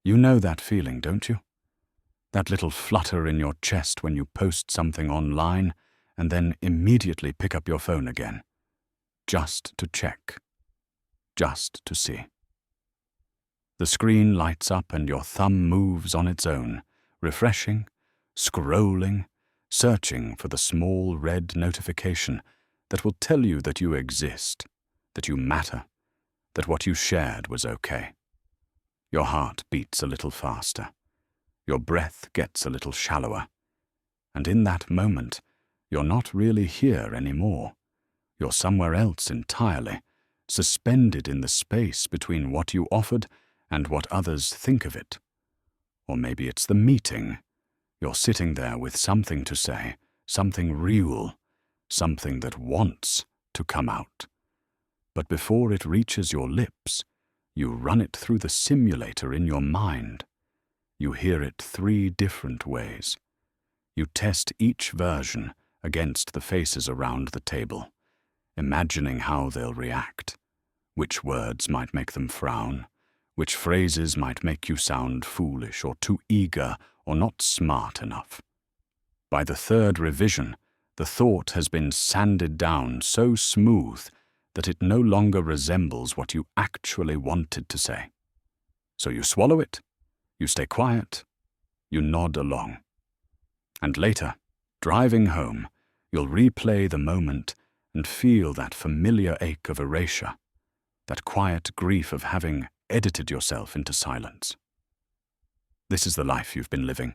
You know that feeling, don't you? That little flutter in your chest when you post something online and then immediately pick up your phone again, just to check, just to see. The screen lights up and your thumb moves on its own, refreshing, scrolling, searching for the small red notification that will tell you that you exist, that you matter, that what you shared was okay. Your heart beats a little faster. Your breath gets a little shallower. And in that moment, you're not really here anymore. You're somewhere else entirely, suspended in the space between what you offered and what others think of it. Or maybe it's the meeting. You're sitting there with something to say, something real, something that wants to come out. But before it reaches your lips, you run it through the simulator in your mind. You hear it 3 different ways. You test each version against the faces around the table, imagining how they'll react, which words might make them frown, which phrases might make you sound foolish or too eager or not smart enough. By the 3rd revision, the thought has been sanded down so smooth that it no longer resembles what you actually wanted to say. So you swallow it, you stay quiet, you nod along. And later, driving home, you'll replay the moment and feel that familiar ache of erasure, that quiet grief of having edited yourself into silence. This is the life you've been living.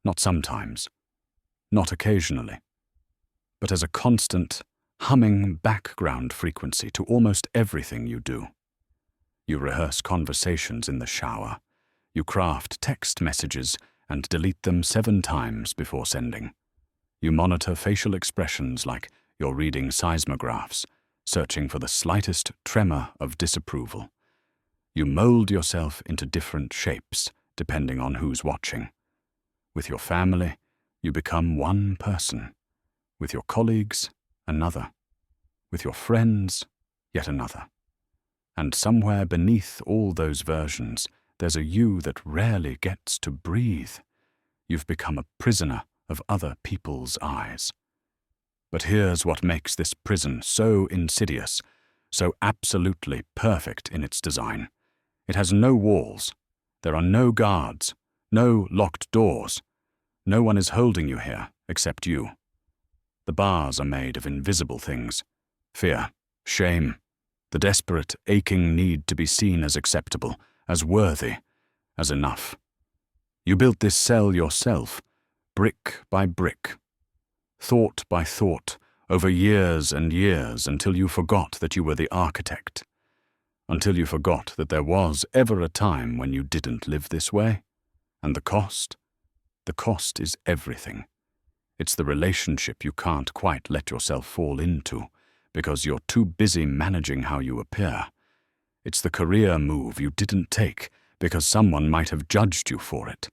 Not sometimes, not occasionally, but as a constant, humming background frequency to almost everything you do. You rehearse conversations in the shower. You craft text messages and delete them 7 times before sending. You monitor facial expressions like you're reading seismographs, searching for the slightest tremor of disapproval. You mold yourself into different shapes, depending on who's watching. With your family, you become one person. With your colleagues, another. With your friends, yet another. And somewhere beneath all those versions, there's a you that rarely gets to breathe. You've become a prisoner of other people's eyes. But here's what makes this prison so insidious, so absolutely perfect in its design. It has no walls. There are no guards, no locked doors. No one is holding you here except you. The bars are made of invisible things: fear, shame, the desperate, aching need to be seen as acceptable, as worthy, as enough. You built this cell yourself, brick by brick, thought by thought, over years and years, until you forgot that you were the architect, until you forgot that there was ever a time when you didn't live this way. And the cost? The cost is everything. It's the relationship you can't quite let yourself fall into because you're too busy managing how you appear. It's the career move you didn't take because someone might have judged you for it.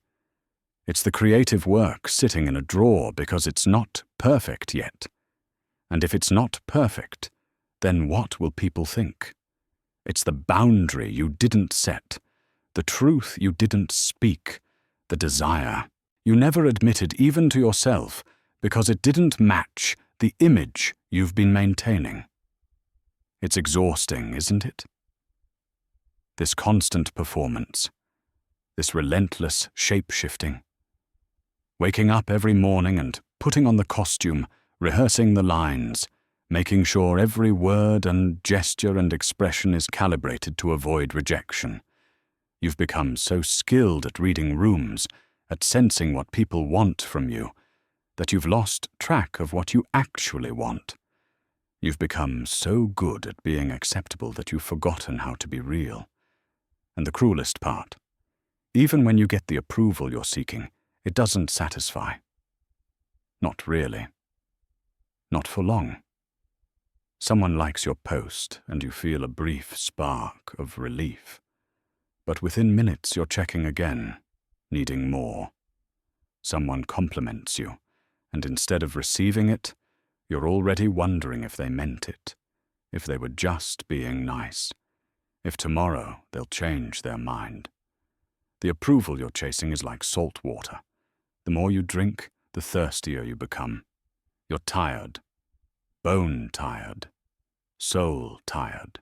It's the creative work sitting in a drawer because it's not perfect yet. And if it's not perfect, then what will people think? It's the boundary you didn't set, the truth you didn't speak, the desire you never admitted even to yourself because it didn't match the image you've been maintaining. It's exhausting, isn't it? This constant performance, this relentless shape-shifting. Waking up every morning and putting on the costume, rehearsing the lines, making sure every word and gesture and expression is calibrated to avoid rejection. You've become so skilled at reading rooms, at sensing what people want from you, that you've lost track of what you actually want. You've become so good at being acceptable that you've forgotten how to be real. And the cruelest part, even when you get the approval you're seeking, it doesn't satisfy. Not really. Not for long. Someone likes your post and you feel a brief spark of relief. But within minutes you're checking again, needing more. Someone compliments you, and instead of receiving it, you're already wondering if they meant it, if they were just being nice, if tomorrow they'll change their mind. The approval you're chasing is like salt water. The more you drink, the thirstier you become. You're tired. Bone tired. Soul tired.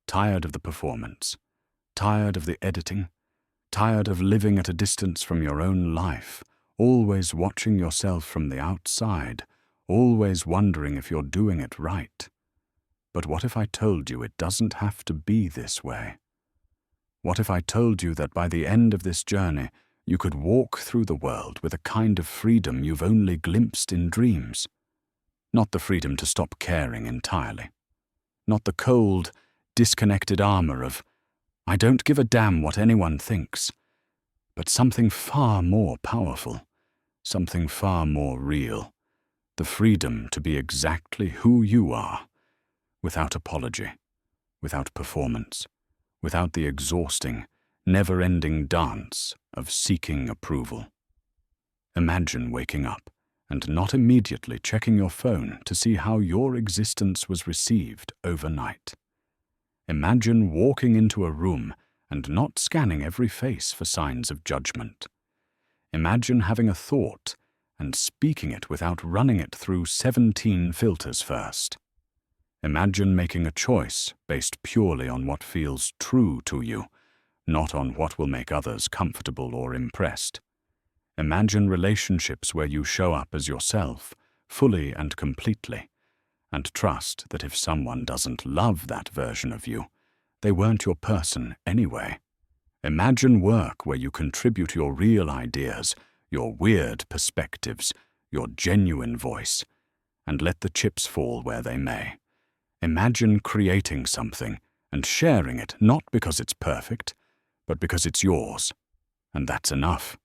Tired of the performance. Tired of the editing. Tired of living at a distance from your own life, always watching yourself from the outside, always wondering if you're doing it right. But what if I told you it doesn't have to be this way? What if I told you that by the end of this journey, you could walk through the world with a kind of freedom you've only glimpsed in dreams? Not the freedom to stop caring entirely. Not the cold, disconnected armor of, I don't give a damn what anyone thinks, but something far more powerful, something far more real, the freedom to be exactly who you are, without apology, without performance, without the exhausting, never-ending dance of seeking approval. Imagine waking up and not immediately checking your phone to see how your existence was received overnight. Imagine walking into a room and not scanning every face for signs of judgment. Imagine having a thought and speaking it without running it through 17 filters first. Imagine making a choice based purely on what feels true to you, not on what will make others comfortable or impressed. Imagine relationships where you show up as yourself, fully and completely, and trust that if someone doesn't love that version of you, they weren't your person anyway. Imagine work where you contribute your real ideas, your weird perspectives, your genuine voice, and let the chips fall where they may. Imagine creating something and sharing it not because it's perfect, but because it's yours, and that's enough.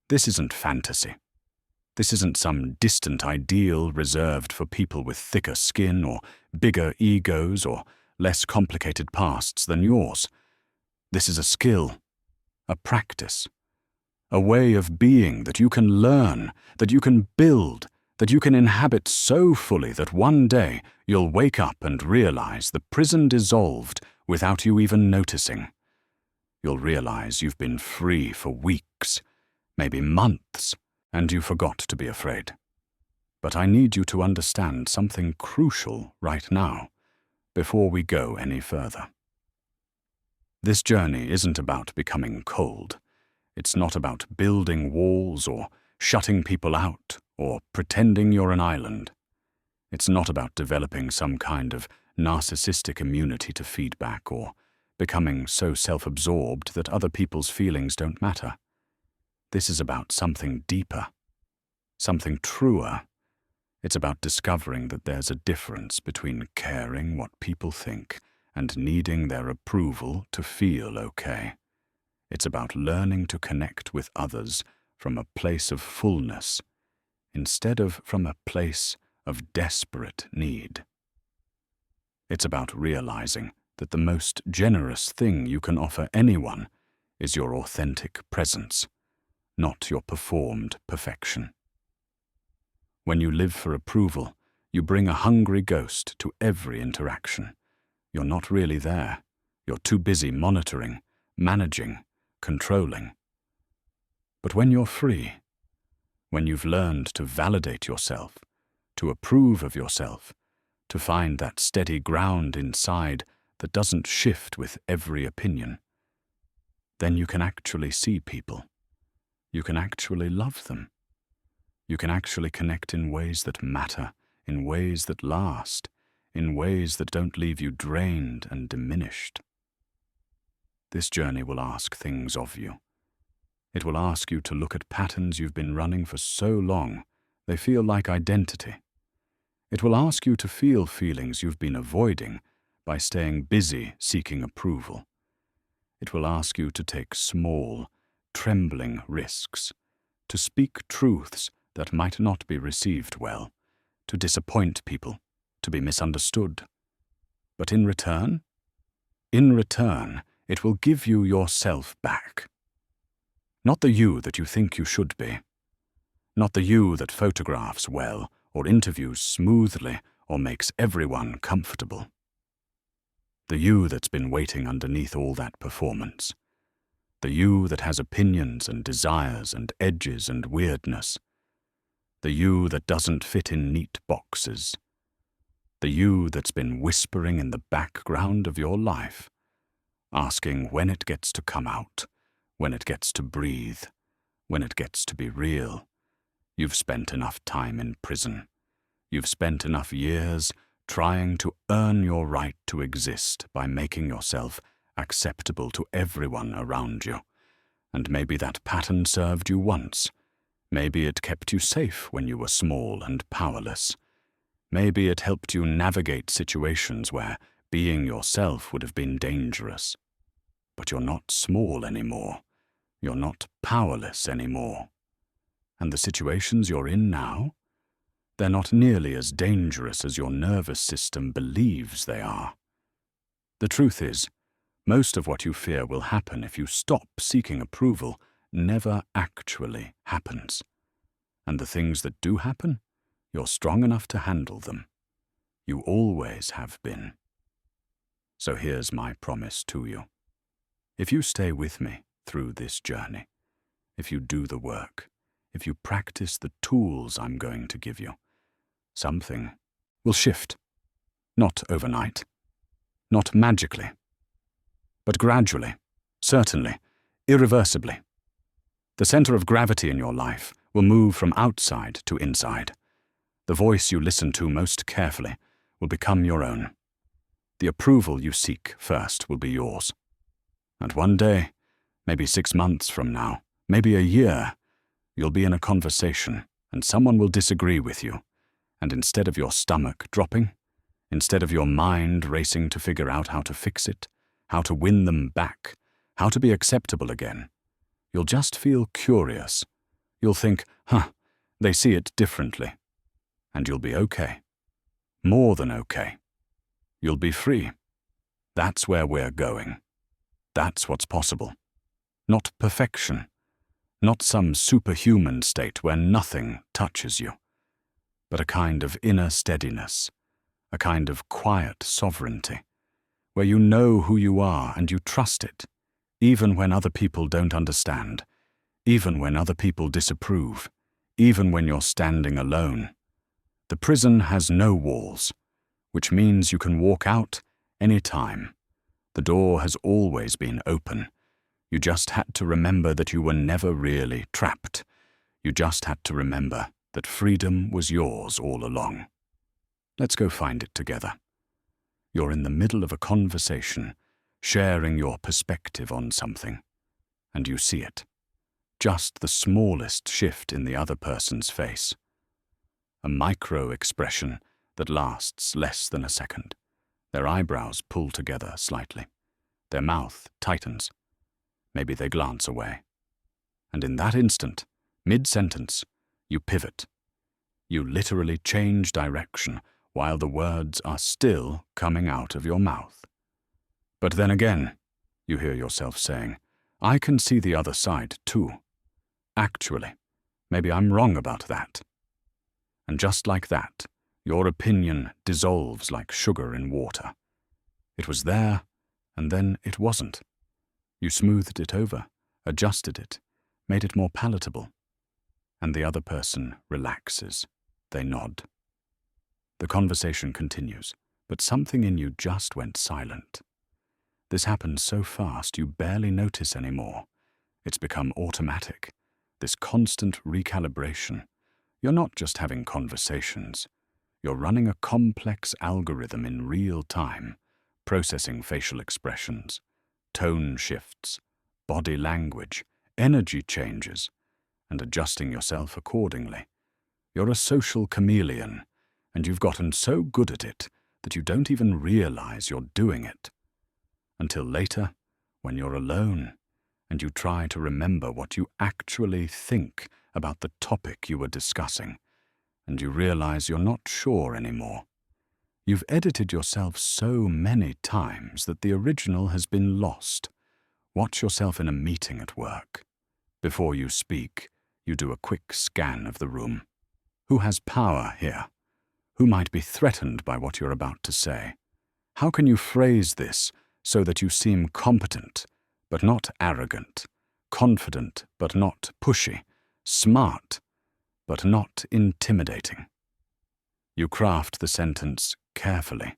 This isn't fantasy. This isn't some distant ideal reserved for people with thicker skin or bigger egos or less complicated pasts than yours. This is a skill, a practice, a way of being that you can learn, that you can build, that you can inhabit so fully that one day you'll wake up and realize the prison dissolved without you even noticing. You'll realize you've been free for weeks, maybe months, and you forgot to be afraid. But I need you to understand something crucial right now, before we go any further. This journey isn't about becoming cold. It's not about building walls or shutting people out or pretending you're an island. It's not about developing some kind of narcissistic immunity to feedback or becoming so self-absorbed that other people's feelings don't matter. This is about something deeper, something truer. It's about discovering that there's a difference between caring what people think and needing their approval to feel okay. It's about learning to connect with others from a place of fullness instead of from a place of desperate need. It's about realizing that the most generous thing you can offer anyone is your authentic presence, not your performed perfection. When you live for approval, you bring a hungry ghost to every interaction. You're not really there. You're too busy monitoring, managing, controlling. But when you're free, when you've learned to validate yourself, to approve of yourself, to find that steady ground inside that doesn't shift with every opinion, then you can actually see people. You can actually love them. You can actually connect in ways that matter, in ways that last, in ways that don't leave you drained and diminished. This journey will ask things of you. It will ask you to look at patterns you've been running for so long, they feel like identity. It will ask you to feel feelings you've been avoiding by staying busy seeking approval. It will ask you to take small, trembling risks, to speak truths that might not be received well, to disappoint people, to be misunderstood. But in return, it will give you yourself back. Not the you that you think you should be. Not the you that photographs well or interviews smoothly or makes everyone comfortable. The you that's been waiting underneath all that performance. The you that has opinions and desires and edges and weirdness. The you that doesn't fit in neat boxes. The you that's been whispering in the background of your life, asking when it gets to come out, when it gets to breathe, when it gets to be real. You've spent enough time in prison. You've spent enough years trying to earn your right to exist by making yourself acceptable to everyone around you. And maybe that pattern served you once. Maybe it kept you safe when you were small and powerless. Maybe it helped you navigate situations where being yourself would have been dangerous. But you're not small anymore. You're not powerless anymore. And the situations you're in now, they're not nearly as dangerous as your nervous system believes they are. The truth is, most of what you fear will happen if you stop seeking approval never actually happens. And the things that do happen, you're strong enough to handle them. You always have been. So here's my promise to you. If you stay with me through this journey, if you do the work, if you practice the tools I'm going to give you, something will shift. Not overnight, not magically, but gradually, certainly, irreversibly. The center of gravity in your life will move from outside to inside. The voice you listen to most carefully will become your own. The approval you seek first will be yours. And one day, maybe 6 months from now, maybe a year, you'll be in a conversation and someone will disagree with you. And instead of your stomach dropping, instead of your mind racing to figure out how to fix it, how to win them back, how to be acceptable again, you'll just feel curious. You'll think, they see it differently. And you'll be okay. More than okay. You'll be free. That's where we're going. That's what's possible. Not perfection. Not some superhuman state where nothing touches you. But a kind of inner steadiness. A kind of quiet sovereignty. Where you know who you are and you trust it. Even when other people don't understand. Even when other people disapprove. Even when you're standing alone. The prison has no walls, which means you can walk out any time. The door has always been open. You just had to remember that you were never really trapped. You just had to remember that freedom was yours all along. Let's go find it together. You're in the middle of a conversation, sharing your perspective on something, and you see it. Just the smallest shift in the other person's face. A micro-expression that lasts less than a second. Their eyebrows pull together slightly. Their mouth tightens. Maybe they glance away. And in that instant, mid-sentence, you pivot. You literally change direction while the words are still coming out of your mouth. But then again, you hear yourself saying, I can see the other side too. Actually, maybe I'm wrong about that. And just like that, your opinion dissolves like sugar in water. It was there, and then it wasn't. You smoothed it over, adjusted it, made it more palatable. And the other person relaxes. They nod. The conversation continues, but something in you just went silent. This happens so fast you barely notice anymore. It's become automatic, this constant recalibration. You're not just having conversations. You're running a complex algorithm in real time, processing facial expressions, tone shifts, body language, energy changes, and adjusting yourself accordingly. You're a social chameleon, and you've gotten so good at it that you don't even realize you're doing it. Until later, when you're alone, and you try to remember what you actually think about the topic you were discussing, and you realize you're not sure anymore. You've edited yourself so many times that the original has been lost. Watch yourself in a meeting at work. Before you speak, you do a quick scan of the room. Who has power here? Who might be threatened by what you're about to say? How can you phrase this so that you seem competent, but not arrogant? confident but not pushy, smart but not intimidating. You craft the sentence carefully.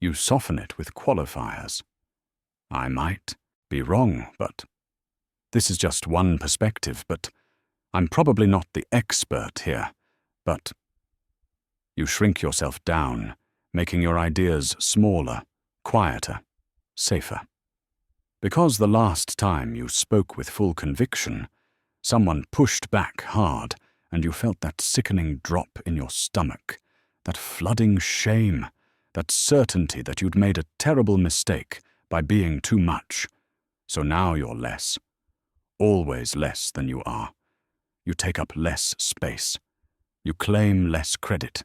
You soften it with qualifiers. I might be wrong, but this is just one perspective, but I'm probably not the expert here, but you shrink yourself down, making your ideas smaller, quieter, safer. Because the last time you spoke with full conviction, someone pushed back hard and you felt that sickening drop in your stomach, that flooding shame, that certainty that you'd made a terrible mistake by being too much. So now you're less, always less than you are. You take up less space. You claim less credit.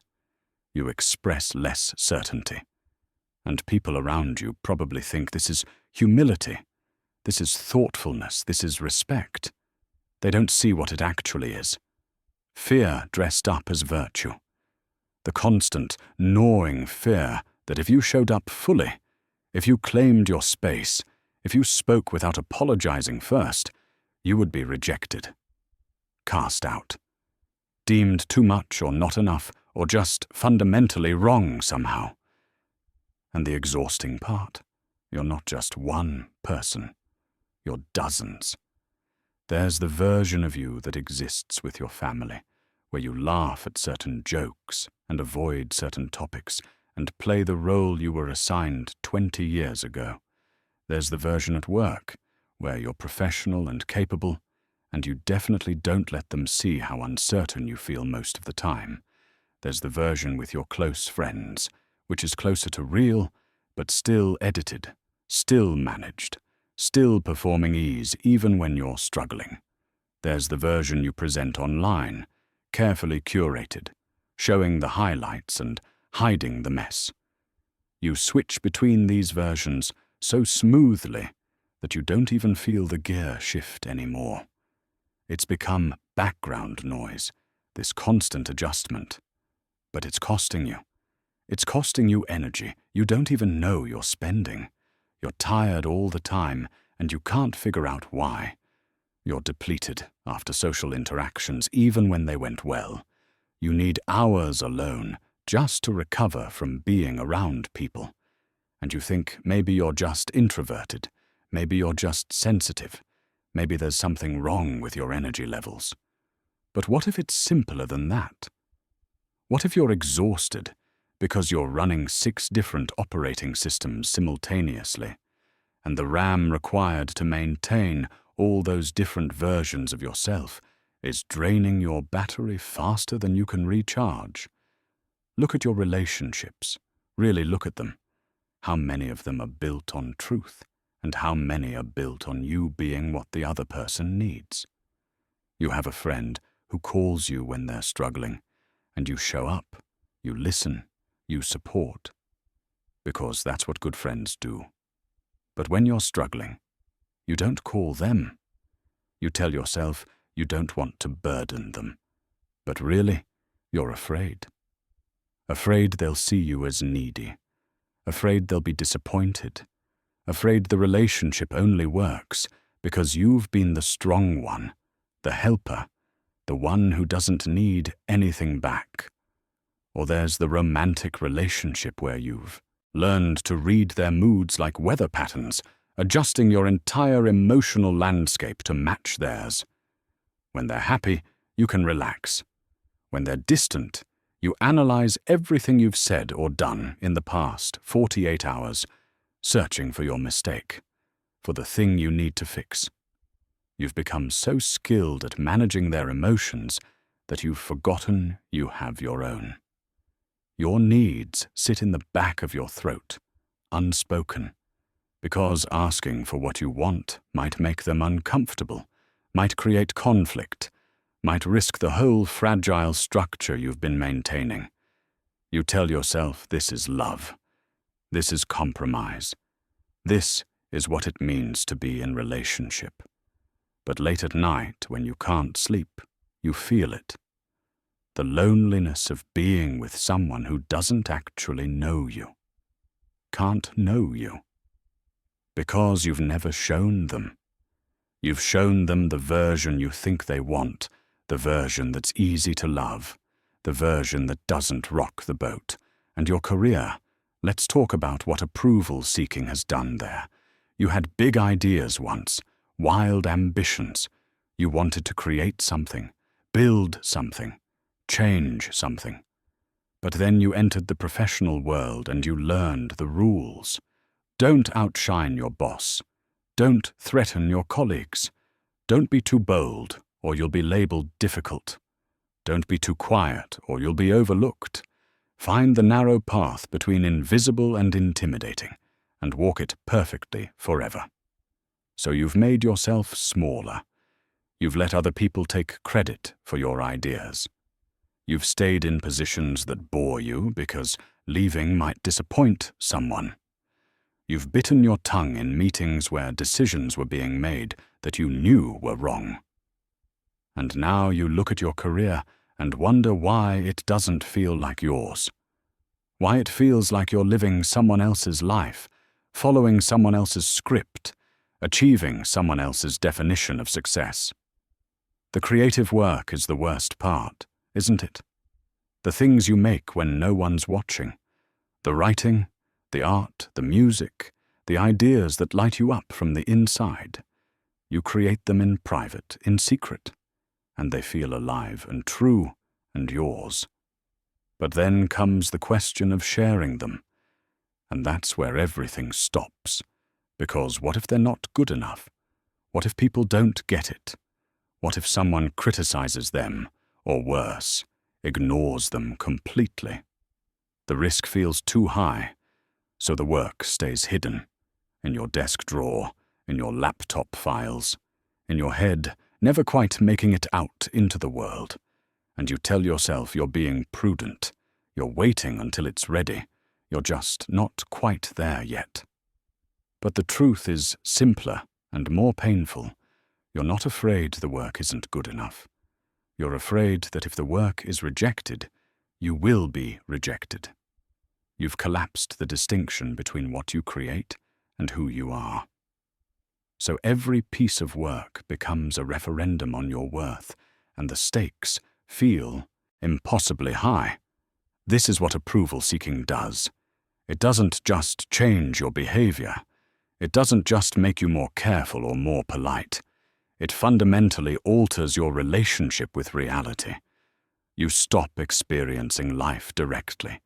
You express less certainty. And people around you probably think this is humility. This is thoughtfulness. This is respect. They don't see what it actually is. Fear dressed up as virtue. The constant, gnawing fear that if you showed up fully, if you claimed your space, if you spoke without apologizing first, you would be rejected, cast out, deemed too much or not enough, or just fundamentally wrong somehow. And the exhausting part, you're not just one person, you're dozens. There's the version of you that exists with your family, where you laugh at certain jokes and avoid certain topics and play the role you were assigned 20 years ago. There's the version at work, where you're professional and capable, and you definitely don't let them see how uncertain you feel most of the time. There's the version with your close friends, which is closer to real, but still edited, still managed, still performing ease even when you're struggling. There's the version you present online, carefully curated, showing the highlights and hiding the mess. You switch between these versions so smoothly that you don't even feel the gear shift anymore. It's become background noise, this constant adjustment. But it's costing you. It's costing you energy you don't even know you're spending. You're tired all the time, and you can't figure out why. You're depleted after social interactions, even when they went well. You need hours alone just to recover from being around people. And you think maybe you're just introverted, maybe you're just sensitive, maybe there's something wrong with your energy levels. But what if it's simpler than that? What if you're exhausted because you're running 6 different operating systems simultaneously, and the RAM required to maintain all those different versions of yourself is draining your battery faster than you can recharge? Look at your relationships. Really look at them. How many of them are built on truth, and how many are built on you being what the other person needs? You have a friend who calls you when they're struggling, and you show up, you listen, you support, because that's what good friends do. But when you're struggling, you don't call them. You tell yourself you don't want to burden them, but really, you're afraid. Afraid they'll see you as needy, afraid they'll be disappointed, afraid the relationship only works because you've been the strong one, the helper, the one who doesn't need anything back. Or there's the romantic relationship where you've learned to read their moods like weather patterns, adjusting your entire emotional landscape to match theirs. When they're happy, you can relax. When they're distant, you analyze everything you've said or done in the past 48 hours, searching for your mistake, for the thing you need to fix. You've become so skilled at managing their emotions that you've forgotten you have your own. Your needs sit in the back of your throat, unspoken, because asking for what you want might make them uncomfortable, might create conflict, might risk the whole fragile structure you've been maintaining. You tell yourself this is love, this is compromise, this is what it means to be in relationship. But late at night, when you can't sleep, you feel it. The loneliness of being with someone who doesn't actually know you, can't know you, because you've never shown them. You've shown them the version you think they want, the version that's easy to love, the version that doesn't rock the boat. And your career, let's talk about what approval seeking has done there. You had big ideas once, wild ambitions. You wanted to create something, build something, change something. But then you entered the professional world and you learned the rules. Don't outshine your boss. Don't threaten your colleagues. Don't be too bold, or you'll be labeled difficult. Don't be too quiet, or you'll be overlooked. Find the narrow path between invisible and intimidating, and walk it perfectly forever. So you've made yourself smaller. You've let other people take credit for your ideas. You've stayed in positions that bore you because leaving might disappoint someone. You've bitten your tongue in meetings where decisions were being made that you knew were wrong. And now you look at your career and wonder why it doesn't feel like yours. Why it feels like you're living someone else's life, following someone else's script, achieving someone else's definition of success. The creative work is the worst part, isn't it? The things you make when no one's watching. The writing, the art, the music, the ideas that light you up from the inside. You create them in private, in secret, and they feel alive and true and yours. But then comes the question of sharing them, and that's where everything stops. Because what if they're not good enough? What if people don't get it? What if someone criticizes them, or worse, ignores them completely? The risk feels too high, so the work stays hidden, in your desk drawer, in your laptop files, in your head, never quite making it out into the world. And you tell yourself you're being prudent, you're waiting until it's ready, you're just not quite there yet. But the truth is simpler and more painful. You're not afraid the work isn't good enough. You're afraid that if the work is rejected, you will be rejected. You've collapsed the distinction between what you create and who you are. So every piece of work becomes a referendum on your worth, and the stakes feel impossibly high. This is what approval-seeking does. It doesn't just change your behavior. It doesn't just make you more careful or more polite. It fundamentally alters your relationship with reality. You stop experiencing life directly.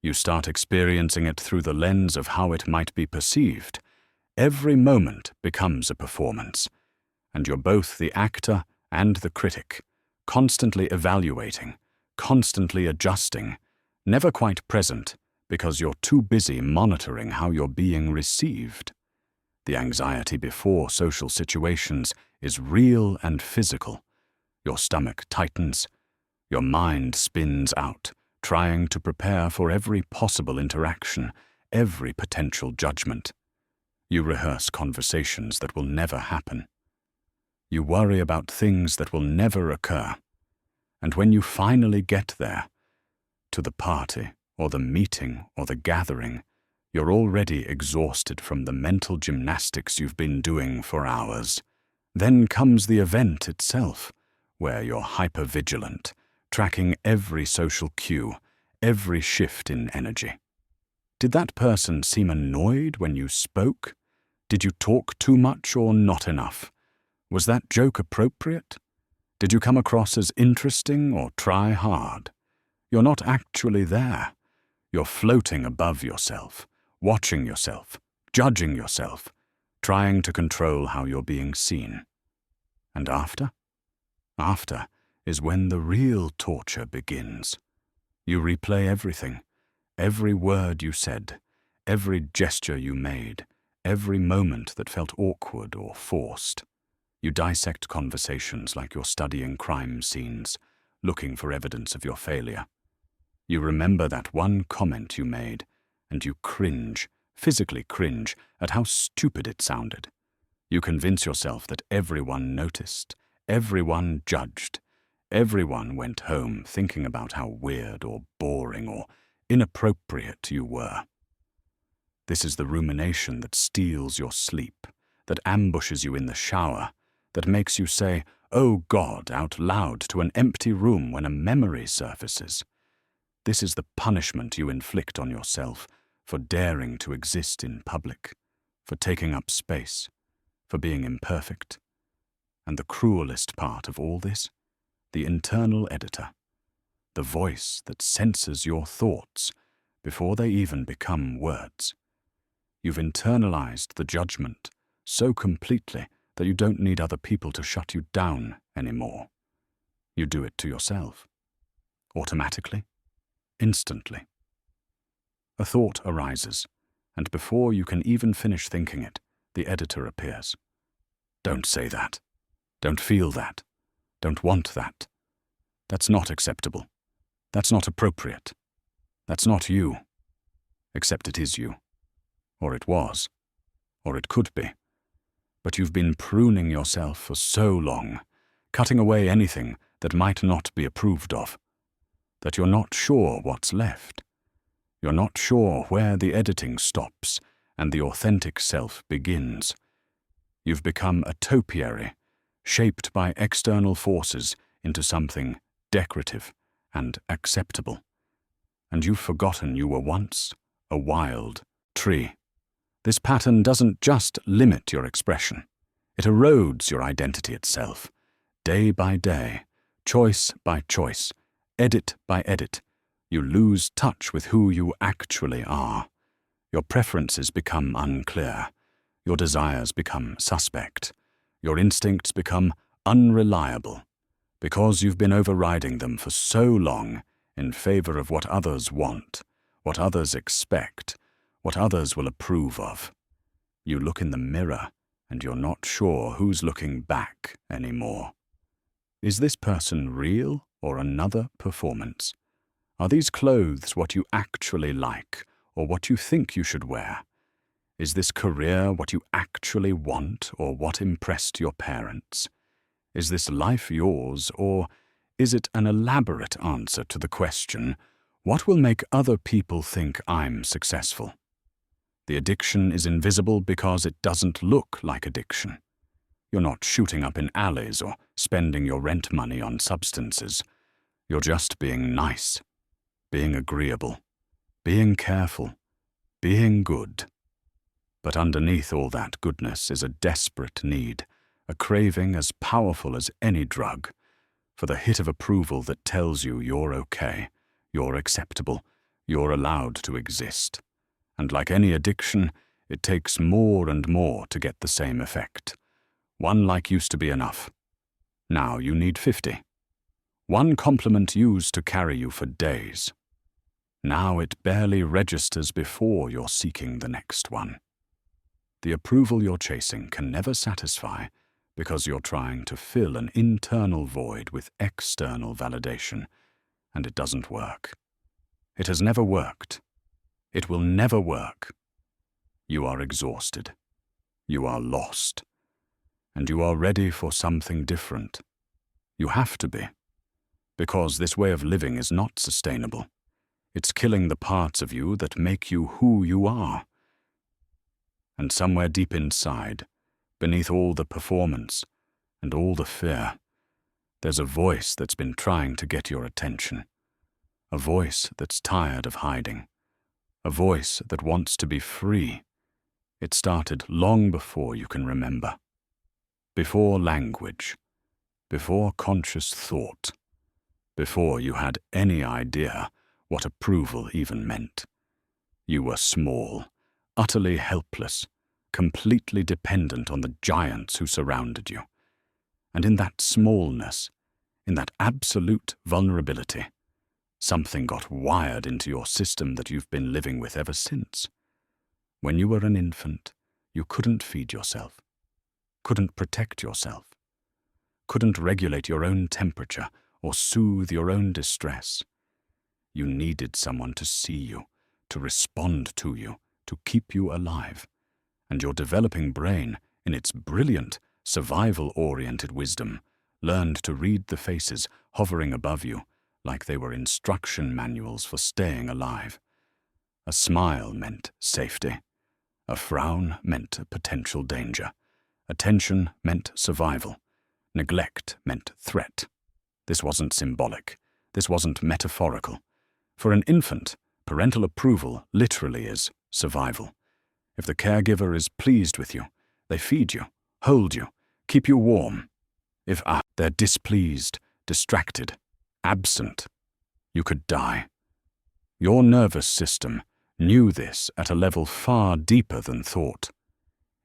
You start experiencing it through the lens of how it might be perceived. Every moment becomes a performance, and you're both the actor and the critic, constantly evaluating, constantly adjusting, never quite present because you're too busy monitoring how you're being received. The anxiety before social situations is real and physical. Your stomach tightens, your mind spins out, trying to prepare for every possible interaction, every potential judgment. You rehearse conversations that will never happen. You worry about things that will never occur. And when you finally get there, to the party or the meeting or the gathering, you're already exhausted from the mental gymnastics you've been doing for hours. Then comes the event itself, where you're hyper-vigilant, tracking every social cue, every shift in energy. Did that person seem annoyed when you spoke? Did you talk too much or not enough? Was that joke appropriate? Did you come across as interesting or try hard? You're not actually there. You're floating above yourself, watching yourself, judging yourself, trying to control how you're being seen. And after? After is when the real torture begins. You replay everything, every word you said, every gesture you made, every moment that felt awkward or forced. You dissect conversations like you're studying crime scenes, looking for evidence of your failure. You remember that one comment you made, and you cringe, physically cringe, at how stupid it sounded. You convince yourself that everyone noticed, everyone judged, everyone went home thinking about how weird or boring or inappropriate you were. This is the rumination that steals your sleep, that ambushes you in the shower, that makes you say, "Oh God," out loud to an empty room when a memory surfaces. This is the punishment you inflict on yourself for daring to exist in public, for taking up space, for being imperfect. And the cruelest part of all this, the internal editor, the voice that censors your thoughts before they even become words. You've internalized the judgment so completely that you don't need other people to shut you down anymore. You do it to yourself. Automatically. Instantly. A thought arises, and before you can even finish thinking it, the editor appears. Don't say that. Don't feel that. Don't want that. That's not acceptable. That's not appropriate. That's not you. Except it is you. Or it was. Or it could be. But you've been pruning yourself for so long, cutting away anything that might not be approved of, that you're not sure what's left. You're not sure where the editing stops and the authentic self begins. You've become a topiary, shaped by external forces into something decorative and acceptable. And you've forgotten you were once a wild tree. This pattern doesn't just limit your expression. It erodes your identity itself, day by day, choice by choice, edit by edit. You lose touch with who you actually are. Your preferences become unclear. Your desires become suspect. Your instincts become unreliable, because you've been overriding them for so long in favor of what others want, what others expect, what others will approve of. You look in the mirror, and you're not sure who's looking back anymore. Is this person real or another performance? Are these clothes what you actually like, or what you think you should wear? Is this career what you actually want, or what impressed your parents? Is this life yours, or is it an elaborate answer to the question, what will make other people think I'm successful? The addiction is invisible because it doesn't look like addiction. You're not shooting up in alleys or spending your rent money on substances. You're just being nice, being agreeable, being careful, being good. But underneath all that goodness is a desperate need, a craving as powerful as any drug, for the hit of approval that tells you you're okay, you're acceptable, you're allowed to exist. And like any addiction, it takes more and more to get the same effect. One like used to be enough. Now you need 50. One compliment used to carry you for days. Now it barely registers before you're seeking the next one. The approval you're chasing can never satisfy because you're trying to fill an internal void with external validation, and it doesn't work. It has never worked. It will never work. You are exhausted. You are lost. And you are ready for something different. You have to be. Because this way of living is not sustainable. It's killing the parts of you that make you who you are. And somewhere deep inside, beneath all the performance and all the fear, there's a voice that's been trying to get your attention. A voice that's tired of hiding. A voice that wants to be free. It started long before you can remember. Before language. Before conscious thought. Before you had any idea what approval even meant. You were small, utterly helpless, completely dependent on the giants who surrounded you. And in that smallness, in that absolute vulnerability, something got wired into your system that you've been living with ever since. When you were an infant, you couldn't feed yourself, couldn't protect yourself, couldn't regulate your own temperature or soothe your own distress. You needed someone to see you, to respond to you, to keep you alive. And your developing brain, in its brilliant, survival-oriented wisdom, learned to read the faces hovering above you like they were instruction manuals for staying alive. A smile meant safety. A frown meant potential danger. Attention meant survival. Neglect meant threat. This wasn't symbolic. This wasn't metaphorical. For an infant, parental approval literally is survival. If the caregiver is pleased with you, they feed you, hold you, keep you warm. If they're displeased, distracted, absent, you could die. Your nervous system knew this at a level far deeper than thought.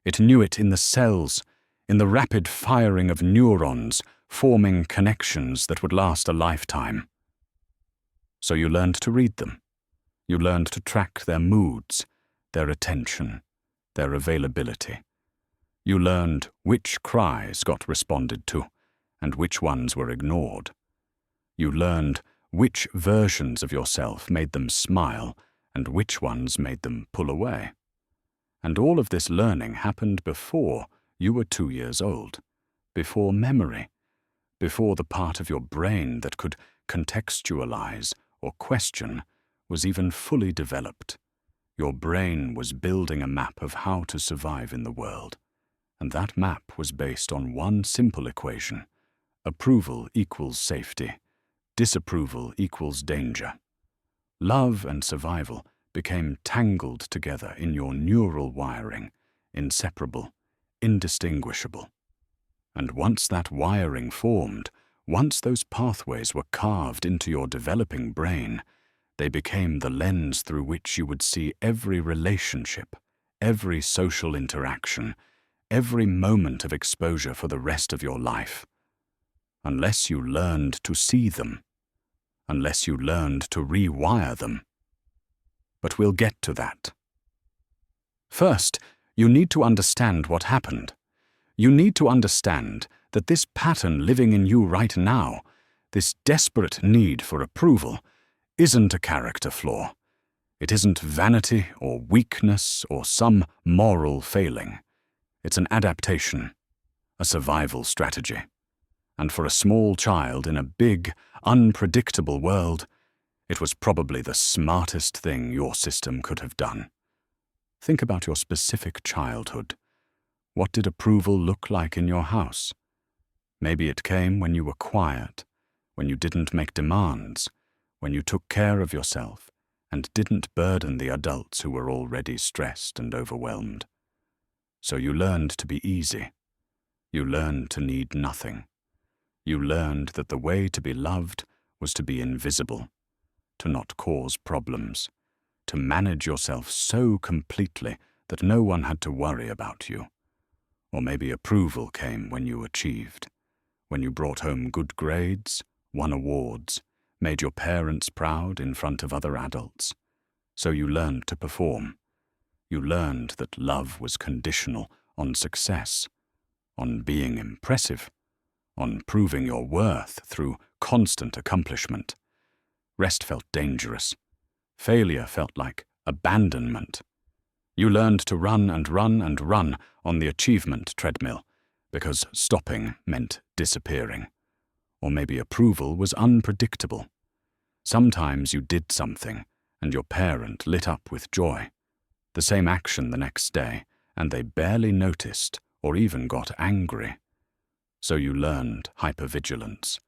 It knew it in the cells, in the rapid firing of neurons, forming connections that would last a lifetime. So you learned to read them. You learned to track their moods, their attention, their availability. You learned which cries got responded to and which ones were ignored. You learned which versions of yourself made them smile and which ones made them pull away. And all of this learning happened before you were 2 years old, before memory, before the part of your brain that could contextualize or question was even fully developed. Your brain was building a map of how to survive in the world, and that map was based on one simple equation: approval equals safety, disapproval equals danger. Love and survival became tangled together in your neural wiring, inseparable, indistinguishable. And once that wiring formed, once those pathways were carved into your developing brain, they became the lens through which you would see every relationship, every social interaction, every moment of exposure for the rest of your life. Unless you learned to see them, unless you learned to rewire them. But we'll get to that. First, you need to understand what happened. You need to understand that this pattern living in you right now, this desperate need for approval, isn't a character flaw. It isn't vanity or weakness or some moral failing. It's an adaptation, a survival strategy. And for a small child in a big, unpredictable world, it was probably the smartest thing your system could have done. Think about your specific childhood. What did approval look like in your house? Maybe it came when you were quiet, when you didn't make demands, when you took care of yourself and didn't burden the adults who were already stressed and overwhelmed. So you learned to be easy. You learned to need nothing. You learned that the way to be loved was to be invisible, to not cause problems, to manage yourself so completely that no one had to worry about you. Or maybe approval came when you achieved, when you brought home good grades, won awards, made your parents proud in front of other adults. So you learned to perform. You learned that love was conditional on success, on being impressive, on proving your worth through constant accomplishment. Rest felt dangerous. Failure felt like abandonment. You learned to run and run and run on the achievement treadmill, because stopping meant disappearing. Or maybe approval was unpredictable. Sometimes you did something, and your parent lit up with joy. The same action the next day, and they barely noticed or even got angry. So you learned hypervigilance.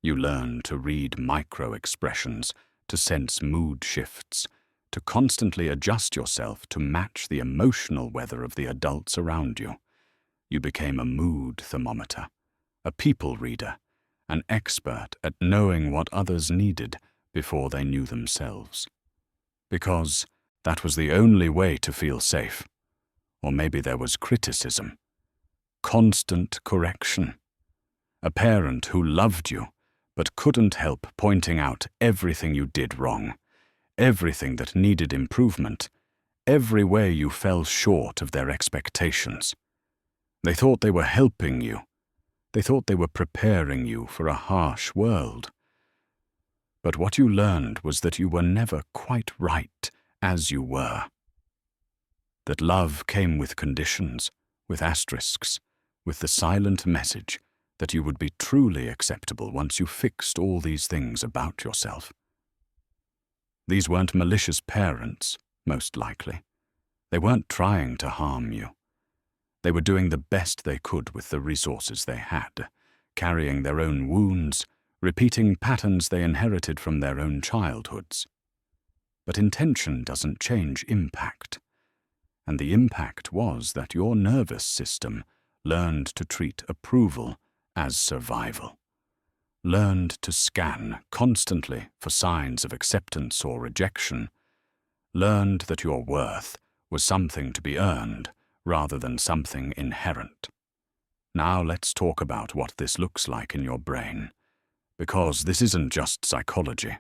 You learned to read micro-expressions, to sense mood shifts, to constantly adjust yourself to match the emotional weather of the adults around you. You became a mood thermometer, a people reader, an expert at knowing what others needed before they knew themselves. Because that was the only way to feel safe. Or maybe there was criticism, constant correction. A parent who loved you, but couldn't help pointing out everything you did wrong, everything that needed improvement, every way you fell short of their expectations. They thought they were helping you. They thought they were preparing you for a harsh world. But what you learned was that you were never quite right as you were. That love came with conditions, with asterisks, with the silent message that you would be truly acceptable once you fixed all these things about yourself. These weren't malicious parents, most likely. They weren't trying to harm you. They were doing the best they could with the resources they had, carrying their own wounds, repeating patterns they inherited from their own childhoods. But intention doesn't change impact. And the impact was that your nervous system learned to treat approval as survival, learned to scan constantly for signs of acceptance or rejection, learned that your worth was something to be earned rather than something inherent. Now let's talk about what this looks like in your brain, because this isn't just psychology.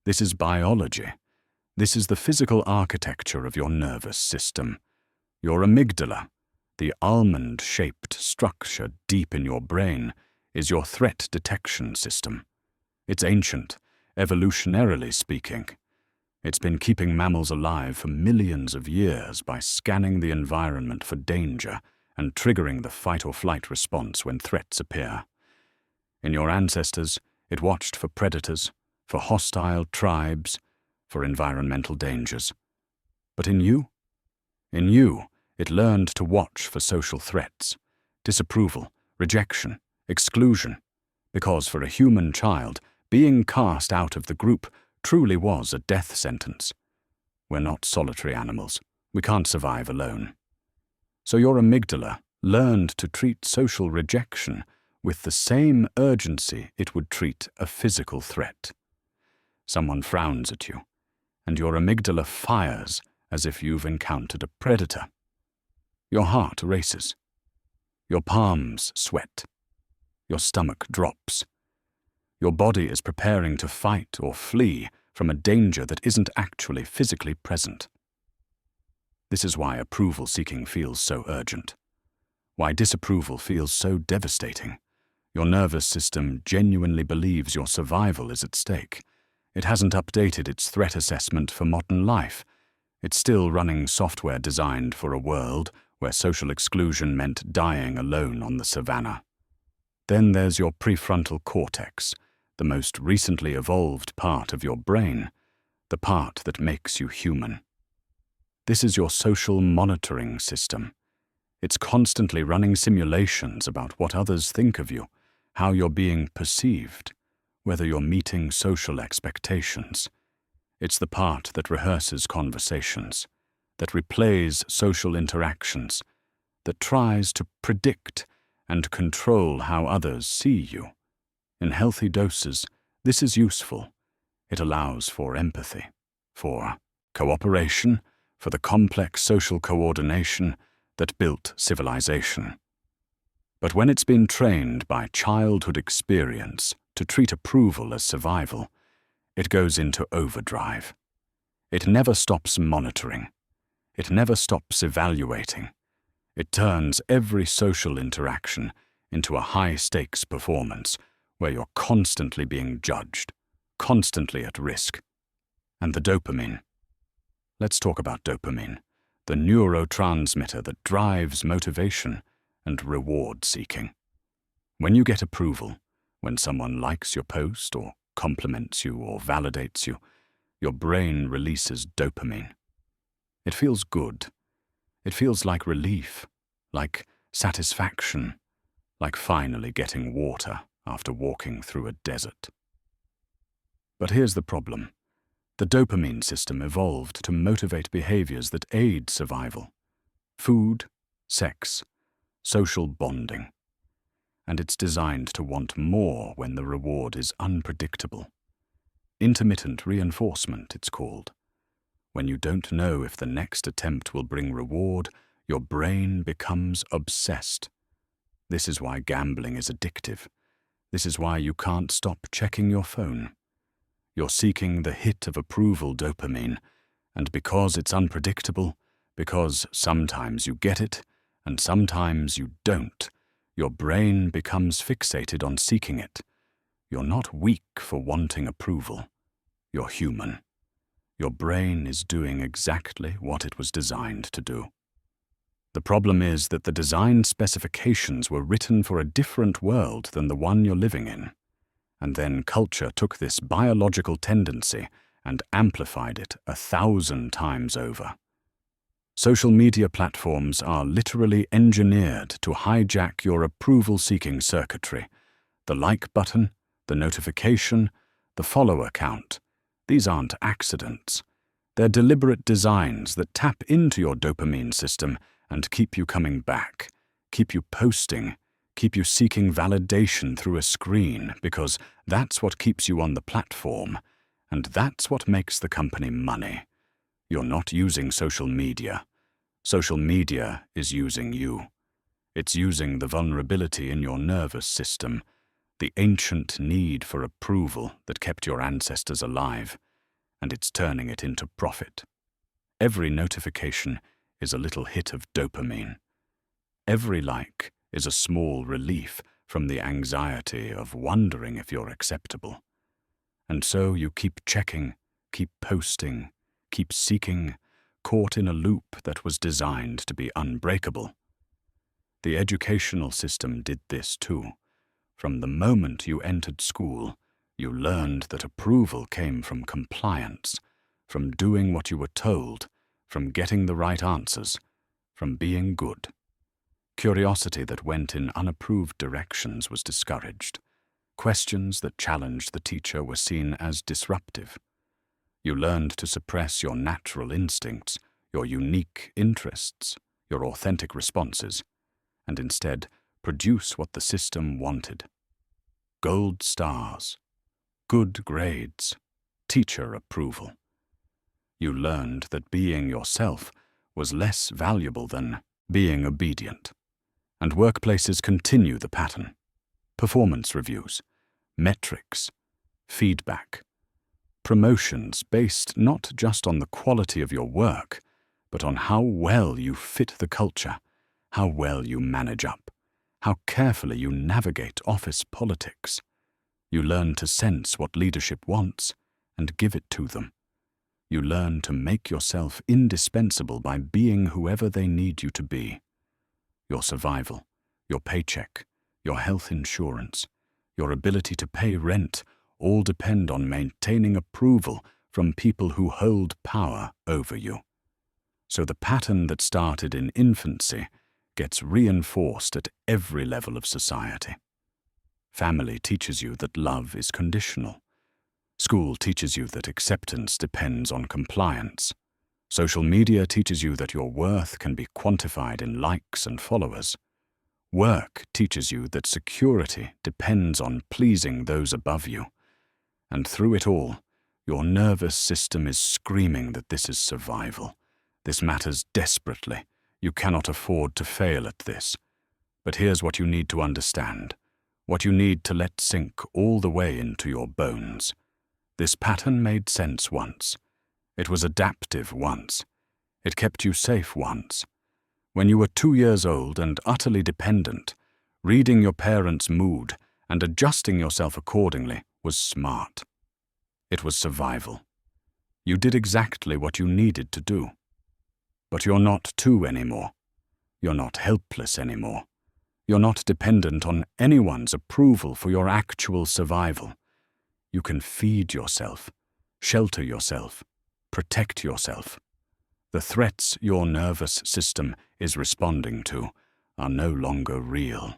This is biology. This is the physical architecture of your nervous system. Your amygdala, the almond-shaped structure deep in your brain, is your threat detection system. It's ancient, evolutionarily speaking. It's been keeping mammals alive for millions of years by scanning the environment for danger and triggering the fight-or-flight response when threats appear. In your ancestors, it watched for predators, for hostile tribes, for environmental dangers. But in you, it learned to watch for social threats, disapproval, rejection, exclusion, because for a human child, being cast out of the group truly was a death sentence. We're not solitary animals. We can't survive alone. So your amygdala learned to treat social rejection with the same urgency it would treat a physical threat. Someone frowns at you, and your amygdala fires as if you've encountered a predator. Your heart races. Your palms sweat. Your stomach drops. Your body is preparing to fight or flee from a danger that isn't actually physically present. This is why approval-seeking feels so urgent. Why disapproval feels so devastating. Your nervous system genuinely believes your survival is at stake. It hasn't updated its threat assessment for modern life. It's still running software designed for a world where social exclusion meant dying alone on the savannah. Then there's your prefrontal cortex, the most recently evolved part of your brain, the part that makes you human. This is your social monitoring system. It's constantly running simulations about what others think of you, how you're being perceived, whether you're meeting social expectations. It's the part that rehearses conversations, that replays social interactions, that tries to predict and control how others see you. In healthy doses, this is useful. It allows for empathy, for cooperation, for the complex social coordination that built civilization. But when it's been trained by childhood experience to treat approval as survival, it goes into overdrive. It never stops monitoring. It never stops evaluating. It turns every social interaction into a high-stakes performance where you're constantly being judged, constantly at risk. And the dopamine. Let's talk about dopamine, the neurotransmitter that drives motivation and reward-seeking. When you get approval, when someone likes your post or compliments you or validates you, your brain releases dopamine. It feels good. It feels like relief, like satisfaction, like finally getting water after walking through a desert. But here's the problem. The dopamine system evolved to motivate behaviors that aid survival: food, sex, social bonding. And it's designed to want more when the reward is unpredictable. Intermittent reinforcement, it's called. When you don't know if the next attempt will bring reward, your brain becomes obsessed. This is why gambling is addictive. This is why you can't stop checking your phone. You're seeking the hit of approval dopamine, and because it's unpredictable, because sometimes you get it and sometimes you don't, your brain becomes fixated on seeking it. You're not weak for wanting approval. You're human. Your brain is doing exactly what it was designed to do. The problem is that the design specifications were written for a different world than the one you're living in. And then culture took this biological tendency and amplified it 1,000 times over. Social media platforms are literally engineered to hijack your approval-seeking circuitry. The like button, the notification, the follower count. These aren't accidents. They're deliberate designs that tap into your dopamine system and keep you coming back, keep you posting, keep you seeking validation through a screen, because that's what keeps you on the platform, and that's what makes the company money. You're not using social media. Social media is using you. It's using the vulnerability in your nervous system, the ancient need for approval that kept your ancestors alive, and it's turning it into profit. Every notification is a little hit of dopamine. Every like is a small relief from the anxiety of wondering if you're acceptable. And so you keep checking, keep posting, keep seeking, caught in a loop that was designed to be unbreakable. The educational system did this too. From the moment you entered school, you learned that approval came from compliance, from doing what you were told, from getting the right answers, from being good. Curiosity that went in unapproved directions was discouraged. Questions that challenged the teacher were seen as disruptive. You learned to suppress your natural instincts, your unique interests, your authentic responses, and instead produce what the system wanted. Gold stars, good grades, teacher approval. You learned that being yourself was less valuable than being obedient. And workplaces continue the pattern. Performance reviews, metrics, feedback, promotions based not just on the quality of your work, but on how well you fit the culture, how well you manage up, how carefully you navigate office politics. You learn to sense what leadership wants and give it to them. You learn to make yourself indispensable by being whoever they need you to be. Your survival, your paycheck, your health insurance, your ability to pay rent all depend on maintaining approval from people who hold power over you. So the pattern that started in infancy gets reinforced at every level of society. Family teaches you that love is conditional. School teaches you that acceptance depends on compliance. Social media teaches you that your worth can be quantified in likes and followers. Work teaches you that security depends on pleasing those above you. And through it all, your nervous system is screaming that this is survival. This matters desperately. You cannot afford to fail at this. But here's what you need to understand, what you need to let sink all the way into your bones. This pattern made sense once. It was adaptive once. It kept you safe once. When you were 2 years old and utterly dependent, reading your parents' mood and adjusting yourself accordingly was smart. It was survival. You did exactly what you needed to do. But you're not 2 anymore. You're not helpless anymore. You're not dependent on anyone's approval for your actual survival. You can feed yourself, shelter yourself, protect yourself. The threats your nervous system is responding to are no longer real.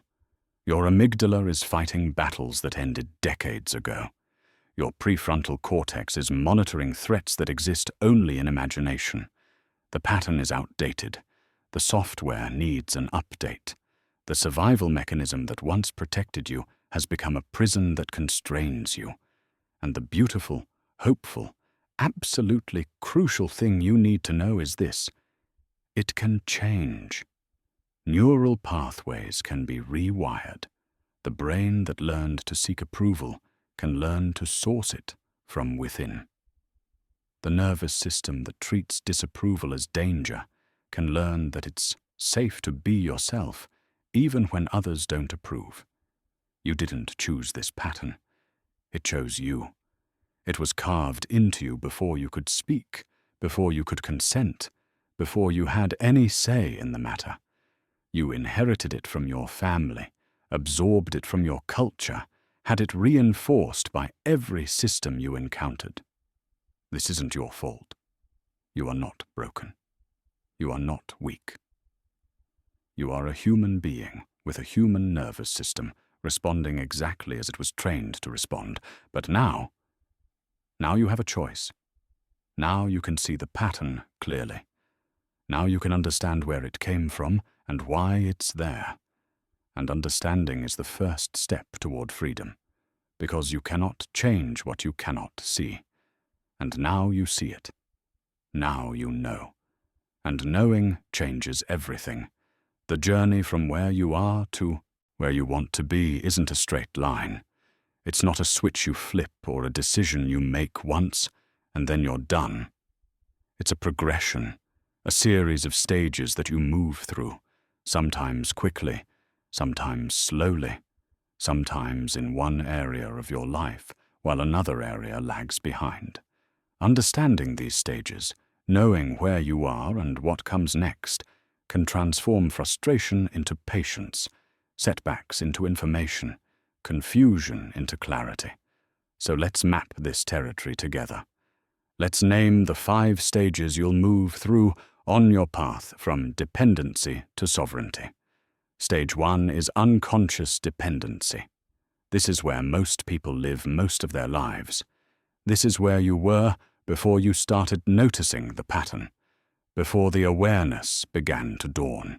Your amygdala is fighting battles that ended decades ago. Your prefrontal cortex is monitoring threats that exist only in imagination. The pattern is outdated. The software needs an update. The survival mechanism that once protected you has become a prison that constrains you. And the beautiful, hopeful, absolutely crucial thing you need to know is this: it can change. Neural pathways can be rewired. The brain that learned to seek approval can learn to source it from within. The nervous system that treats disapproval as danger can learn that it's safe to be yourself, even when others don't approve. You didn't choose this pattern. It chose you. It was carved into you before you could speak, before you could consent, before you had any say in the matter. You inherited it from your family, absorbed it from your culture, had it reinforced by every system you encountered. This isn't your fault. You are not broken. You are not weak. You are a human being with a human nervous system responding exactly as it was trained to respond. But now you have a choice. Now you can see the pattern clearly. Now you can understand where it came from and why it's there. And understanding is the first step toward freedom, because you cannot change what you cannot see. And now you see it. Now you know. And knowing changes everything. The journey from where you are to where you want to be isn't a straight line. It's not a switch you flip or a decision you make once and then you're done. It's a progression, a series of stages that you move through, sometimes quickly, sometimes slowly, sometimes in one area of your life while another area lags behind. Understanding these stages, knowing where you are and what comes next, can transform frustration into patience, setbacks into information, confusion into clarity. So let's map this territory together. Let's name the 5 stages you'll move through on your path from dependency to sovereignty. Stage 1 is unconscious dependency. This is where most people live most of their lives. This is where you were before you started noticing the pattern, before the awareness began to dawn.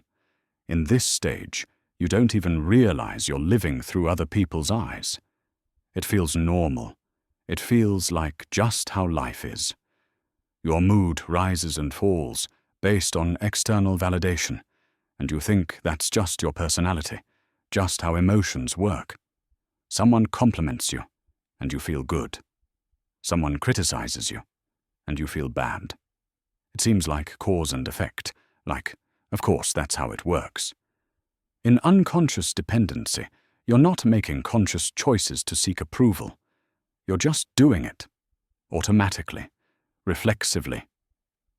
In this stage, you don't even realize you're living through other people's eyes. It feels normal. It feels like just how life is. Your mood rises and falls based on external validation, and you think that's just your personality, just how emotions work. Someone compliments you, and you feel good. Someone criticizes you, and you feel bad. It seems like cause and effect, like, of course, that's how it works. In unconscious dependency, you're not making conscious choices to seek approval. You're just doing it, automatically, reflexively,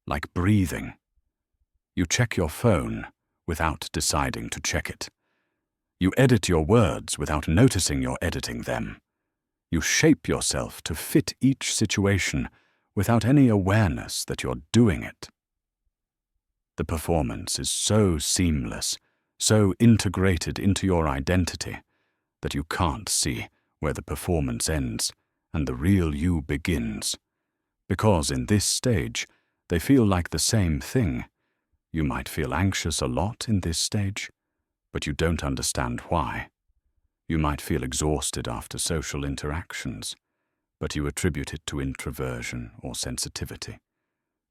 like breathing. You check your phone without deciding to check it. You edit your words without noticing you're editing them. You shape yourself to fit each situation without any awareness that you're doing it. The performance is so seamless, so integrated into your identity, that you can't see where the performance ends and the real you begins. Because in this stage, they feel like the same thing. You might feel anxious a lot in this stage, but you don't understand why. You might feel exhausted after social interactions, but you attribute it to introversion or sensitivity.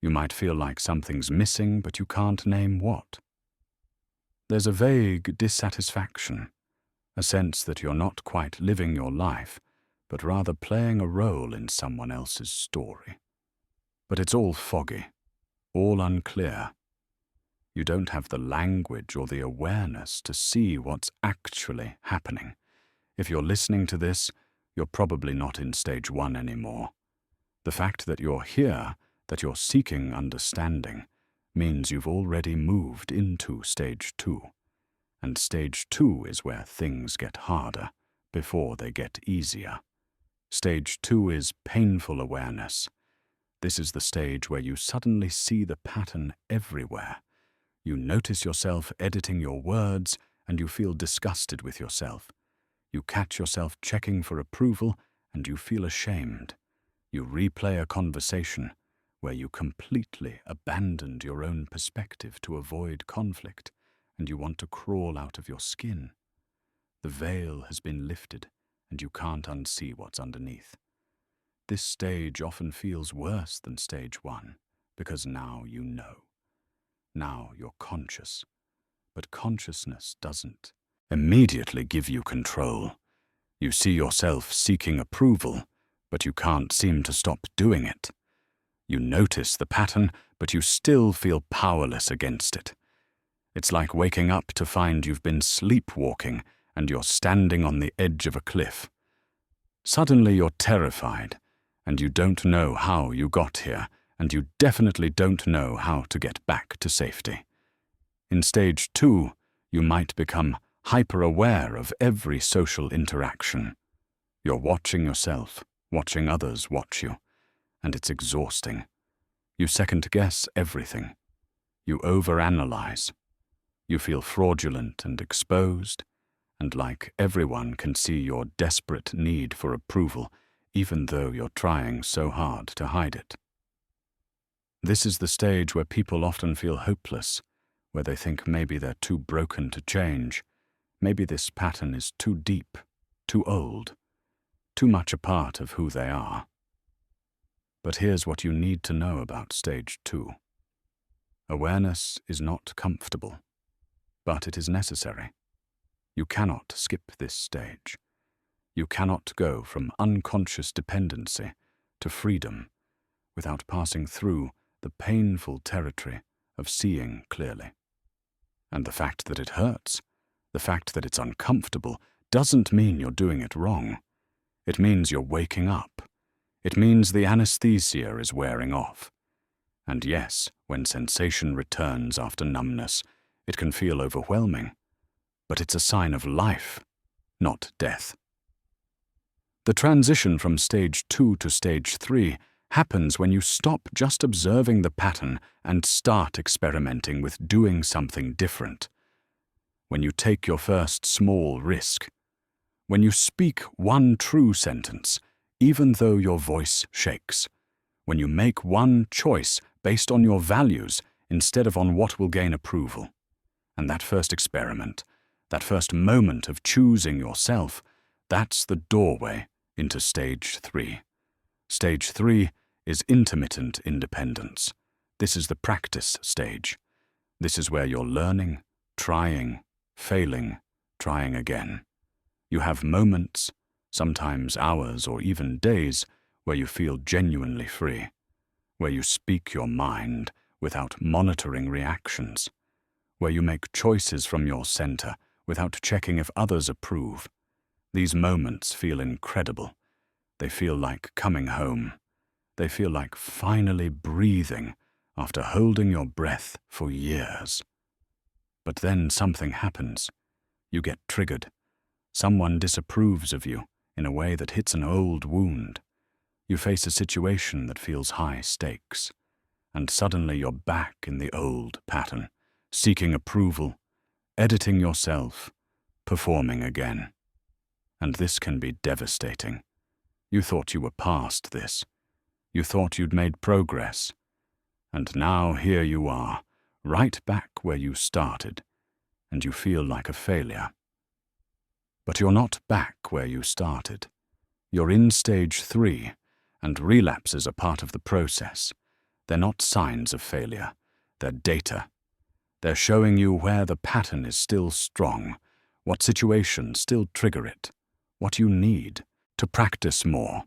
You might feel like something's missing, but you can't name what. There's a vague dissatisfaction, a sense that you're not quite living your life, but rather playing a role in someone else's story. But it's all foggy, all unclear. You don't have the language or the awareness to see what's actually happening. If you're listening to this, you're probably not in stage 1 anymore. The fact that you're here, that you're seeking understanding, means you've already moved into stage 2. And stage 2 is where things get harder before they get easier. Stage 2 is painful awareness. This is the stage where you suddenly see the pattern everywhere. You notice yourself editing your words and you feel disgusted with yourself. You catch yourself checking for approval and you feel ashamed. You replay a conversation where you completely abandoned your own perspective to avoid conflict, and you want to crawl out of your skin. The veil has been lifted, and you can't unsee what's underneath. This stage often feels worse than stage 1, because now you know. Now you're conscious. But consciousness doesn't immediately give you control. You see yourself seeking approval, but you can't seem to stop doing it. You notice the pattern, but you still feel powerless against it. It's like waking up to find you've been sleepwalking and you're standing on the edge of a cliff. Suddenly you're terrified, and you don't know how you got here, and you definitely don't know how to get back to safety. In stage 2, you might become hyper-aware of every social interaction. You're watching yourself, watching others watch you, and it's exhausting. You second-guess everything. You overanalyze. You feel fraudulent and exposed, and like everyone can see your desperate need for approval, even though you're trying so hard to hide it. This is the stage where people often feel hopeless, where they think maybe they're too broken to change, maybe this pattern is too deep, too old, too much a part of who they are. But here's what you need to know about stage 2. Awareness is not comfortable, but it is necessary. You cannot skip this stage. You cannot go from unconscious dependency to freedom without passing through the painful territory of seeing clearly. And the fact that it hurts, the fact that it's uncomfortable, doesn't mean you're doing it wrong. It means you're waking up. It means the anesthesia is wearing off. And yes, when sensation returns after numbness, it can feel overwhelming. But it's a sign of life, not death. The transition from stage 2 to stage 3 happens when you stop just observing the pattern and start experimenting with doing something different. When you take your first small risk. When you speak one true sentence, even though your voice shakes. When you make one choice based on your values instead of on what will gain approval. And that first experiment, that first moment of choosing yourself, that's the doorway into stage 3. Stage 3 is intermittent independence. This is the practice stage. This is where you're learning, trying, failing, trying again. You have moments, sometimes hours or even days, where you feel genuinely free, where you speak your mind without monitoring reactions, where you make choices from your center without checking if others approve. These moments feel incredible. They feel like coming home. They feel like finally breathing after holding your breath for years. But then something happens. You get triggered. Someone disapproves of you in a way that hits an old wound. You face a situation that feels high stakes, and suddenly you're back in the old pattern, seeking approval, editing yourself, performing again. And this can be devastating. You thought you were past this. You thought you'd made progress. And now here you are, right back where you started, and you feel like a failure. But you're not back where you started. You're in stage 3, and relapses are part of the process. They're not signs of failure. They're data. They're showing you where the pattern is still strong, what situations still trigger it, what you need to practice more.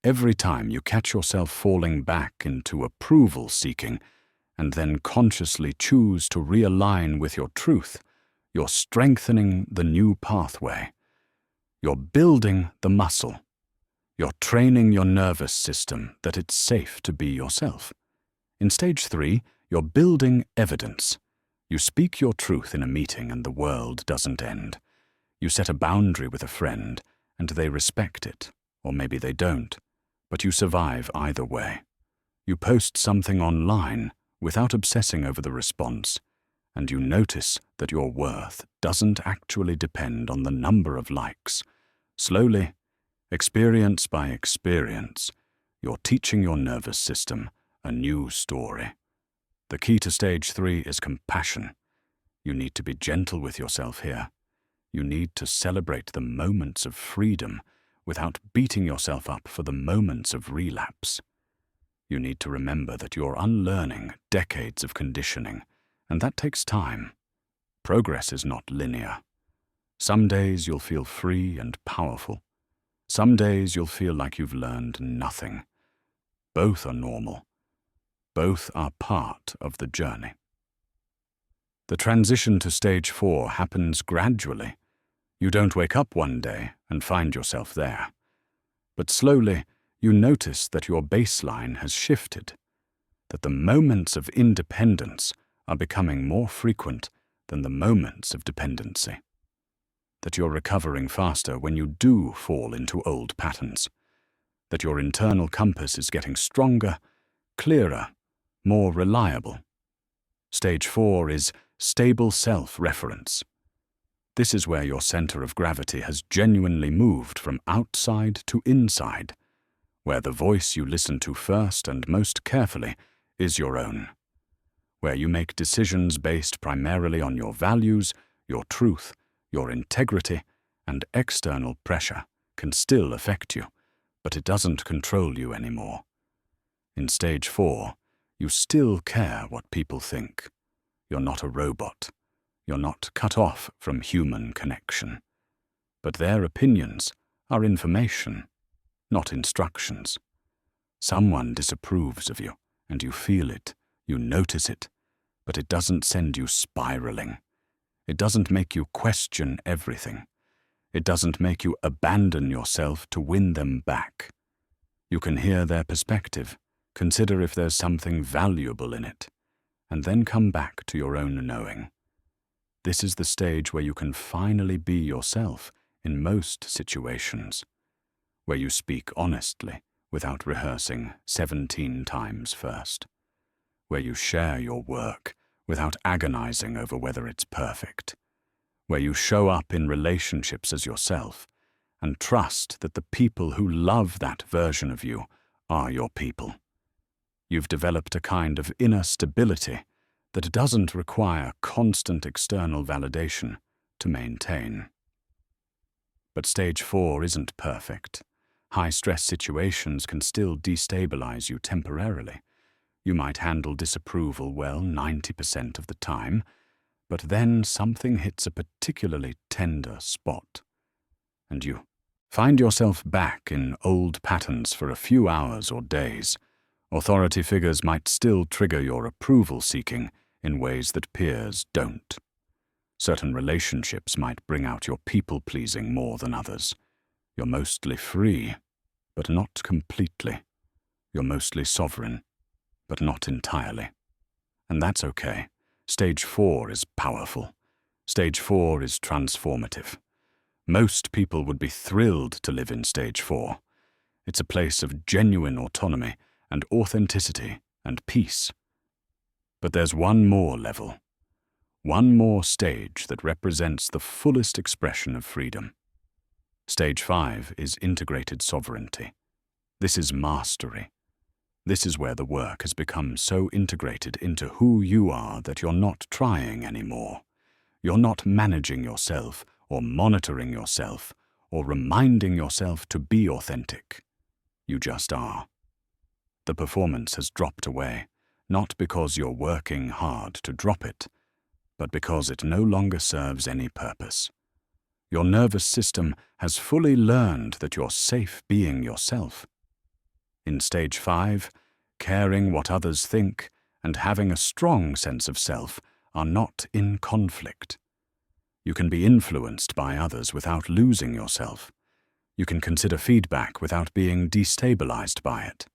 Every time you catch yourself falling back into approval-seeking and then consciously choose to realign with your truth, you're strengthening the new pathway. You're building the muscle. You're training your nervous system that it's safe to be yourself. In stage 3, you're building evidence. You speak your truth in a meeting and the world doesn't end. You set a boundary with a friend and they respect it, or maybe they don't, but you survive either way. You post something online without obsessing over the response, and you notice that your worth doesn't actually depend on the number of likes. Slowly, experience by experience, you're teaching your nervous system a new story. The key to stage 3 is compassion. You need to be gentle with yourself here. You need to celebrate the moments of freedom without beating yourself up for the moments of relapse. You need to remember that you're unlearning decades of conditioning, and that takes time. Progress is not linear. Some days you'll feel free and powerful. Some days you'll feel like you've learned nothing. Both are normal. Both are part of the journey. The transition to stage 4 happens gradually. You don't wake up one day and find yourself there. But slowly, you notice that your baseline has shifted, that the moments of independence are becoming more frequent than the moments of dependency, that you're recovering faster when you do fall into old patterns, that your internal compass is getting stronger, clearer, more reliable. Stage 4 is stable self-reference. This is where your center of gravity has genuinely moved from outside to inside, where the voice you listen to first and most carefully is your own, where you make decisions based primarily on your values, your truth, your integrity, and external pressure can still affect you, but it doesn't control you anymore. In Stage 4, you still care what people think. You're not a robot. You're not cut off from human connection. But their opinions are information, not instructions. Someone disapproves of you, and you feel it, you notice it, but it doesn't send you spiraling. It doesn't make you question everything. It doesn't make you abandon yourself to win them back. You can hear their perspective, consider if there's something valuable in it, and then come back to your own knowing. This is the stage where you can finally be yourself in most situations, where you speak honestly without rehearsing 17 times first, where you share your work without agonizing over whether it's perfect, where you show up in relationships as yourself and trust that the people who love that version of you are your people. You've developed a kind of inner stability that doesn't require constant external validation to maintain. But Stage 4 isn't perfect. High-stress situations can still destabilize you temporarily. You might handle disapproval well 90% of the time, but then something hits a particularly tender spot, and you find yourself back in old patterns for a few hours or days. Authority figures might still trigger your approval-seeking in ways that peers don't. Certain relationships might bring out your people-pleasing more than others. You're mostly free, but not completely. You're mostly sovereign, but not entirely. And that's okay. Stage 4 is powerful. Stage 4 is transformative. Most people would be thrilled to live in Stage 4. It's a place of genuine autonomy and authenticity and peace. But there's one more level, one more stage that represents the fullest expression of freedom. Stage 5 is integrated sovereignty. This is mastery. This is where the work has become so integrated into who you are that you're not trying anymore. You're not managing yourself or monitoring yourself or reminding yourself to be authentic. You just are. The performance has dropped away, not because you're working hard to drop it, but because it no longer serves any purpose. Your nervous system has fully learned that you're safe being yourself. In Stage 5, caring what others think and having a strong sense of self are not in conflict. You can be influenced by others without losing yourself. You can consider feedback without being destabilized by it.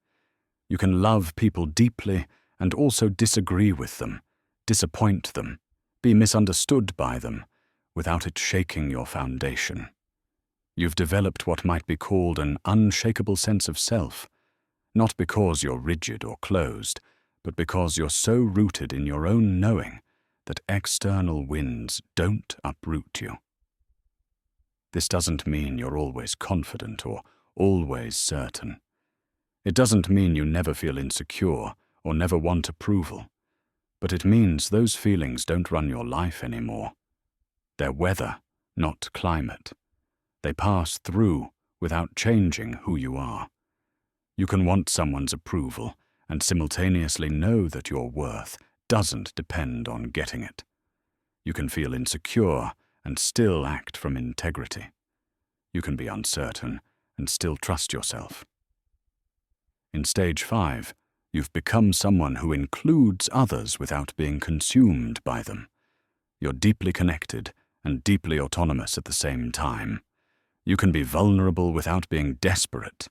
You can love people deeply and also disagree with them, disappoint them, be misunderstood by them, without it shaking your foundation. You've developed what might be called an unshakable sense of self, not because you're rigid or closed, but because you're so rooted in your own knowing that external winds don't uproot you. This doesn't mean you're always confident or always certain. It doesn't mean you never feel insecure or never want approval, but it means those feelings don't run your life anymore. They're weather, not climate. They pass through without changing who you are. You can want someone's approval and simultaneously know that your worth doesn't depend on getting it. You can feel insecure and still act from integrity. You can be uncertain and still trust yourself. In Stage 5, you've become someone who includes others without being consumed by them. You're deeply connected and deeply autonomous at the same time. You can be vulnerable without being desperate.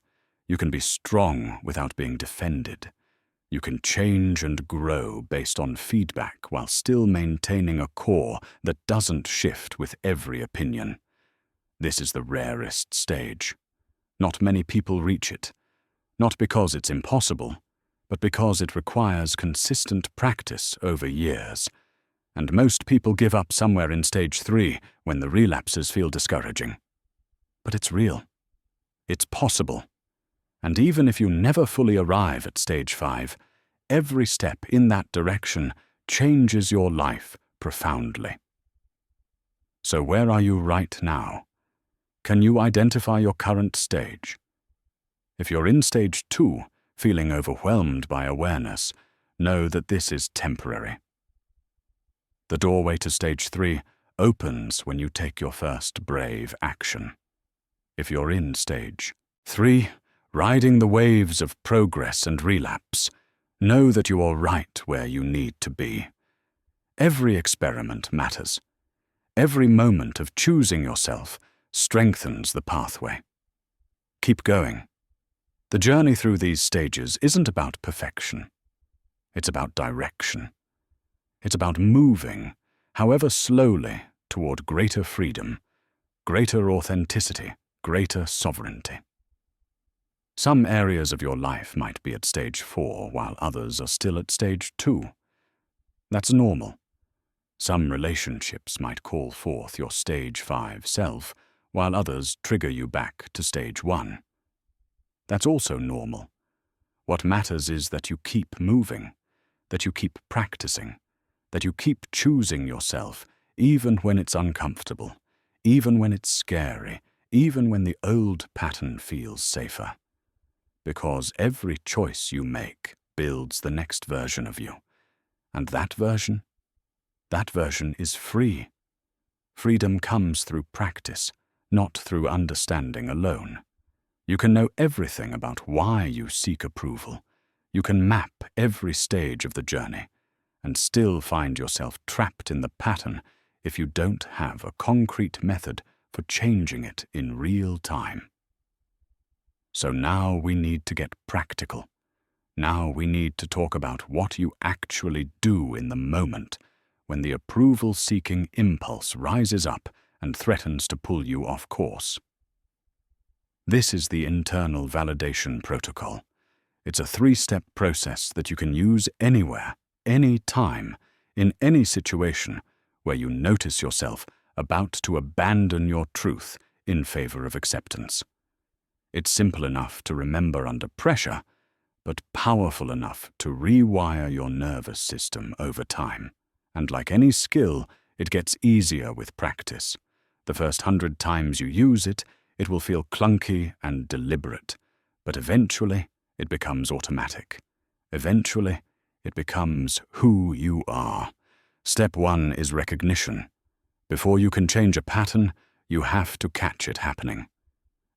You can be strong without being defended. You can change and grow based on feedback while still maintaining a core that doesn't shift with every opinion. This is the rarest stage. Not many people reach it, not because it's impossible, but because it requires consistent practice over years. And most people give up somewhere in stage 3 when the relapses feel discouraging. But it's real. It's possible. And even if you never fully arrive at stage 5, every step in that direction changes your life profoundly. So where are you right now? Can you identify your current stage? If you're in stage 2, feeling overwhelmed by awareness, know that this is temporary. The doorway to stage 3 opens when you take your first brave action. If you're in stage 3, riding the waves of progress and relapse, know that you are right where you need to be. Every experiment matters. Every moment of choosing yourself strengthens the pathway. Keep going. The journey through these stages isn't about perfection. It's about direction. It's about moving, however slowly, toward greater freedom, greater authenticity, greater sovereignty. Some areas of your life might be at stage 4 while others are still at stage 2. That's normal. Some relationships might call forth your stage 5 self, while others trigger you back to stage 1. That's also normal. What matters is that you keep moving, that you keep practicing, that you keep choosing yourself, even when it's uncomfortable, even when it's scary, even when the old pattern feels safer. Because every choice you make builds the next version of you. And that version is free. Freedom comes through practice, not through understanding alone. You can know everything about why you seek approval. You can map every stage of the journey, and still find yourself trapped in the pattern if you don't have a concrete method for changing it in real time. So now we need to get practical. Now we need to talk about what you actually do in the moment when the approval-seeking impulse rises up and threatens to pull you off course. This is the internal validation protocol. It's a 3-step process that you can use anywhere, any time, in any situation where you notice yourself about to abandon your truth in favor of acceptance. It's simple enough to remember under pressure, but powerful enough to rewire your nervous system over time. And like any skill, it gets easier with practice. The first 100 times you use it, it will feel clunky and deliberate, but eventually it becomes automatic. Eventually, it becomes who you are. Step 1 is recognition. Before you can change a pattern, you have to catch it happening.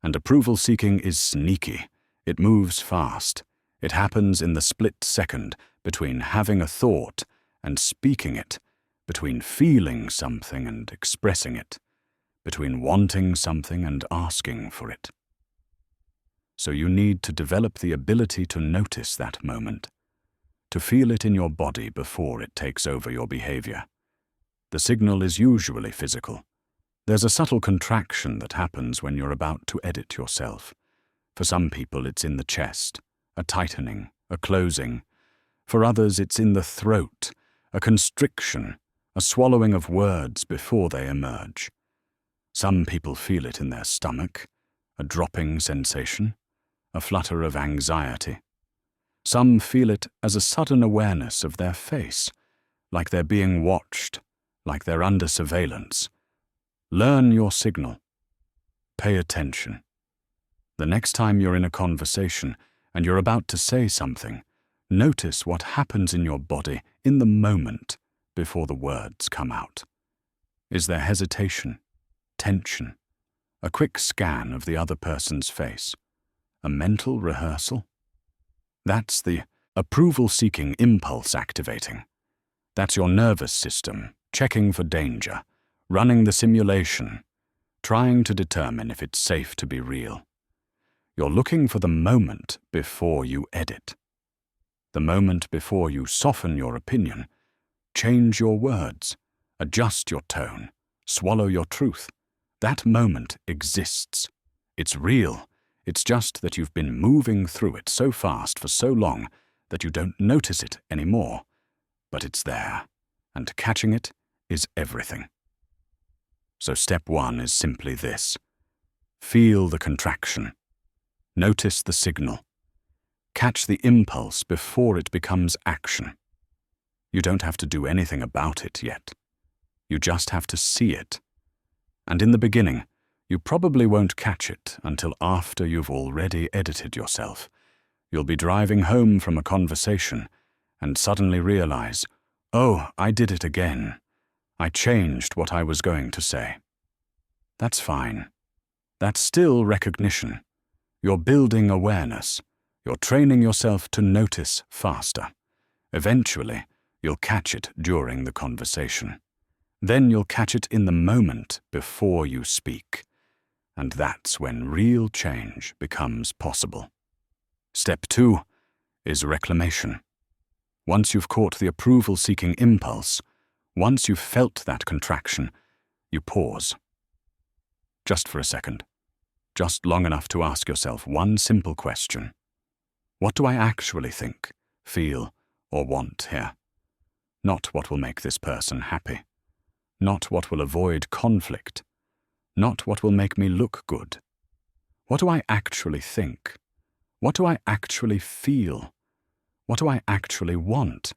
And approval-seeking is sneaky. It moves fast. It happens in the split second between having a thought and speaking it, between feeling something and expressing it, between wanting something and asking for it. So you need to develop the ability to notice that moment, to feel it in your body before it takes over your behavior. The signal is usually physical. There's a subtle contraction that happens when you're about to edit yourself. For some people, it's in the chest, a tightening, a closing. For others, it's in the throat, a constriction, a swallowing of words before they emerge. Some people feel it in their stomach, a dropping sensation, a flutter of anxiety. Some feel it as a sudden awareness of their face, like they're being watched, like they're under surveillance. Learn your signal. Pay attention. The next time you're in a conversation and you're about to say something, notice what happens in your body in the moment before the words come out. Is there hesitation, tension, a quick scan of the other person's face, a mental rehearsal? That's the approval-seeking impulse activating. That's your nervous system checking for danger, running the simulation, trying to determine if it's safe to be real. You're looking for the moment before you edit. The moment before you soften your opinion, change your words, adjust your tone, swallow your truth. That moment exists. It's real. It's just that you've been moving through it so fast for so long that you don't notice it anymore, but it's there, and catching it is everything. So step 1 is simply this. Feel the contraction. Notice the signal. Catch the impulse before it becomes action. You don't have to do anything about it yet. You just have to see it. And in the beginning, you probably won't catch it until after you've already edited yourself. You'll be driving home from a conversation and suddenly realize, oh, I did it again. I changed what I was going to say. That's fine. That's still recognition. You're building awareness. You're training yourself to notice faster. Eventually, you'll catch it during the conversation. Then you'll catch it in the moment before you speak. And that's when real change becomes possible. Step 2 is reclamation. Once you've caught the approval-seeking impulse, once you've felt that contraction, you pause. Just for a second. Just long enough to ask yourself one simple question. What do I actually think, feel, or want here? Not what will make this person happy. Not what will avoid conflict. Not what will make me look good. What do I actually think? What do I actually feel? What do I actually want?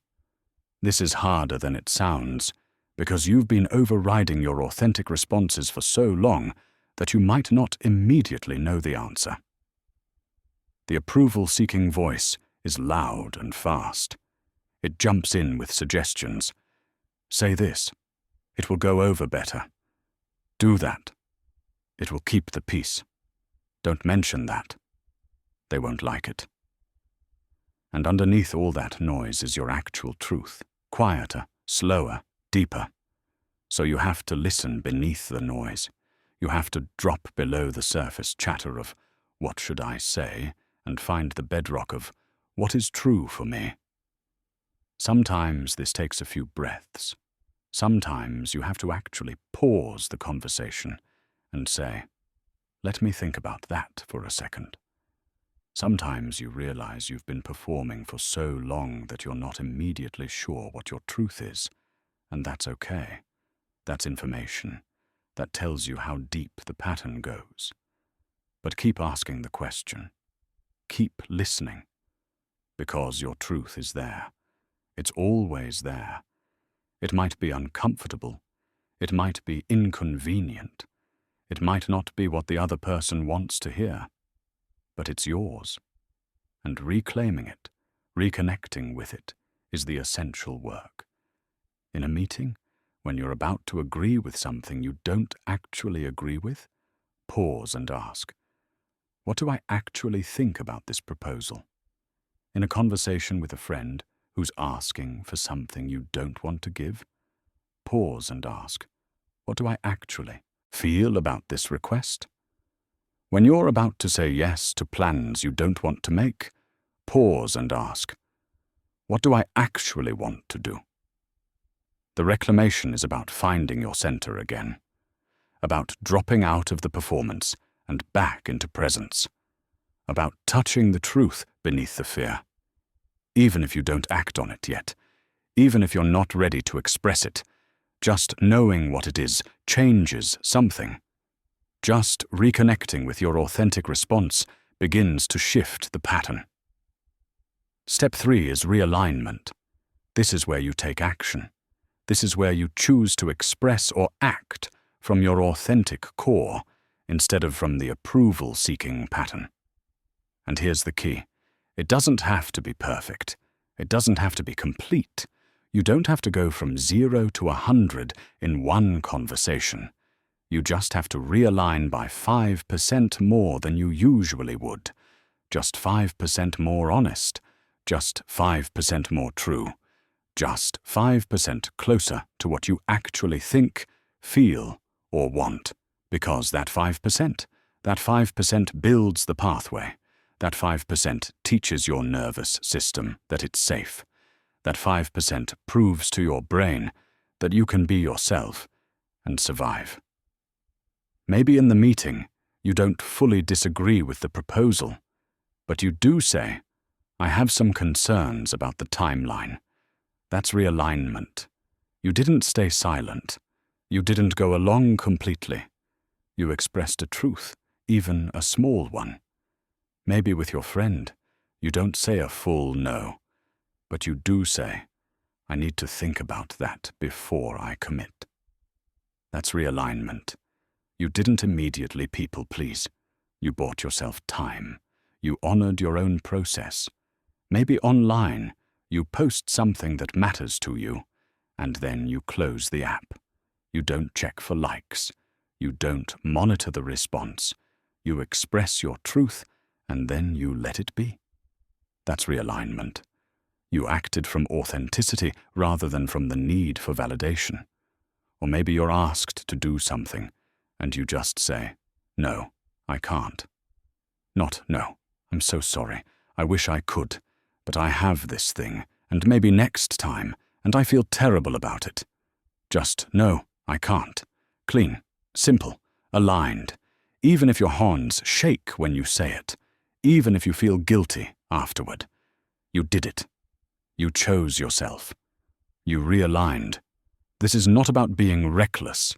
This is harder than it sounds, because you've been overriding your authentic responses for so long that you might not immediately know the answer. The approval-seeking voice is loud and fast. It jumps in with suggestions. Say this. It will go over better. Do that. It will keep the peace. Don't mention that. They won't like it. And underneath all that noise is your actual truth, quieter, slower, deeper. So you have to listen beneath the noise. You have to drop below the surface chatter of, what should I say, and find the bedrock of, what is true for me? Sometimes this takes a few breaths. Sometimes you have to actually pause the conversation and say, let me think about that for a second. Sometimes you realize you've been performing for so long that you're not immediately sure what your truth is, and that's okay. That's information. That tells you how deep the pattern goes. But keep asking the question. Keep listening. Because your truth is there. It's always there. It might be uncomfortable. It might be inconvenient. It might not be what the other person wants to hear. But it's yours. And reclaiming it, reconnecting with it, is the essential work. In a meeting, when you're about to agree with something you don't actually agree with, pause and ask, what do I actually think about this proposal? In a conversation with a friend who's asking for something you don't want to give, pause and ask, what do I actually feel about this request? When you're about to say yes to plans you don't want to make, pause and ask, what do I actually want to do? The reclamation is about finding your center again, about dropping out of the performance and back into presence, about touching the truth beneath the fear. Even if you don't act on it yet, even if you're not ready to express it, just knowing what it is changes something. Just reconnecting with your authentic response begins to shift the pattern. Step 3 is realignment. This is where you take action. This is where you choose to express or act from your authentic core instead of from the approval-seeking pattern. And here's the key. It doesn't have to be perfect. It doesn't have to be complete. You don't have to go from 0 to 100 in one conversation. You just have to realign by 5% more than you usually would. Just 5% more honest. Just 5% more true. Just 5% closer to what you actually think, feel, or want. Because that 5% builds the pathway. That 5% teaches your nervous system that it's safe. That 5% proves to your brain that you can be yourself and survive. Maybe in the meeting, you don't fully disagree with the proposal, but you do say, I have some concerns about the timeline. That's realignment. You didn't stay silent. You didn't go along completely. You expressed a truth, even a small one. Maybe with your friend, you don't say a full no, but you do say, I need to think about that before I commit. That's realignment. You didn't immediately people please. You bought yourself time. You honored your own process. Maybe online, you post something that matters to you, and then you close the app. You don't check for likes. You don't monitor the response. You express your truth, and then you let it be. That's realignment. You acted from authenticity rather than from the need for validation. Or maybe you're asked to do something, and you just say, no, I can't. Not, no, I'm so sorry, I wish I could, but I have this thing, and maybe next time, and I feel terrible about it. Just, no, I can't. Clean, simple, aligned. Even if your hands shake when you say it, even if you feel guilty afterward. You did it. You chose yourself. You realigned. This is not about being reckless.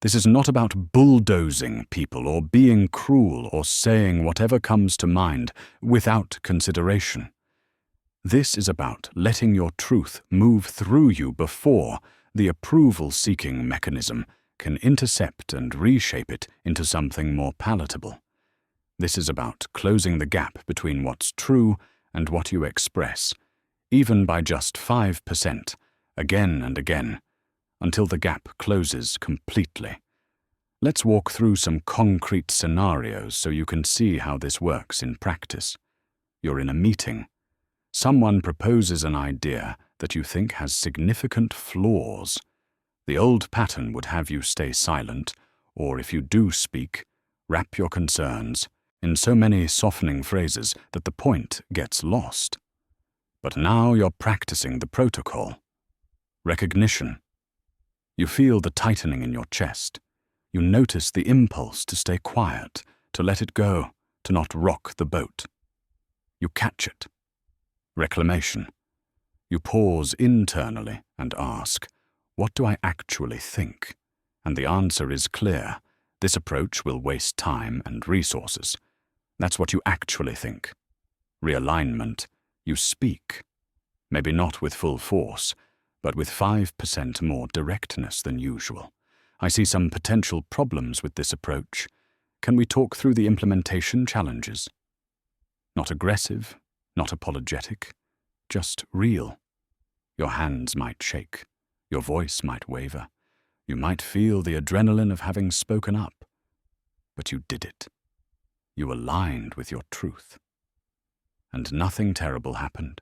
This is not about bulldozing people or being cruel or saying whatever comes to mind without consideration. This is about letting your truth move through you before the approval-seeking mechanism can intercept and reshape it into something more palatable. This is about closing the gap between what's true and what you express, even by just 5%, again and again, until the gap closes completely. Let's walk through some concrete scenarios so you can see how this works in practice. You're in a meeting. Someone proposes an idea that you think has significant flaws. The old pattern would have you stay silent, or if you do speak, wrap your concerns in so many softening phrases that the point gets lost. But now you're practicing the protocol. Recognition. You feel the tightening in your chest. You notice the impulse to stay quiet, to let it go, to not rock the boat. You catch it. Reclamation. You pause internally and ask, what do I actually think? And the answer is clear. This approach will waste time and resources. That's what you actually think. Realignment. You speak. Maybe not with full force, but with 5% more directness than usual. I see some potential problems with this approach. Can we talk through the implementation challenges? Not aggressive, not apologetic, just real. Your hands might shake. Your voice might waver. You might feel the adrenaline of having spoken up. But you did it. You aligned with your truth. And nothing terrible happened.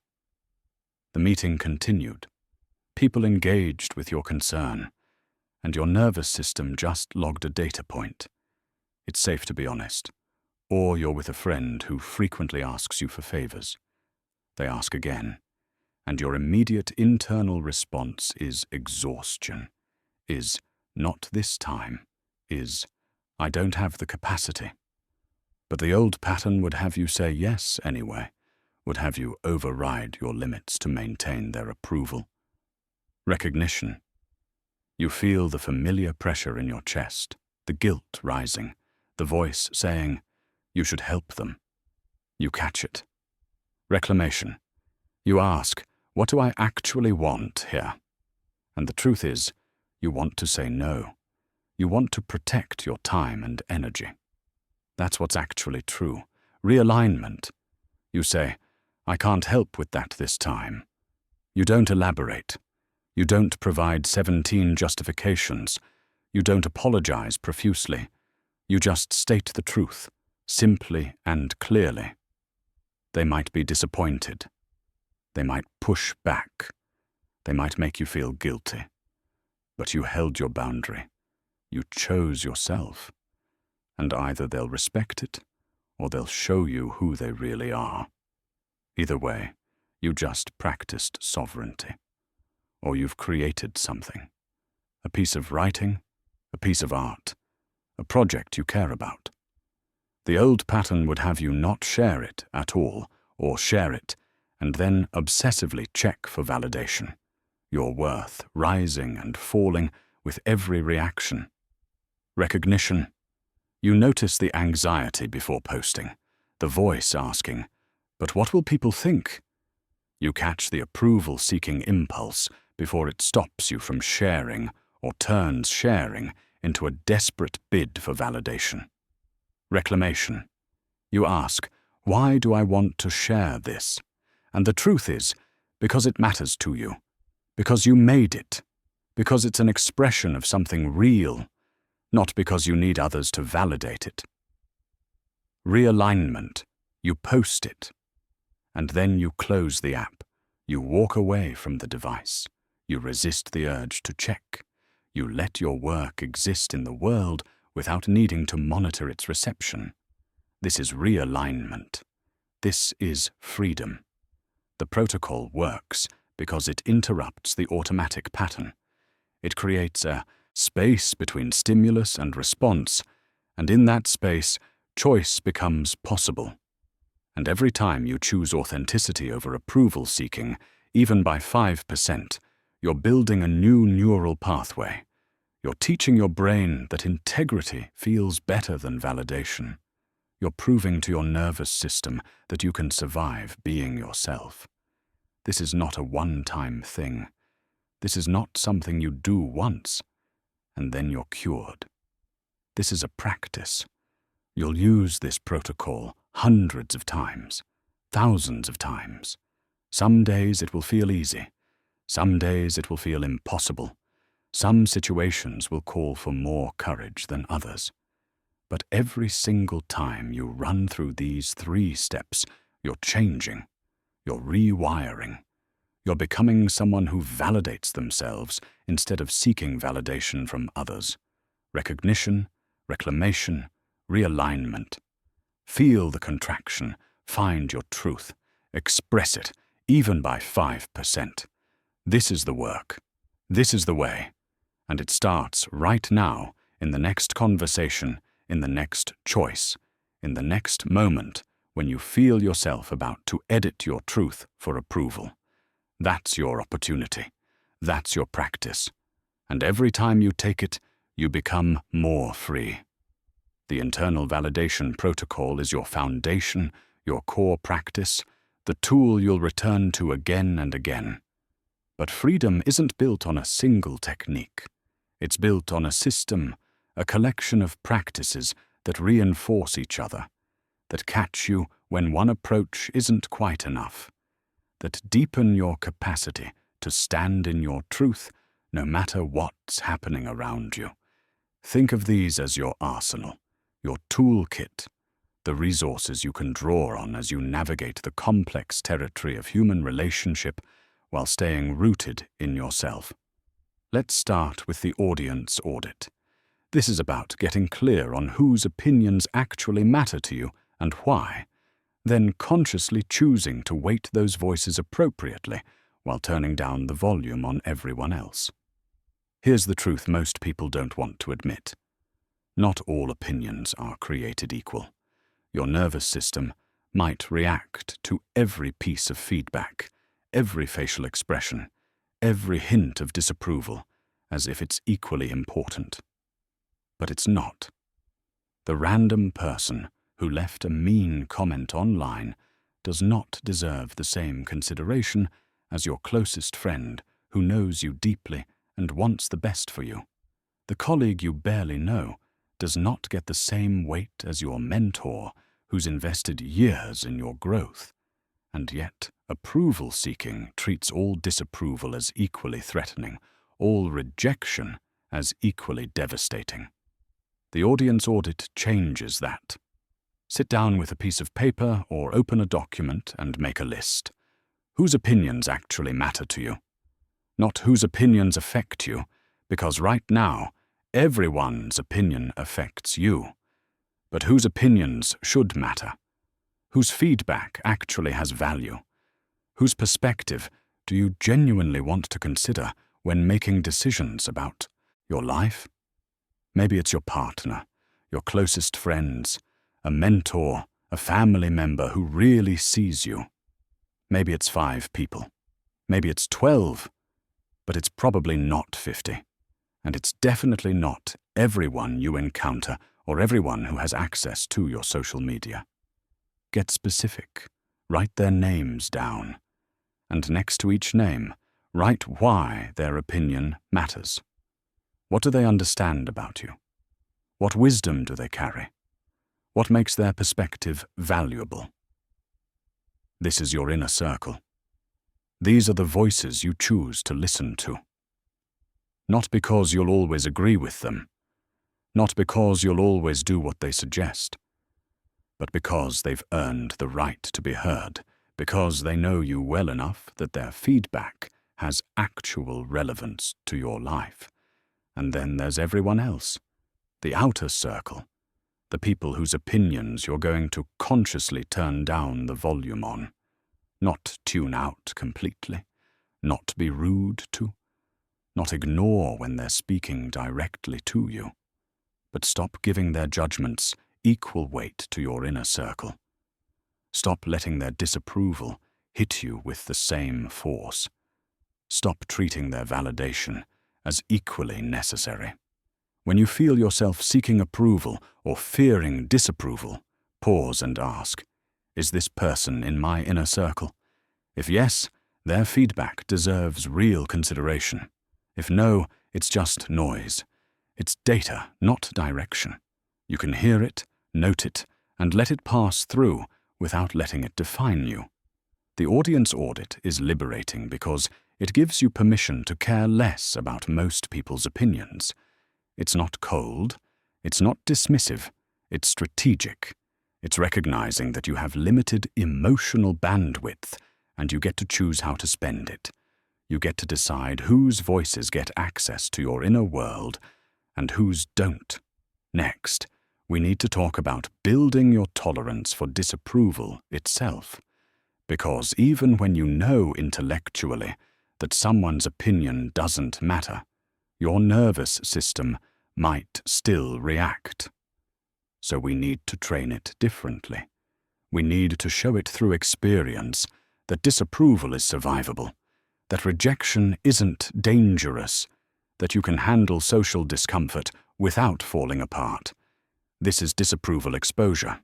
The meeting continued. People engaged with your concern, and your nervous system just logged a data point. It's safe to be honest. Or you're with a friend who frequently asks you for favors. They ask again, and your immediate internal response is exhaustion, is not this time, is I don't have the capacity. But the old pattern would have you say yes anyway, would have you override your limits to maintain their approval. Recognition. You feel the familiar pressure in your chest, the guilt rising, the voice saying, you should help them. You catch it. Reclamation. You ask, what do I actually want here? And the truth is, you want to say no. You want to protect your time and energy. That's what's actually true. Realignment. You say, I can't help with that this time. You don't elaborate. You don't provide 17 justifications. You don't apologize profusely. You just state the truth, simply and clearly. They might be disappointed. They might push back. They might make you feel guilty. But you held your boundary. You chose yourself. And either they'll respect it, or they'll show you who they really are. Either way, you just practiced sovereignty. Or you've created something. A piece of writing, a piece of art, a project you care about. The old pattern would have you not share it at all, or share it, and then obsessively check for validation, your worth rising and falling with every reaction. Recognition. You notice the anxiety before posting, the voice asking, "But what will people think?" You catch the approval-seeking impulse before it stops you from sharing or turns sharing into a desperate bid for validation. Reclamation. You ask, "Why do I want to share this?" And the truth is, because it matters to you, because you made it, because it's an expression of something real, not because you need others to validate it. Realignment. You post it, and then you close the app. You walk away from the device. You resist the urge to check. You let your work exist in the world without needing to monitor its reception. This is realignment. This is freedom. The protocol works because it interrupts the automatic pattern. It creates a space between stimulus and response, and in that space, choice becomes possible. And every time you choose authenticity over approval seeking, even by 5%, you're building a new neural pathway. You're teaching your brain that integrity feels better than validation. You're proving to your nervous system that you can survive being yourself. This is not a one-time thing. This is not something you do once, and then you're cured. This is a practice. You'll use this protocol hundreds of times, thousands of times. Some days it will feel easy. Some days it will feel impossible. Some situations will call for more courage than others. But every single time you run through these 3 steps, you're changing. You're rewiring. You're becoming someone who validates themselves instead of seeking validation from others. Recognition, reclamation, realignment. Feel the contraction, find your truth, express it, even by 5%. This is the work. This is the way. And it starts right now, in the next conversation, in the next choice, in the next moment, when you feel yourself about to edit your truth for approval. That's your opportunity. That's your practice. And every time you take it, you become more free. The internal validation protocol is your foundation, your core practice, the tool you'll return to again and again. But freedom isn't built on a single technique. It's built on a system, a collection of practices that reinforce each other, that catch you when one approach isn't quite enough, that deepen your capacity to stand in your truth no matter what's happening around you. Think of these as your arsenal, your toolkit, the resources you can draw on as you navigate the complex territory of human relationship while staying rooted in yourself. Let's start with the audience audit. This is about getting clear on whose opinions actually matter to you and why, then consciously choosing to weight those voices appropriately while turning down the volume on everyone else. Here's the truth most people don't want to admit. Not all opinions are created equal. Your nervous system might react to every piece of feedback, every facial expression, every hint of disapproval, as if it's equally important. But it's not. The random person who left a mean comment online does not deserve the same consideration as your closest friend who knows you deeply and wants the best for you. The colleague you barely know does not get the same weight as your mentor who's invested years in your growth. And yet, approval-seeking treats all disapproval as equally threatening, all rejection as equally devastating. The audience audit changes that. Sit down with a piece of paper or open a document and make a list. Whose opinions actually matter to you? Not whose opinions affect you, because right now, everyone's opinion affects you. But whose opinions should matter? Whose feedback actually has value? Whose perspective do you genuinely want to consider when making decisions about your life? Maybe it's your partner, your closest friends, a mentor, a family member who really sees you. Maybe it's 5 people. Maybe it's 12. But it's probably not 50. And it's definitely not everyone you encounter or everyone who has access to your social media. Get specific. Write their names down. And next to each name, write why their opinion matters. What do they understand about you? What wisdom do they carry? What makes their perspective valuable? This is your inner circle. These are the voices you choose to listen to. Not because you'll always agree with them, not because you'll always do what they suggest, but because they've earned the right to be heard, because they know you well enough that their feedback has actual relevance to your life. And then there's everyone else, the outer circle, the people whose opinions you're going to consciously turn down the volume on, not tune out completely, not be rude to, not ignore when they're speaking directly to you, but stop giving their judgments equal weight to your inner circle. Stop letting their disapproval hit you with the same force. Stop treating their validation as equally necessary. When you feel yourself seeking approval or fearing disapproval, pause and ask, is this person in my inner circle? If yes, their feedback deserves real consideration. If no, it's just noise. It's data, not direction. You can hear it, note it, and let it pass through without letting it define you. The audience audit is liberating because it gives you permission to care less about most people's opinions. It's not cold, it's not dismissive, it's strategic. It's recognizing that you have limited emotional bandwidth and you get to choose how to spend it. You get to decide whose voices get access to your inner world and whose don't. Next, we need to talk about building your tolerance for disapproval itself. Because even when you know intellectually that someone's opinion doesn't matter, your nervous system might still react. So we need to train it differently. We need to show it through experience that disapproval is survivable, that rejection isn't dangerous, that you can handle social discomfort without falling apart. This is disapproval exposure.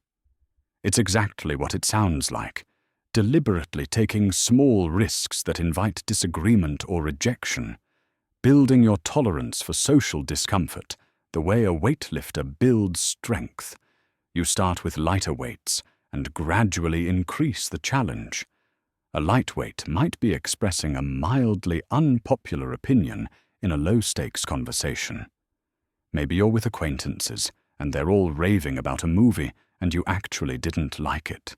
It's exactly what it sounds like, deliberately taking small risks that invite disagreement or rejection, building your tolerance for social discomfort the way a weightlifter builds strength. You start with lighter weights and gradually increase the challenge. A lightweight might be expressing a mildly unpopular opinion in a low-stakes conversation. Maybe you're with acquaintances and they're all raving about a movie and you actually didn't like it.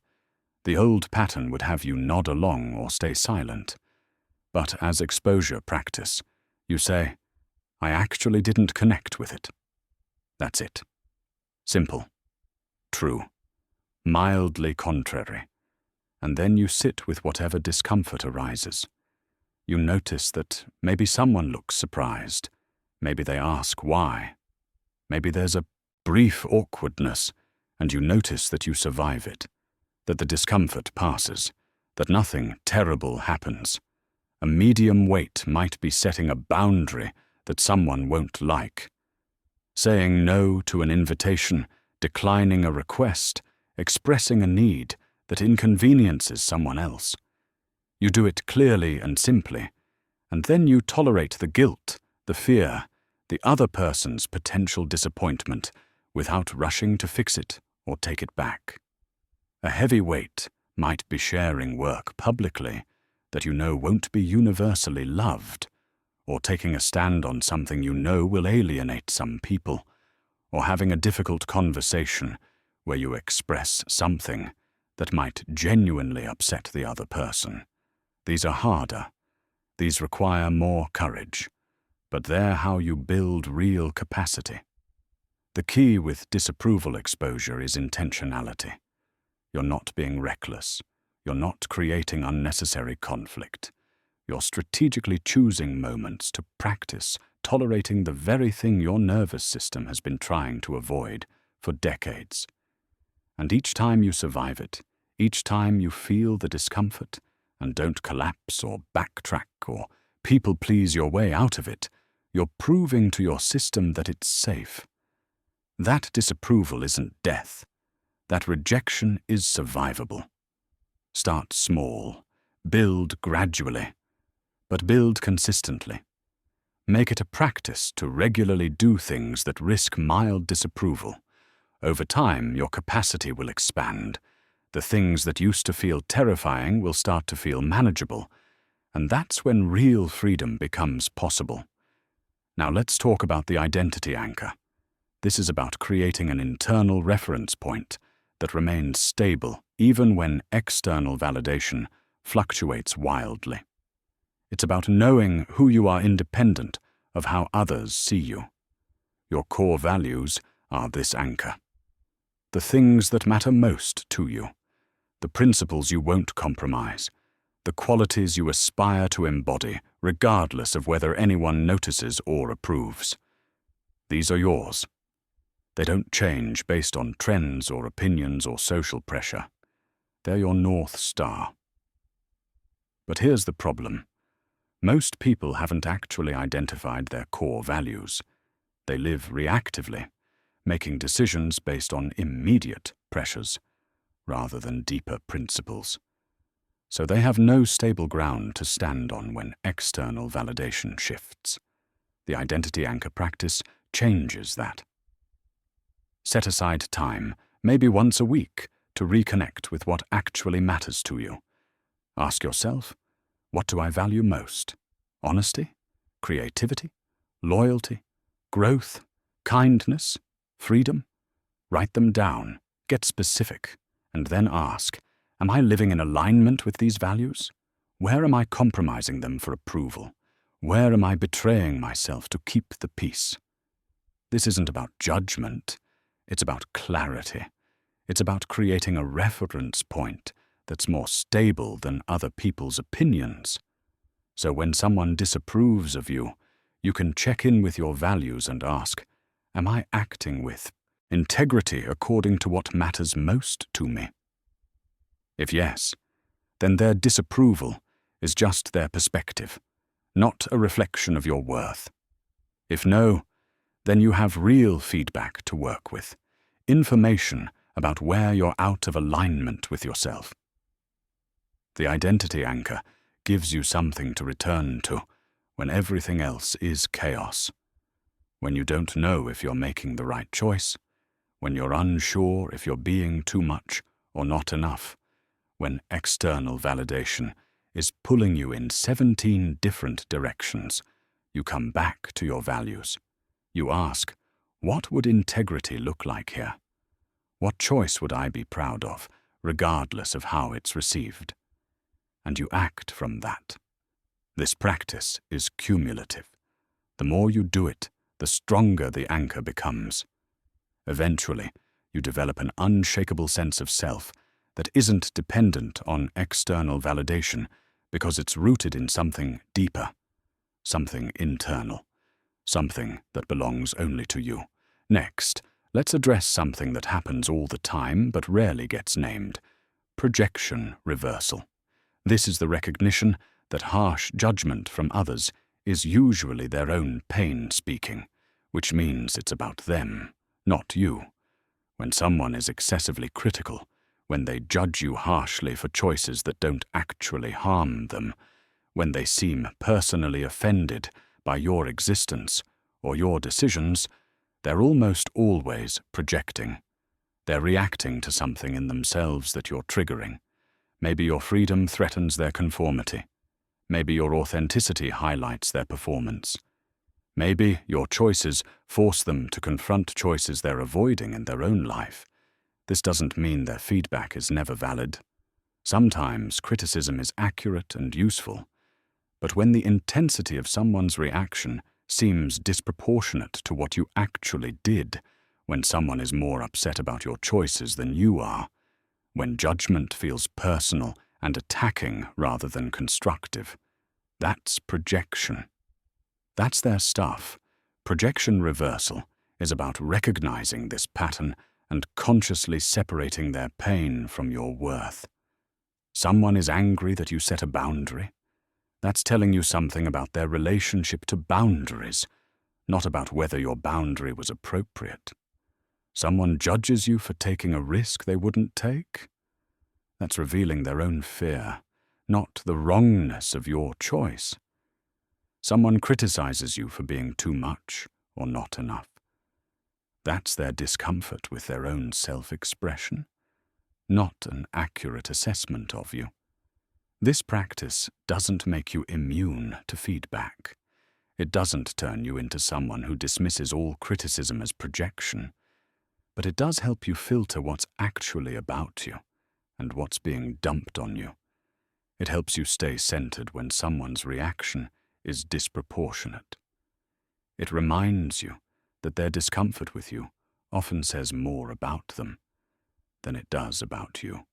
The old pattern would have you nod along or stay silent. But as exposure practice, you say, I actually didn't connect with it. That's it. Simple. True. Mildly contrary. And then you sit with whatever discomfort arises. You notice that maybe someone looks surprised. Maybe they ask why. Maybe there's a brief awkwardness, and you notice that you survive it, that the discomfort passes, that nothing terrible happens. A medium weight might be setting a boundary that someone won't like. Saying no to an invitation, declining a request, expressing a need that inconveniences someone else. You do it clearly and simply, and then you tolerate the guilt, the fear, the other person's potential disappointment without rushing to fix it or take it back. A heavy weight might be sharing work publicly that you know won't be universally loved, or taking a stand on something you know will alienate some people, or having a difficult conversation where you express something that might genuinely upset the other person. These are harder. These require more courage, but they're how you build real capacity. The key with disapproval exposure is intentionality. You're not being reckless. You're not creating unnecessary conflict. You're strategically choosing moments to practice tolerating the very thing your nervous system has been trying to avoid for decades. And each time you survive it, each time you feel the discomfort, and don't collapse or backtrack or people-please your way out of it, you're proving to your system that it's safe. That disapproval isn't death. That rejection is survivable. Start small. Build gradually. But build consistently. Make it a practice to regularly do things that risk mild disapproval. Over time, your capacity will expand. The things that used to feel terrifying will start to feel manageable. And that's when real freedom becomes possible. Now let's talk about the identity anchor. This is about creating an internal reference point that remains stable even when external validation fluctuates wildly. It's about knowing who you are independent of how others see you. Your core values are this anchor. The things that matter most to you. The principles you won't compromise. The qualities you aspire to embody, regardless of whether anyone notices or approves. These are yours. They don't change based on trends or opinions or social pressure. They're your North Star. But here's the problem. Most people haven't actually identified their core values. They live reactively, making decisions based on immediate pressures, rather than deeper principles. So they have no stable ground to stand on when external validation shifts. The identity anchor practice changes that. Set aside time, maybe once a week, to reconnect with what actually matters to you. Ask yourself, what do I value most? Honesty? Creativity? Loyalty? Growth? Kindness? Freedom? Write them down, get specific, and then ask, am I living in alignment with these values? Where am I compromising them for approval? Where am I betraying myself to keep the peace? This isn't about judgment. It's about clarity. It's about creating a reference point that's more stable than other people's opinions. So when someone disapproves of you, you can check in with your values and ask, am I acting with integrity according to what matters most to me? If yes, then their disapproval is just their perspective, not a reflection of your worth. If no, then you have real feedback to work with, information about where you're out of alignment with yourself. The identity anchor gives you something to return to when everything else is chaos. When you don't know if you're making the right choice, when you're unsure if you're being too much or not enough, when external validation is pulling you in 17 different directions, you come back to your values. You ask, what would integrity look like here? What choice would I be proud of, regardless of how it's received? And you act from that. This practice is cumulative. The more you do it, the stronger the anchor becomes. Eventually, you develop an unshakable sense of self that isn't dependent on external validation because it's rooted in something deeper, something internal, something that belongs only to you. Next, let's address something that happens all the time but rarely gets named: projection reversal. This is the recognition that harsh judgment from others is usually their own pain speaking, which means it's about them, not you. When someone is excessively critical, when they judge you harshly for choices that don't actually harm them, when they seem personally offended by your existence or your decisions, they're almost always projecting. They're reacting to something in themselves that you're triggering. Maybe your freedom threatens their conformity. Maybe your authenticity highlights their performance. Maybe your choices force them to confront choices they're avoiding in their own life. This doesn't mean their feedback is never valid. Sometimes criticism is accurate and useful, but when the intensity of someone's reaction seems disproportionate to what you actually did, when someone is more upset about your choices than you are, when judgment feels personal and attacking rather than constructive, that's projection. That's their stuff. Projection reversal is about recognizing this pattern and consciously separating their pain from your worth. Someone is angry that you set a boundary. That's telling you something about their relationship to boundaries, not about whether your boundary was appropriate. Someone judges you for taking a risk they wouldn't take. That's revealing their own fear, not the wrongness of your choice. Someone criticizes you for being too much or not enough. That's their discomfort with their own self-expression, not an accurate assessment of you. This practice doesn't make you immune to feedback. It doesn't turn you into someone who dismisses all criticism as projection, but it does help you filter what's actually about you and what's being dumped on you. It helps you stay centered when someone's reaction is disproportionate. It reminds you that their discomfort with you often says more about them than it does about you.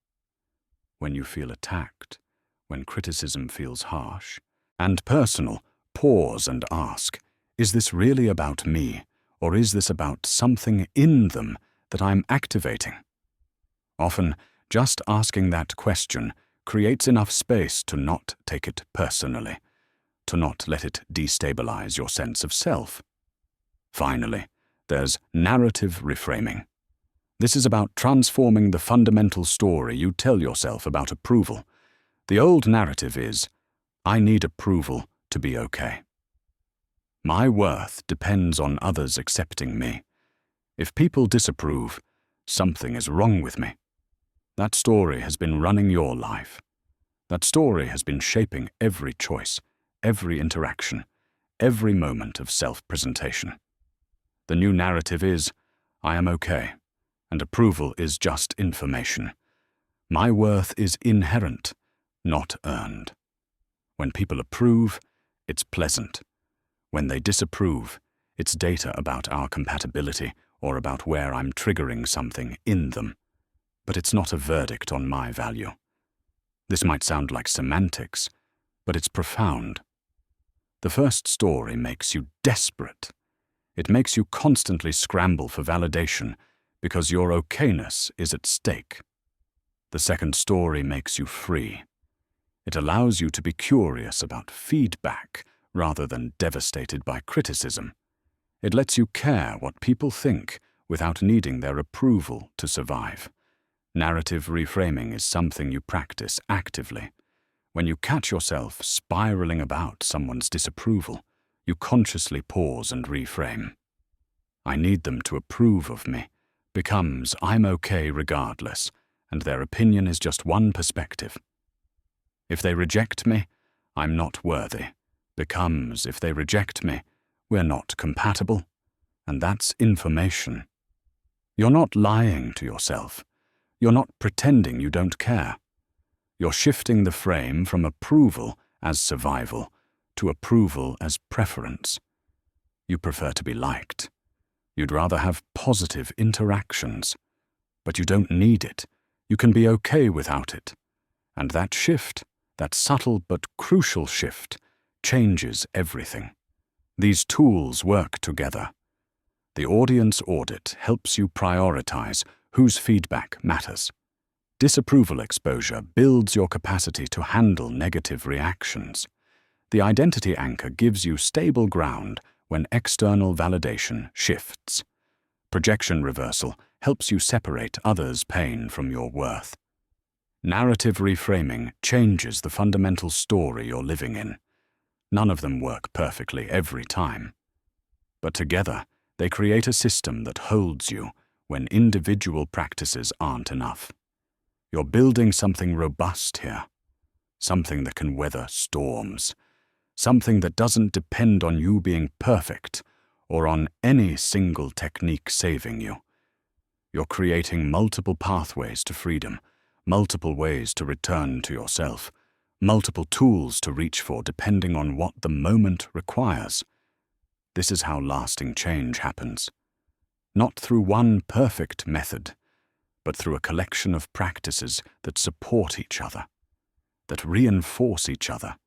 When you feel attacked, when criticism feels harsh and personal, pause and ask, is this really about me, or is this about something in them that I'm activating? Often, just asking that question creates enough space to not take it personally, to not let it destabilize your sense of self. Finally, there's narrative reframing. This is about transforming the fundamental story you tell yourself about approval. The old narrative is, I need approval to be okay. My worth depends on others accepting me. If people disapprove, something is wrong with me. That story has been running your life. That story has been shaping every choice, every interaction, every moment of self-presentation. The new narrative is, I am okay, and approval is just information. My worth is inherent, not earned. When people approve, it's pleasant. When they disapprove, it's data about our compatibility or about where I'm triggering something in them. But it's not a verdict on my value. This might sound like semantics, but it's profound. The first story makes you desperate. It makes you constantly scramble for validation because your okayness is at stake. The second story makes you free. It allows you to be curious about feedback rather than devastated by criticism. It lets you care what people think without needing their approval to survive. Narrative reframing is something you practice actively. When you catch yourself spiraling about someone's disapproval, you consciously pause and reframe. I need them to approve of me becomes I'm okay regardless, and their opinion is just one perspective. If they reject me, I'm not worthy becomes if they reject me, we're not compatible, and that's information. You're not lying to yourself. You're not pretending you don't care. You're shifting the frame from approval as survival to approval as preference. You prefer to be liked. You'd rather have positive interactions. But you don't need it. You can be okay without it. And that shift, that subtle but crucial shift, changes everything. These tools work together. The audience audit helps you prioritize whose feedback matters. Disapproval exposure builds your capacity to handle negative reactions. The identity anchor gives you stable ground when external validation shifts. Projection reversal helps you separate others' pain from your worth. Narrative reframing changes the fundamental story you're living in. None of them work perfectly every time. But together, they create a system that holds you when individual practices aren't enough. You're building something robust here, something that can weather storms, something that doesn't depend on you being perfect or on any single technique saving you. You're creating multiple pathways to freedom, multiple ways to return to yourself, multiple tools to reach for depending on what the moment requires. This is how lasting change happens. Not through one perfect method, but through a collection of practices that support each other, that reinforce each other,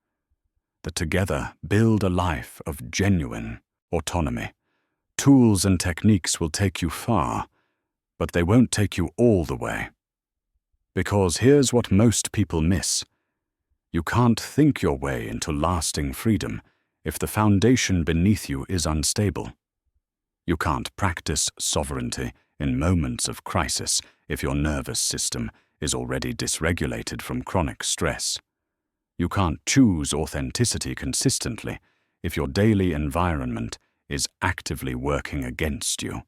that together build a life of genuine autonomy. Tools and techniques will take you far, but they won't take you all the way. Because here's what most people miss. You can't think your way into lasting freedom if the foundation beneath you is unstable. You can't practice sovereignty in moments of crisis if your nervous system is already dysregulated from chronic stress. You can't choose authenticity consistently if your daily environment is actively working against you,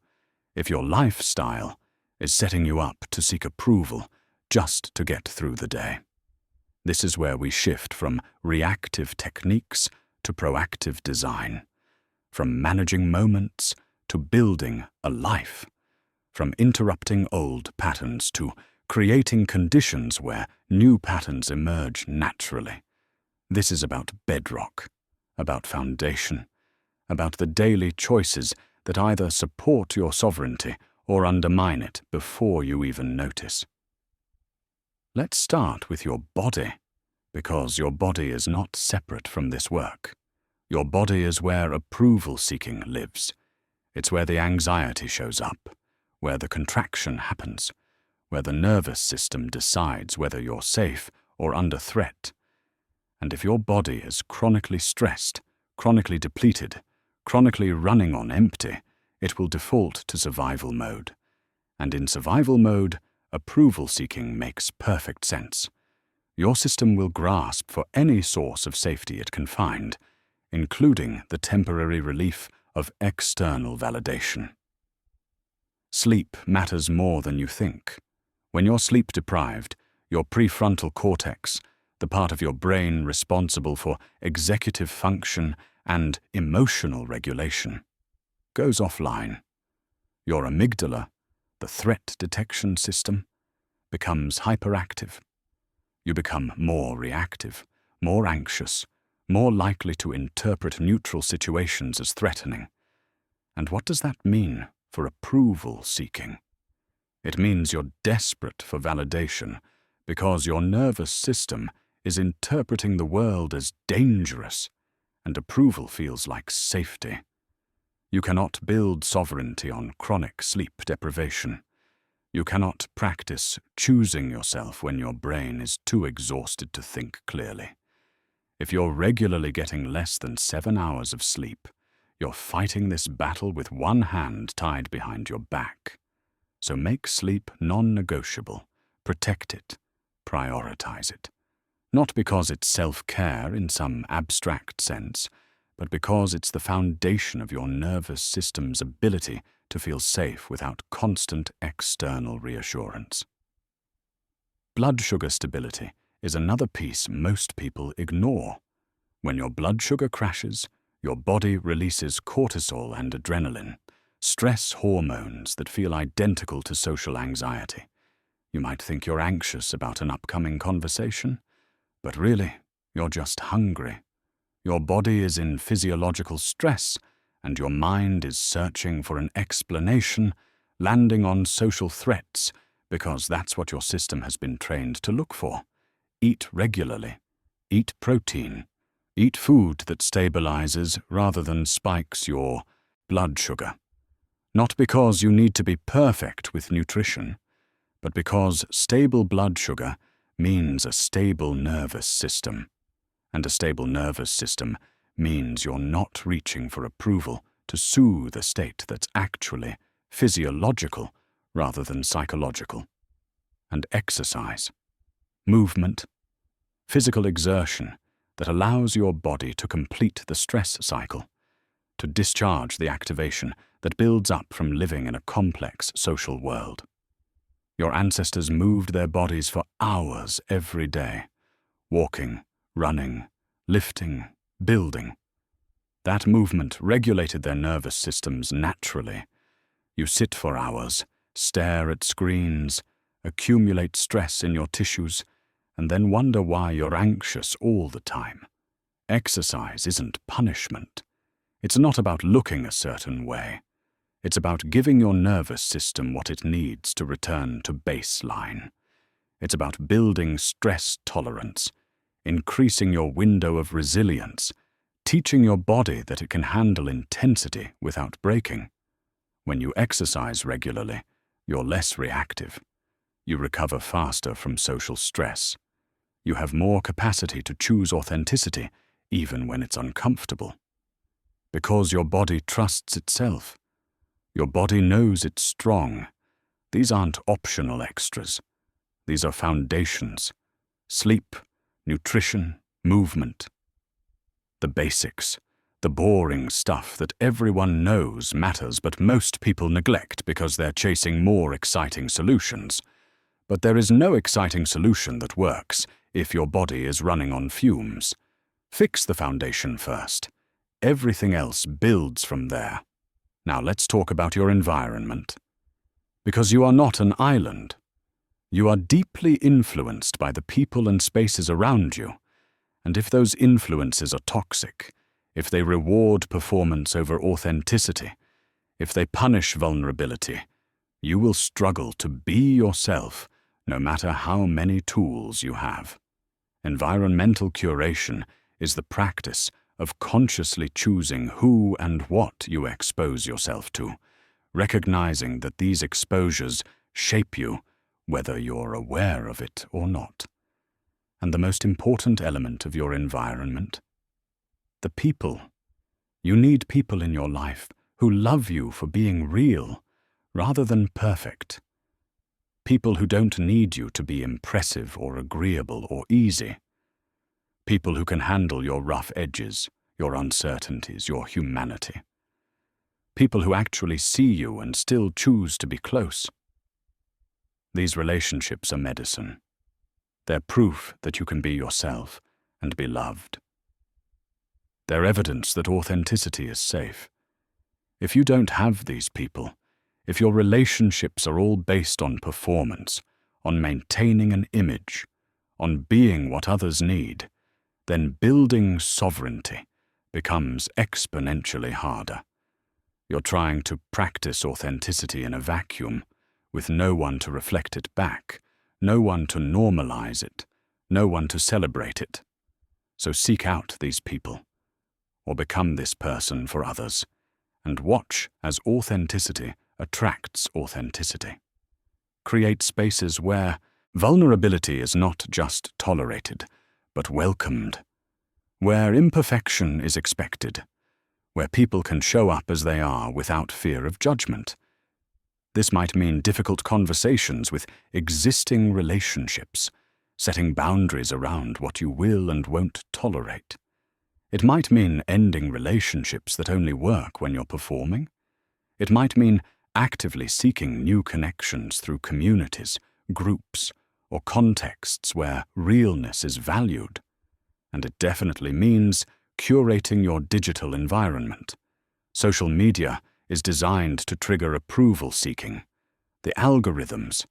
if your lifestyle is setting you up to seek approval just to get through the day. This is where we shift from reactive techniques to proactive design, from managing moments to building a life, from interrupting old patterns to creating conditions where new patterns emerge naturally. This is about bedrock, about foundation, about the daily choices that either support your sovereignty or undermine it before you even notice. Let's start with your body, because your body is not separate from this work. Your body is where approval-seeking lives. It's where the anxiety shows up, where the contraction happens, where the nervous system decides whether you're safe or under threat. And if your body is chronically stressed, chronically depleted, chronically running on empty, it will default to survival mode. And in survival mode, approval-seeking makes perfect sense. Your system will grasp for any source of safety it can find, including the temporary relief of external validation. Sleep matters more than you think. When you're sleep-deprived, your prefrontal cortex, the part of your brain responsible for executive function and emotional regulation, goes offline. Your amygdala, the threat detection system, becomes hyperactive. You become more reactive, more anxious, more likely to interpret neutral situations as threatening. And what does that mean for approval seeking? It means you're desperate for validation because your nervous system is interpreting the world as dangerous, and approval feels like safety. You cannot build sovereignty on chronic sleep deprivation. You cannot practice choosing yourself when your brain is too exhausted to think clearly. If you're regularly getting less than 7 hours of sleep, you're fighting this battle with one hand tied behind your back. So make sleep non-negotiable, protect it, prioritize it. Not because it's self-care in some abstract sense, but because it's the foundation of your nervous system's ability to feel safe without constant external reassurance. Blood sugar stability is another piece most people ignore. When your blood sugar crashes, your body releases cortisol and adrenaline, stress hormones that feel identical to social anxiety. You might think you're anxious about an upcoming conversation, but really, you're just hungry. Your body is in physiological stress, and your mind is searching for an explanation, landing on social threats, because that's what your system has been trained to look for. Eat regularly. Eat protein. Eat food that stabilizes rather than spikes your blood sugar. Not because you need to be perfect with nutrition, but because stable blood sugar means a stable nervous system. And a stable nervous system means you're not reaching for approval to soothe a state that's actually physiological rather than psychological. And exercise, movement, physical exertion that allows your body to complete the stress cycle, to discharge the activation that builds up from living in a complex social world. Your ancestors moved their bodies for hours every day, walking, running, lifting, building. That movement regulated their nervous systems naturally. You sit for hours, stare at screens, accumulate stress in your tissues, and then wonder why you're anxious all the time. Exercise isn't punishment. It's not about looking a certain way. It's about giving your nervous system what it needs to return to baseline. It's about building stress tolerance, increasing your window of resilience, teaching your body that it can handle intensity without breaking. When you exercise regularly, you're less reactive. You recover faster from social stress. You have more capacity to choose authenticity, even when it's uncomfortable. Because your body trusts itself. Your body knows it's strong. These aren't optional extras. These are foundations. Sleep, nutrition, movement. The basics. The boring stuff that everyone knows matters, but most people neglect because they're chasing more exciting solutions. But there is no exciting solution that works if your body is running on fumes. Fix the foundation first. Everything else builds from there. Now let's talk about your environment. Because you are not an island. You are deeply influenced by the people and spaces around you. And if those influences are toxic, if they reward performance over authenticity, if they punish vulnerability, you will struggle to be yourself, no matter how many tools you have. Environmental curation is the practice of consciously choosing who and what you expose yourself to, recognizing that these exposures shape you, whether you're aware of it or not. And the most important element of your environment, the people. You need people in your life who love you for being real rather than perfect. People who don't need you to be impressive or agreeable or easy. People who can handle your rough edges, your uncertainties, your humanity. People who actually see you and still choose to be close. These relationships are medicine. They're proof that you can be yourself and be loved. They're evidence that authenticity is safe. If you don't have these people, if your relationships are all based on performance, on maintaining an image, on being what others need, then building sovereignty becomes exponentially harder. You're trying to practice authenticity in a vacuum, with no one to reflect it back, no one to normalize it, no one to celebrate it. So seek out these people, or become this person for others, and watch as authenticity attracts authenticity. Create spaces where vulnerability is not just tolerated, but welcomed, where imperfection is expected, where people can show up as they are without fear of judgment. This might mean difficult conversations with existing relationships, setting boundaries around what you will and won't tolerate. It might mean ending relationships that only work when you're performing. It might mean actively seeking new connections through communities, groups, or contexts where realness is valued. And it definitely means curating your digital environment. Social media is designed to trigger approval seeking. The algorithms,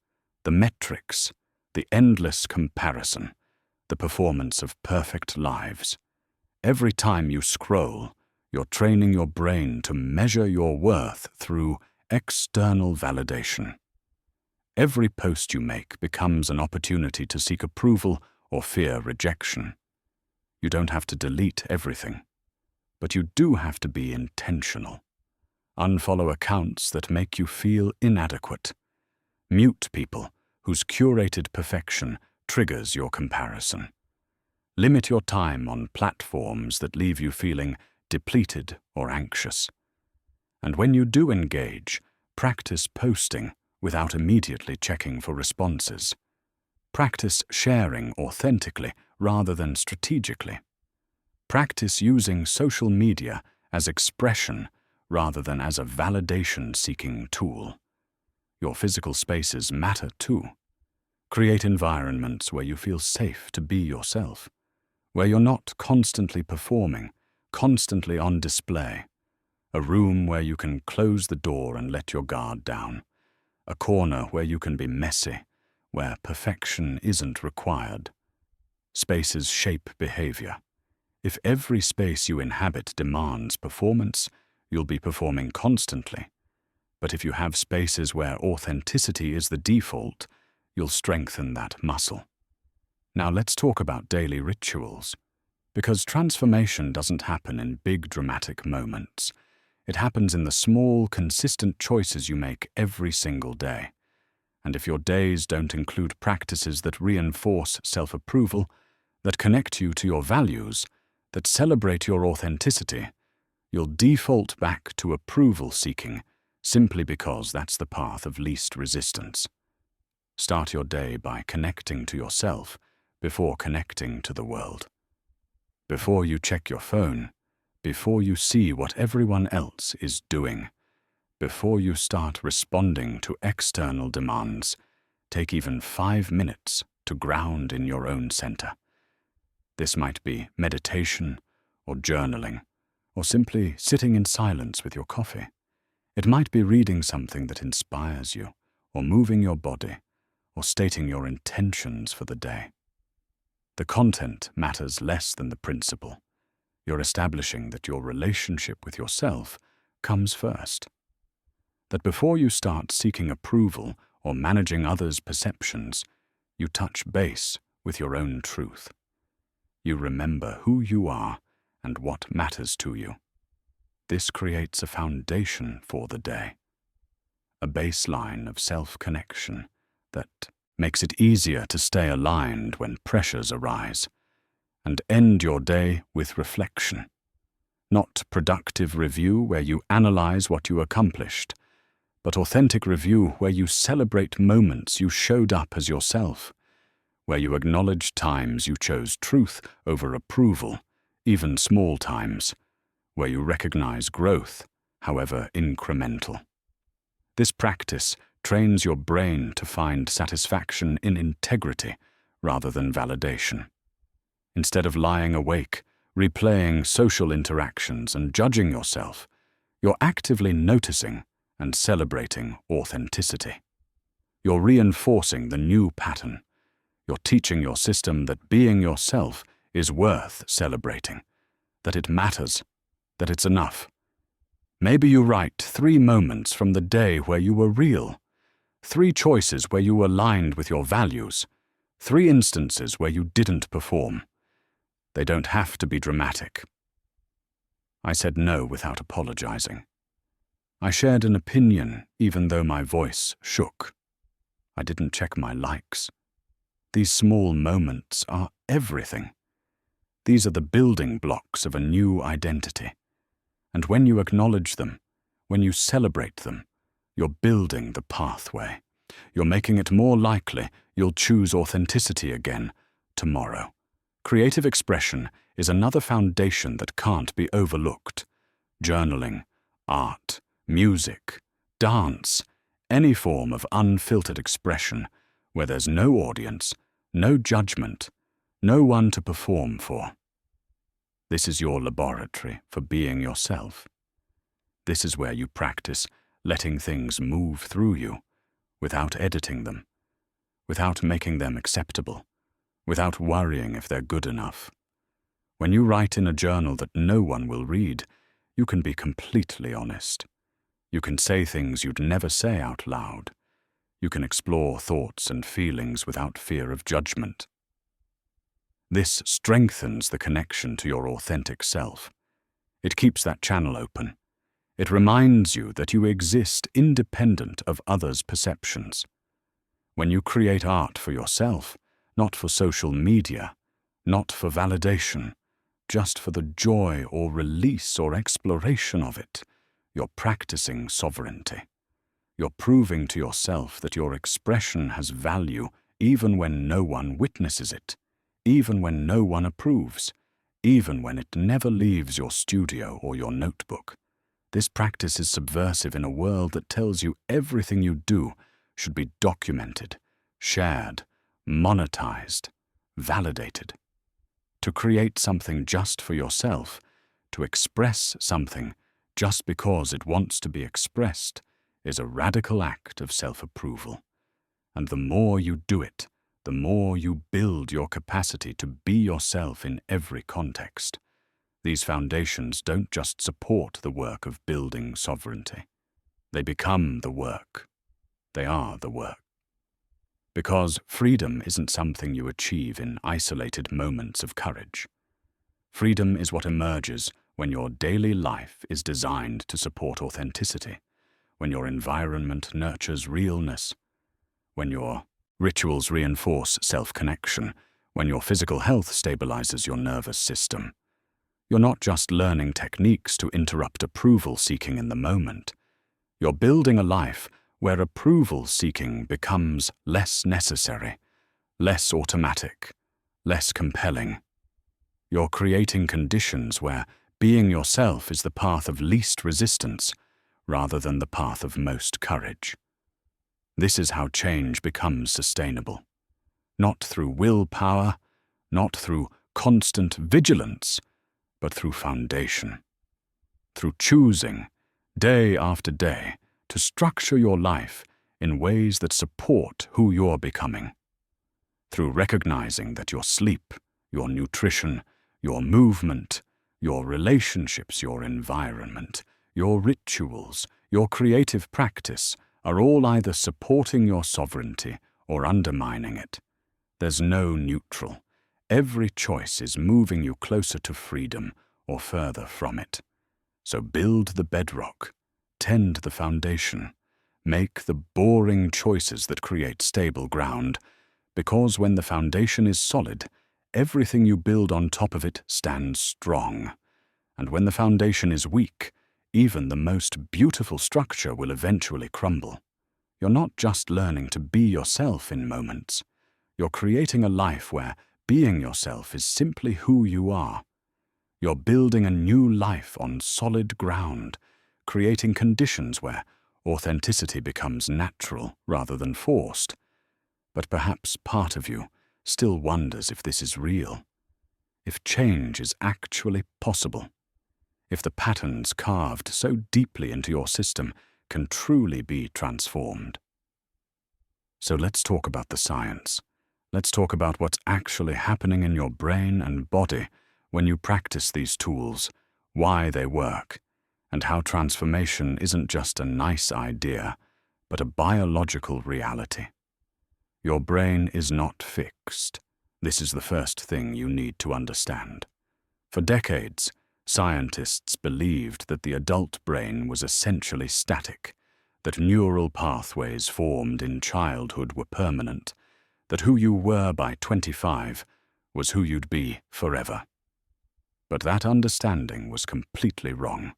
the metrics, the endless comparison, the performance of perfect lives. Every time you scroll, you're training your brain to measure your worth through external validation. Every post you make becomes an opportunity to seek approval or fear rejection. You don't have to delete everything, but you do have to be intentional. Unfollow accounts that make you feel inadequate. Mute people whose curated perfection triggers your comparison. Limit your time on platforms that leave you feeling depleted or anxious. And when you do engage, practice posting without immediately checking for responses. Practice sharing authentically rather than strategically. Practice using social media as expression rather than as a validation-seeking tool. Your physical spaces matter too. Create environments where you feel safe to be yourself, where you're not constantly performing, constantly on display. A room where you can close the door and let your guard down. A corner where you can be messy, where perfection isn't required. Spaces shape behavior. If every space you inhabit demands performance, you'll be performing constantly. But if you have spaces where authenticity is the default, you'll strengthen that muscle. Now let's talk about daily rituals. Because transformation doesn't happen in big dramatic moments. It happens in the small, consistent choices you make every single day. And if your days don't include practices that reinforce self-approval, that connect you to your values, that celebrate your authenticity, you'll default back to approval-seeking simply because that's the path of least resistance. Start your day by connecting to yourself before connecting to the world. Before you check your phone, before you see what everyone else is doing, before you start responding to external demands, take even 5 minutes to ground in your own center. This might be meditation or journaling, or simply sitting in silence with your coffee. It might be reading something that inspires you, or moving your body, or stating your intentions for the day. The content matters less than the principle. You're establishing that your relationship with yourself comes first. That before you start seeking approval or managing others' perceptions, you touch base with your own truth. You remember who you are and what matters to you. This creates a foundation for the day, a baseline of self-connection that makes it easier to stay aligned when pressures arise, and end your day with reflection. Not productive review where you analyze what you accomplished, but authentic review where you celebrate moments you showed up as yourself, where you acknowledge times you chose truth over approval, even small times, where you recognize growth, however incremental. This practice trains your brain to find satisfaction in integrity rather than validation. Instead of lying awake, replaying social interactions and judging yourself, you're actively noticing and celebrating authenticity. You're reinforcing the new pattern. You're teaching your system that being yourself is worth celebrating, that it matters, that it's enough. Maybe you write 3 moments from the day where you were real, 3 choices where you aligned with your values, 3 instances where you didn't perform. They don't have to be dramatic. I said no without apologizing. I shared an opinion even though my voice shook. I didn't check my likes. These small moments are everything. These are the building blocks of a new identity. And when you acknowledge them, when you celebrate them, you're building the pathway. You're making it more likely you'll choose authenticity again tomorrow. Creative expression is another foundation that can't be overlooked. Journaling, art, music, dance, any form of unfiltered expression where there's no audience, no judgment, no one to perform for. This is your laboratory for being yourself. This is where you practice letting things move through you without editing them, without making them acceptable, without worrying if they're good enough. When you write in a journal that no one will read, you can be completely honest. You can say things you'd never say out loud. You can explore thoughts and feelings without fear of judgment. This strengthens the connection to your authentic self. It keeps that channel open. It reminds you that you exist independent of others' perceptions. When you create art for yourself, not for social media, not for validation, just for the joy or release or exploration of it, you're practicing sovereignty. You're proving to yourself that your expression has value even when no one witnesses it, even when no one approves, even when it never leaves your studio or your notebook. This practice is subversive in a world that tells you everything you do should be documented, shared, monetized, validated. To create something just for yourself, to express something just because it wants to be expressed, is a radical act of self-approval. And the more you do it, the more you build your capacity to be yourself in every context. These foundations don't just support the work of building sovereignty. They become the work. They are the work. Because freedom isn't something you achieve in isolated moments of courage. Freedom is what emerges when your daily life is designed to support authenticity, when your environment nurtures realness, when your rituals reinforce self-connection, when your physical health stabilizes your nervous system. You're not just learning techniques to interrupt approval-seeking in the moment. You're building a life where approval-seeking becomes less necessary, less automatic, less compelling. You're creating conditions where being yourself is the path of least resistance rather than the path of most courage. This is how change becomes sustainable. Not through willpower, not through constant vigilance, but through foundation. Through choosing, day after day, to structure your life in ways that support who you're becoming. Through recognizing that your sleep, your nutrition, your movement, your relationships, your environment, your rituals, your creative practice are all either supporting your sovereignty or undermining it. There's no neutral. Every choice is moving you closer to freedom or further from it. So build the bedrock, tend the foundation, make the boring choices that create stable ground, because when the foundation is solid, everything you build on top of it stands strong. And when the foundation is weak, even the most beautiful structure will eventually crumble. You're not just learning to be yourself in moments. You're creating a life where being yourself is simply who you are. You're building a new life on solid ground, creating conditions where authenticity becomes natural rather than forced. But perhaps part of you still wonders if this is real, if change is actually possible, if the patterns carved so deeply into your system can truly be transformed. So let's talk about the science. Let's talk about what's actually happening in your brain and body when you practice these tools, why they work, and how transformation isn't just a nice idea, but a biological reality. Your brain is not fixed. This is the first thing you need to understand. For decades, scientists believed that the adult brain was essentially static, that neural pathways formed in childhood were permanent, that who you were by 25 was who you'd be forever. But that understanding was completely wrong.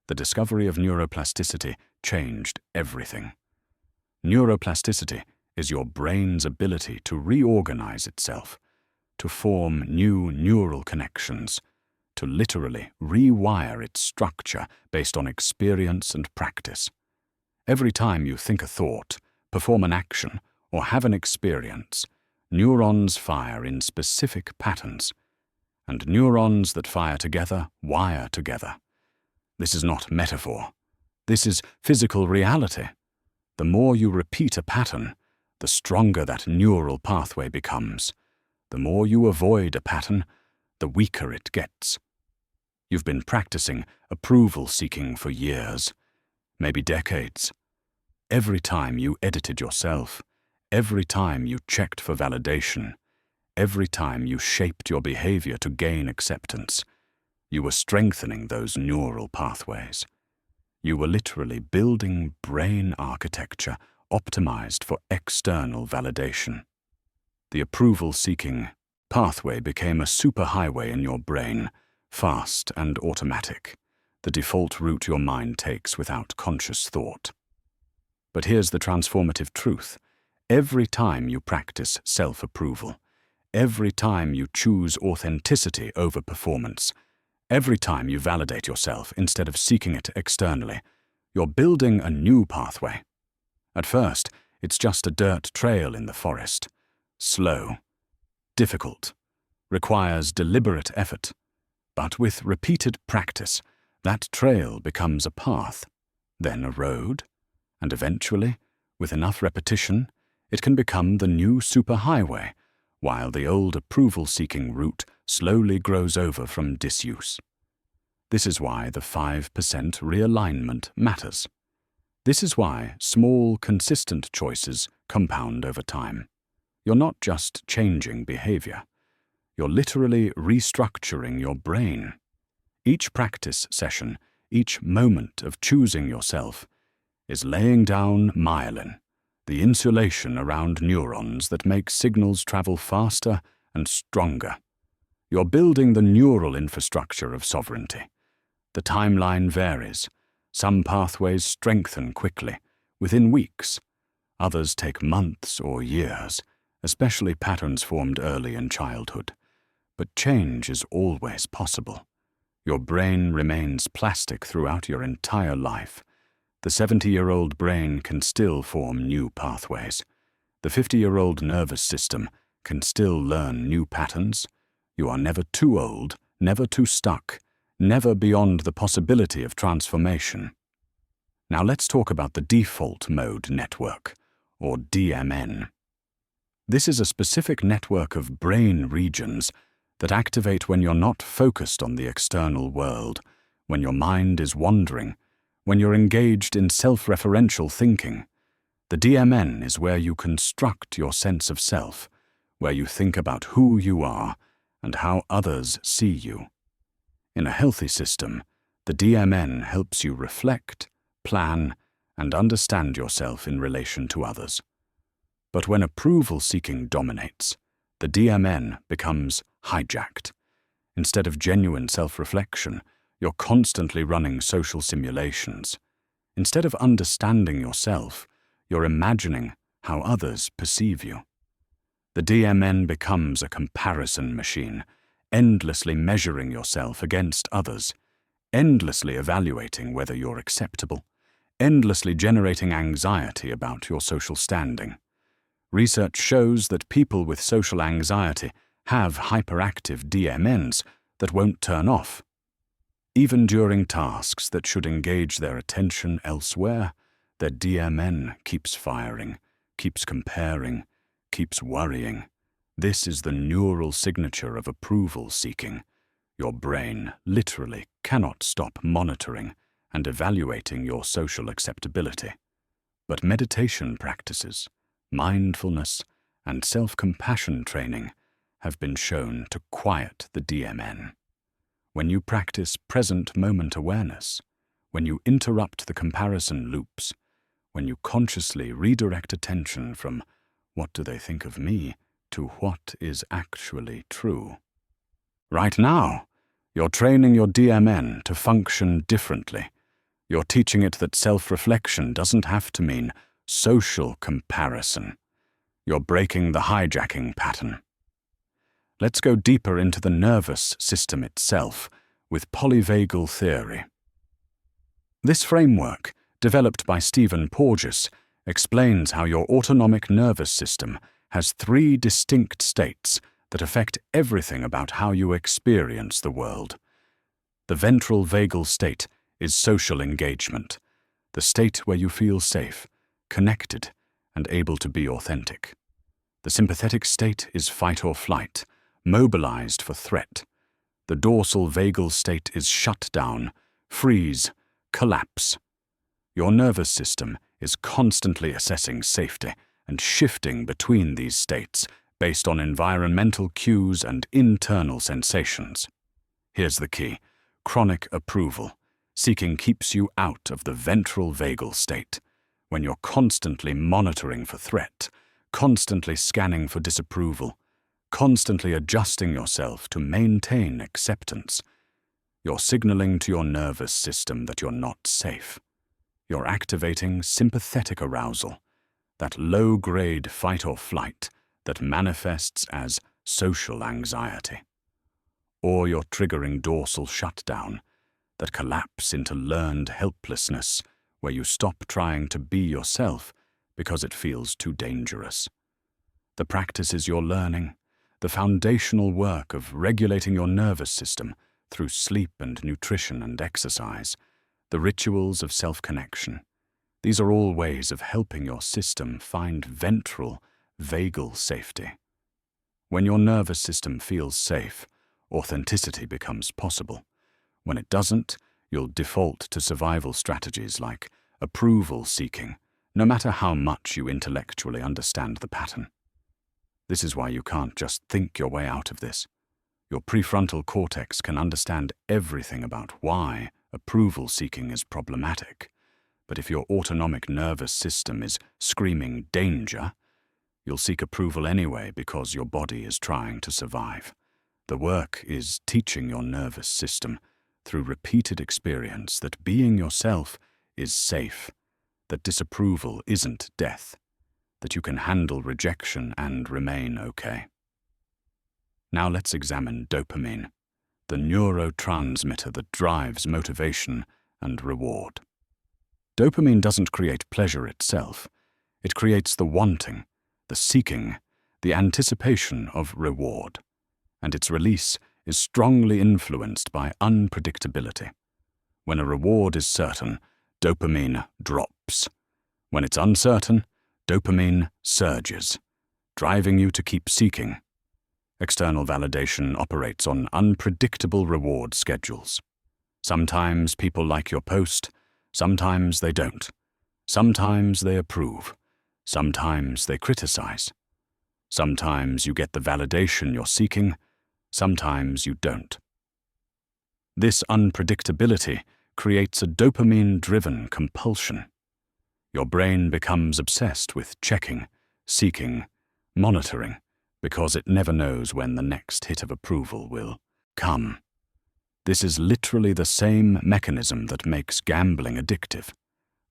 The discovery of neuroplasticity changed everything. Neuroplasticity is your brain's ability to reorganize itself, to form new neural connections, to literally rewire its structure based on experience and practice. Every time you think a thought, perform an action, or have an experience, neurons fire in specific patterns, and neurons that fire together wire together. This is not metaphor. This is physical reality. The more you repeat a pattern, the stronger that neural pathway becomes. The more you avoid a pattern, the weaker it gets. You've been practicing approval-seeking for years, maybe decades. Every time you edited yourself, every time you checked for validation, every time you shaped your behavior to gain acceptance, you were strengthening those neural pathways. You were literally building brain architecture optimized for external validation. The approval-seeking pathway became a superhighway in your brain, fast and automatic, the default route your mind takes without conscious thought. But here's the transformative truth. Every time you practice self-approval, every time you choose authenticity over performance, every time you validate yourself instead of seeking it externally, you're building a new pathway. At first, it's just a dirt trail in the forest. Slow, difficult, requires deliberate effort. But with repeated practice, that trail becomes a path, then a road, and eventually, with enough repetition, it can become the new superhighway, while the old approval-seeking route slowly grows over from disuse. This is why the 5% realignment matters. This is why small, consistent choices compound over time. You're not just changing behavior. You're literally restructuring your brain. Each practice session, each moment of choosing yourself, is laying down myelin, the insulation around neurons that makes signals travel faster and stronger. You're building the neural infrastructure of sovereignty. The timeline varies. Some pathways strengthen quickly, within weeks. Others take months or years, especially patterns formed early in childhood. But change is always possible. Your brain remains plastic throughout your entire life. The 70-year-old brain can still form new pathways. The 50-year-old nervous system can still learn new patterns. You are never too old, never too stuck, never beyond the possibility of transformation. Now let's talk about the default mode network, or DMN. This is a specific network of brain regions that activate when you're not focused on the external world, when your mind is wandering, when you're engaged in self-referential thinking. The DMN is where you construct your sense of self, where you think about who you are and how others see you. In a healthy system, the DMN helps you reflect, plan, and understand yourself in relation to others. But when approval-seeking dominates, the DMN becomes hijacked. Instead of genuine self-reflection, you're constantly running social simulations. Instead of understanding yourself, you're imagining how others perceive you. The DMN becomes a comparison machine, endlessly measuring yourself against others, endlessly evaluating whether you're acceptable, endlessly generating anxiety about your social standing. Research shows that people with social anxiety have hyperactive DMNs that won't turn off. Even during tasks that should engage their attention elsewhere, their DMN keeps firing, keeps comparing, keeps worrying. This is the neural signature of approval seeking. Your brain literally cannot stop monitoring and evaluating your social acceptability. But meditation practices, mindfulness, and self-compassion training have been shown to quiet the DMN. When you practice present moment awareness, when you interrupt the comparison loops, when you consciously redirect attention from "what do they think of me" to what is actually true. Right now, you're training your DMN to function differently. You're teaching it that self-reflection doesn't have to mean social comparison. You're breaking the hijacking pattern. Let's go deeper into the nervous system itself with polyvagal theory. This framework, developed by Stephen Porges, explains how your autonomic nervous system has 3 distinct states that affect everything about how you experience the world. The ventral vagal state is social engagement, the state where you feel safe, connected, and able to be authentic. The sympathetic state is fight or flight, mobilized for threat. The dorsal vagal state is shut down, freeze, collapse. Your nervous system is constantly assessing safety and shifting between these states based on environmental cues and internal sensations. Here's the key: chronic approval. Seeking keeps you out of the ventral vagal state. When you're constantly monitoring for threat, constantly scanning for disapproval, constantly adjusting yourself to maintain acceptance, you're signaling to your nervous system that you're not safe. You're activating sympathetic arousal, that low-grade fight or flight that manifests as social anxiety. Or you're triggering dorsal shutdown, that collapse into learned helplessness, where you stop trying to be yourself because it feels too dangerous. The practices you're learning, the foundational work of regulating your nervous system through sleep and nutrition and exercise, the rituals of self-connection, these are all ways of helping your system find ventral, vagal safety. When your nervous system feels safe, authenticity becomes possible. When it doesn't, you'll default to survival strategies like approval seeking, no matter how much you intellectually understand the pattern. This is why you can't just think your way out of this. Your prefrontal cortex can understand everything about why approval seeking is problematic, But if your autonomic nervous system is screaming danger, you'll seek approval anyway because your body is trying to survive. The work is teaching your nervous system through repeated experience that being yourself is safe, that disapproval isn't death, that you can handle rejection and remain okay. Now let's examine dopamine, the neurotransmitter that drives motivation and reward. Dopamine doesn't create pleasure itself. It creates the wanting, the seeking, the anticipation of reward, and its release is strongly influenced by unpredictability. When a reward is certain, dopamine drops. When it's uncertain, dopamine surges, driving you to keep seeking. External validation operates on unpredictable reward schedules. Sometimes people like your post, sometimes they don't. Sometimes they approve. Sometimes they criticize. Sometimes you get the validation you're seeking, sometimes you don't. This unpredictability creates a dopamine-driven compulsion. Your brain becomes obsessed with checking, seeking, monitoring, because it never knows when the next hit of approval will come. This is literally the same mechanism that makes gambling addictive.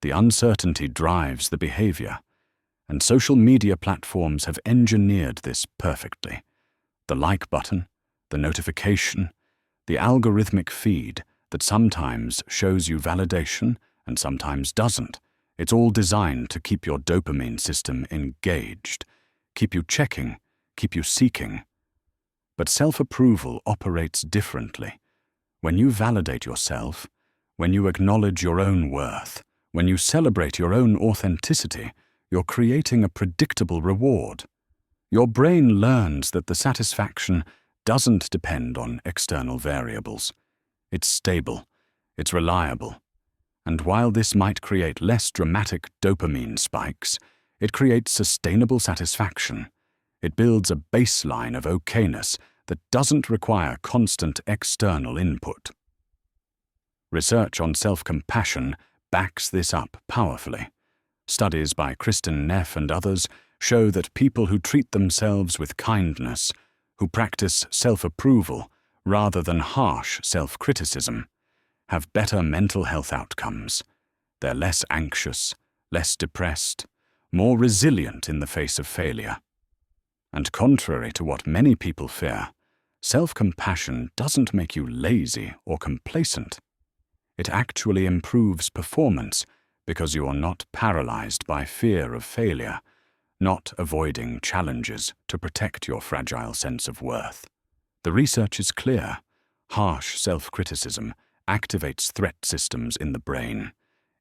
The uncertainty drives the behavior, and social media platforms have engineered this perfectly. The like button, the notification, the algorithmic feed that sometimes shows you validation and sometimes doesn't. It's all designed to keep your dopamine system engaged, keep you checking, keep you seeking. But self-approval operates differently. When you validate yourself, when you acknowledge your own worth, when you celebrate your own authenticity, you're creating a predictable reward. Your brain learns that the satisfaction doesn't depend on external variables. It's stable, it's reliable. And while this might create less dramatic dopamine spikes, it creates sustainable satisfaction. It builds a baseline of okayness that doesn't require constant external input. Research on self-compassion backs this up powerfully. Studies by Kristen Neff and others show that people who treat themselves with kindness, who practice self-approval rather than harsh self-criticism, have better mental health outcomes. They're less anxious, less depressed, more resilient in the face of failure. And contrary to what many people fear, self-compassion doesn't make you lazy or complacent. It actually improves performance because you are not paralyzed by fear of failure, not avoiding challenges to protect your fragile sense of worth. The research is clear. Harsh self-criticism activates threat systems in the brain.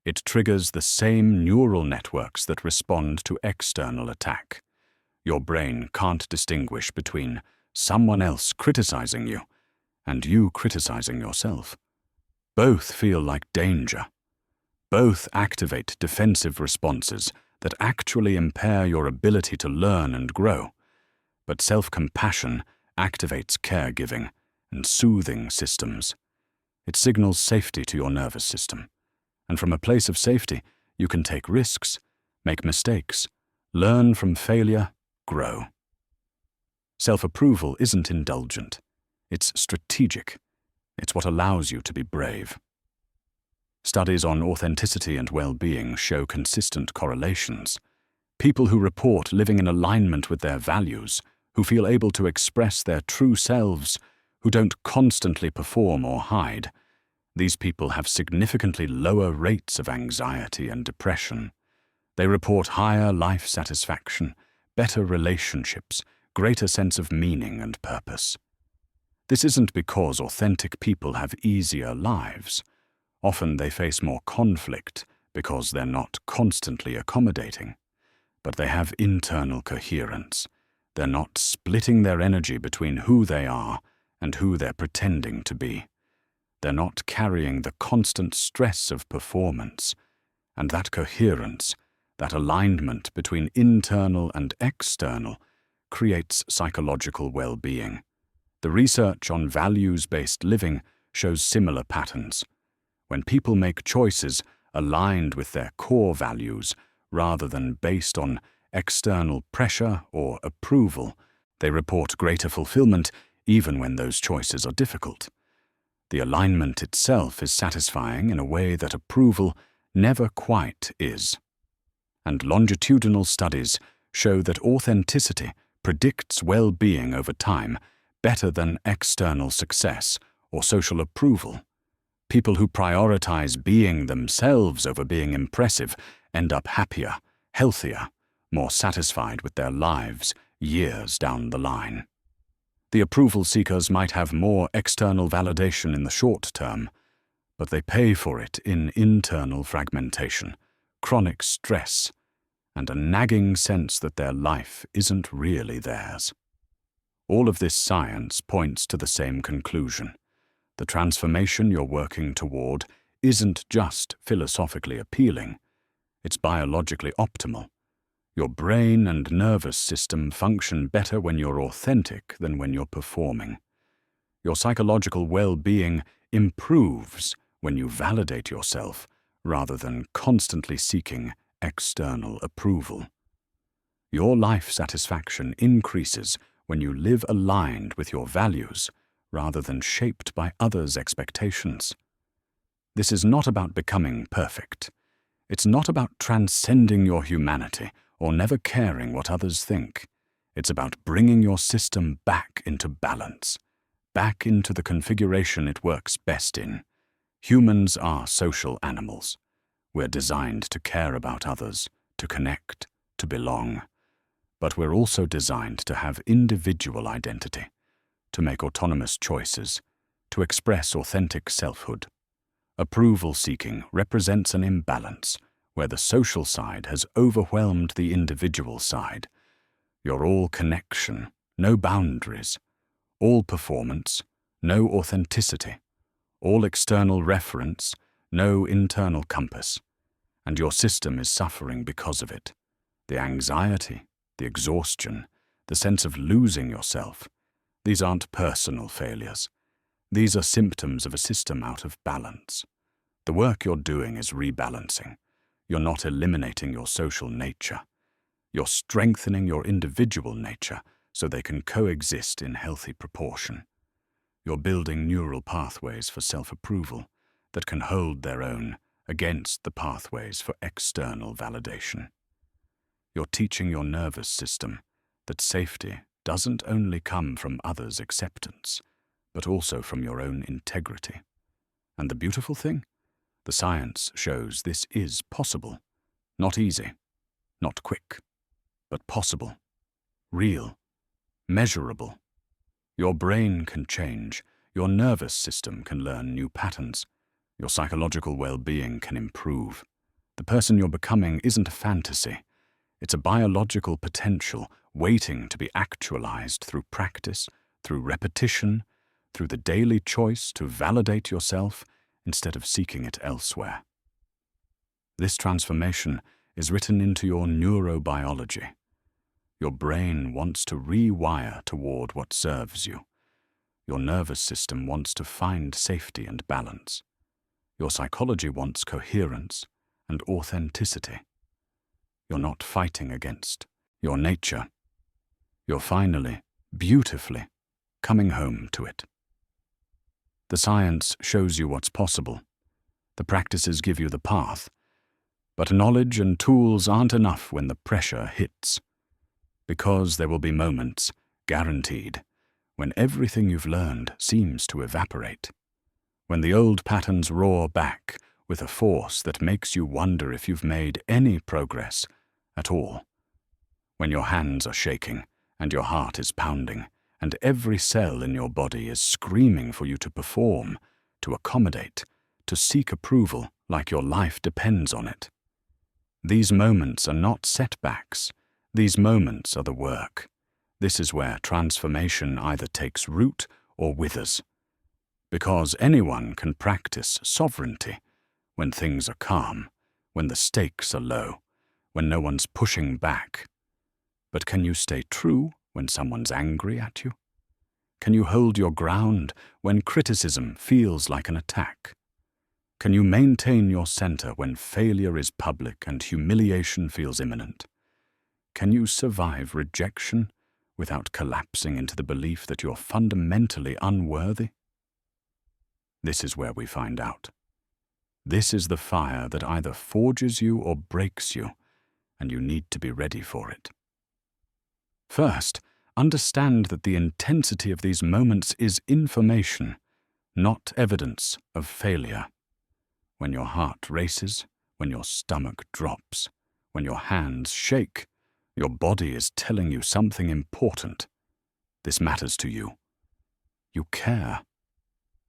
It triggers the same neural networks that respond to external attack. Your brain can't distinguish between someone else criticizing you and you criticizing yourself. Both feel like danger. Both activate defensive responses that actually impair your ability to learn and grow. But self-compassion activates caregiving and soothing systems. It signals safety to your nervous system. And from a place of safety, you can take risks, make mistakes, learn from failure, grow. Self-approval isn't indulgent. It's strategic. It's what allows you to be brave. Studies on authenticity and well-being show consistent correlations. People who report living in alignment with their values, who feel able to express their true selves, who don't constantly perform or hide, these people have significantly lower rates of anxiety and depression. They report higher life satisfaction, better relationships, greater sense of meaning and purpose. This isn't because authentic people have easier lives. Often they face more conflict because they're not constantly accommodating. But they have internal coherence. They're not splitting their energy between who they are and who they're pretending to be. They're not carrying the constant stress of performance. And that coherence, that alignment between internal and external, creates psychological well-being. The research on values-based living shows similar patterns. When people make choices aligned with their core values rather than based on external pressure or approval, they report greater fulfillment even when those choices are difficult. The alignment itself is satisfying in a way that approval never quite is. And longitudinal studies show that authenticity predicts well-being over time better than external success or social approval. People who prioritize being themselves over being impressive end up happier, healthier, more satisfied with their lives years down the line. The approval seekers might have more external validation in the short term, but they pay for it in internal fragmentation, chronic stress, and a nagging sense that their life isn't really theirs. All of this science points to the same conclusion. The transformation you're working toward isn't just philosophically appealing, it's biologically optimal. Your brain and nervous system function better when you're authentic than when you're performing. Your psychological well-being improves when you validate yourself rather than constantly seeking external approval. Your life satisfaction increases when you live aligned with your values rather than shaped by others' expectations. This is not about becoming perfect. It's not about transcending your humanity or never caring what others think. It's about bringing your system back into balance, back into the configuration it works best in. Humans are social animals. We're designed to care about others, to connect, to belong. But we're also designed to have individual identity, to make autonomous choices, to express authentic selfhood. Approval-seeking represents an imbalance, where the social side has overwhelmed the individual side. You're all connection, no boundaries. All performance, no authenticity. All external reference, no internal compass. And your system is suffering because of it. The anxiety, the exhaustion, the sense of losing yourself. These aren't personal failures. These are symptoms of a system out of balance. The work you're doing is rebalancing. You're not eliminating your social nature. You're strengthening your individual nature so they can coexist in healthy proportion. You're building neural pathways for self-approval that can hold their own against the pathways for external validation. You're teaching your nervous system that safety doesn't only come from others' acceptance, but also from your own integrity. And the beautiful thing? The science shows this is possible. Not easy, not quick, but possible, real, measurable. Your brain can change, your nervous system can learn new patterns, your psychological well-being can improve. The person you're becoming isn't a fantasy. It's a biological potential waiting to be actualized through practice, through repetition, through the daily choice to validate yourself instead of seeking it elsewhere. This transformation is written into your neurobiology. Your brain wants to rewire toward what serves you. Your nervous system wants to find safety and balance. Your psychology wants coherence and authenticity. You're not fighting against your nature. You're finally, beautifully, coming home to it. The science shows you what's possible. The practices give you the path. But knowledge and tools aren't enough when the pressure hits. Because there will be moments, guaranteed, when everything you've learned seems to evaporate. When the old patterns roar back with a force that makes you wonder if you've made any progress at all. When your hands are shaking and your heart is pounding and every cell in your body is screaming for you to perform, to accommodate, to seek approval like your life depends on it. These moments are not setbacks. These moments are the work. This is where transformation either takes root or withers. Because anyone can practice sovereignty when things are calm, when the stakes are low, when no one's pushing back. But can you stay true when someone's angry at you? Can you hold your ground when criticism feels like an attack? Can you maintain your center when failure is public and humiliation feels imminent? Can you survive rejection without collapsing into the belief that you're fundamentally unworthy? This is where we find out. This is the fire that either forges you or breaks you, and you need to be ready for it. First, understand that the intensity of these moments is information, not evidence of failure. When your heart races, when your stomach drops, when your hands shake, your body is telling you something important. This matters to you. You care.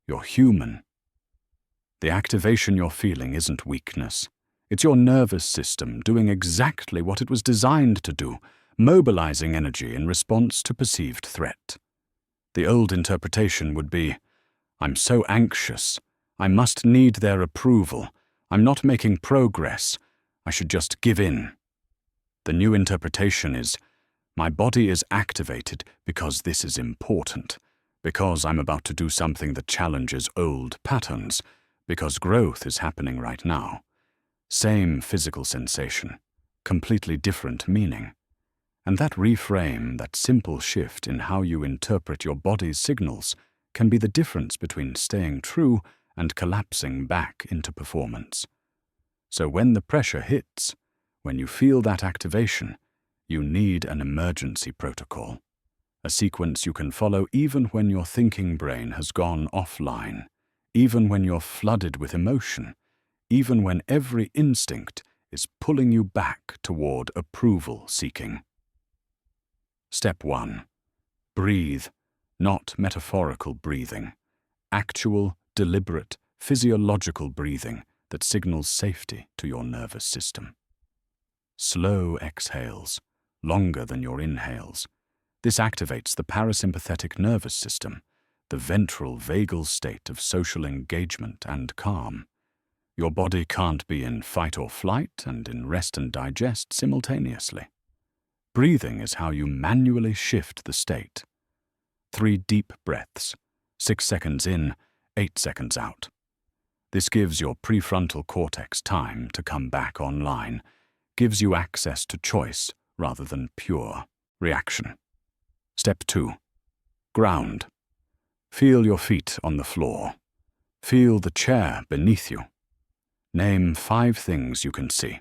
You're human. The activation you're feeling isn't weakness. It's your nervous system doing exactly what it was designed to do, mobilizing energy in response to perceived threat. The old interpretation would be, I'm so anxious. I must need their approval. I'm not making progress. I should just give in. The new interpretation is, my body is activated because this is important, because I'm about to do something that challenges old patterns, because growth is happening right now. Same physical sensation, completely different meaning. And that reframe, that simple shift in how you interpret your body's signals, can be the difference between staying true and collapsing back into performance. So when the pressure hits, when you feel that activation, you need an emergency protocol, a sequence you can follow even when your thinking brain has gone offline, even when you're flooded with emotion, even when every instinct is pulling you back toward approval seeking. Step 1. Breathe, not metaphorical breathing. Actual, deliberate, physiological breathing that signals safety to your nervous system. Slow exhales, longer than your inhales. This activates the parasympathetic nervous system, the ventral vagal state of social engagement and calm. Your body can't be in fight or flight and in rest and digest simultaneously. Breathing is how you manually shift the state. 3 deep breaths, 6 seconds in, 8 seconds out. This gives your prefrontal cortex time to come back online, gives you access to choice rather than pure reaction. Step 2. Ground. Feel your feet on the floor. Feel the chair beneath you. Name 5 things you can see.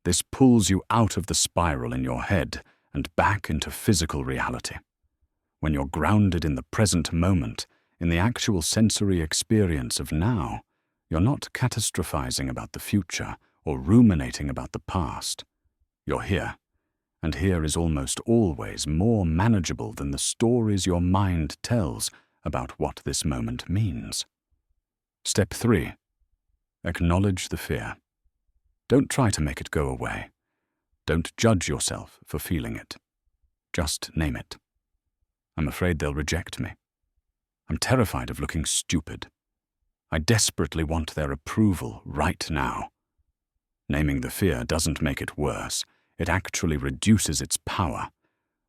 This pulls you out of the spiral in your head and back into physical reality. When you're grounded in the present moment, in the actual sensory experience of now, you're not catastrophizing about the future or ruminating about the past. You're here, and here is almost always more manageable than the stories your mind tells about what this moment means. Step 3. Acknowledge the fear. Don't try to make it go away. Don't judge yourself for feeling it. Just name it. I'm afraid they'll reject me. I'm terrified of looking stupid. I desperately want their approval right now. Naming the fear doesn't make it worse. It actually reduces its power.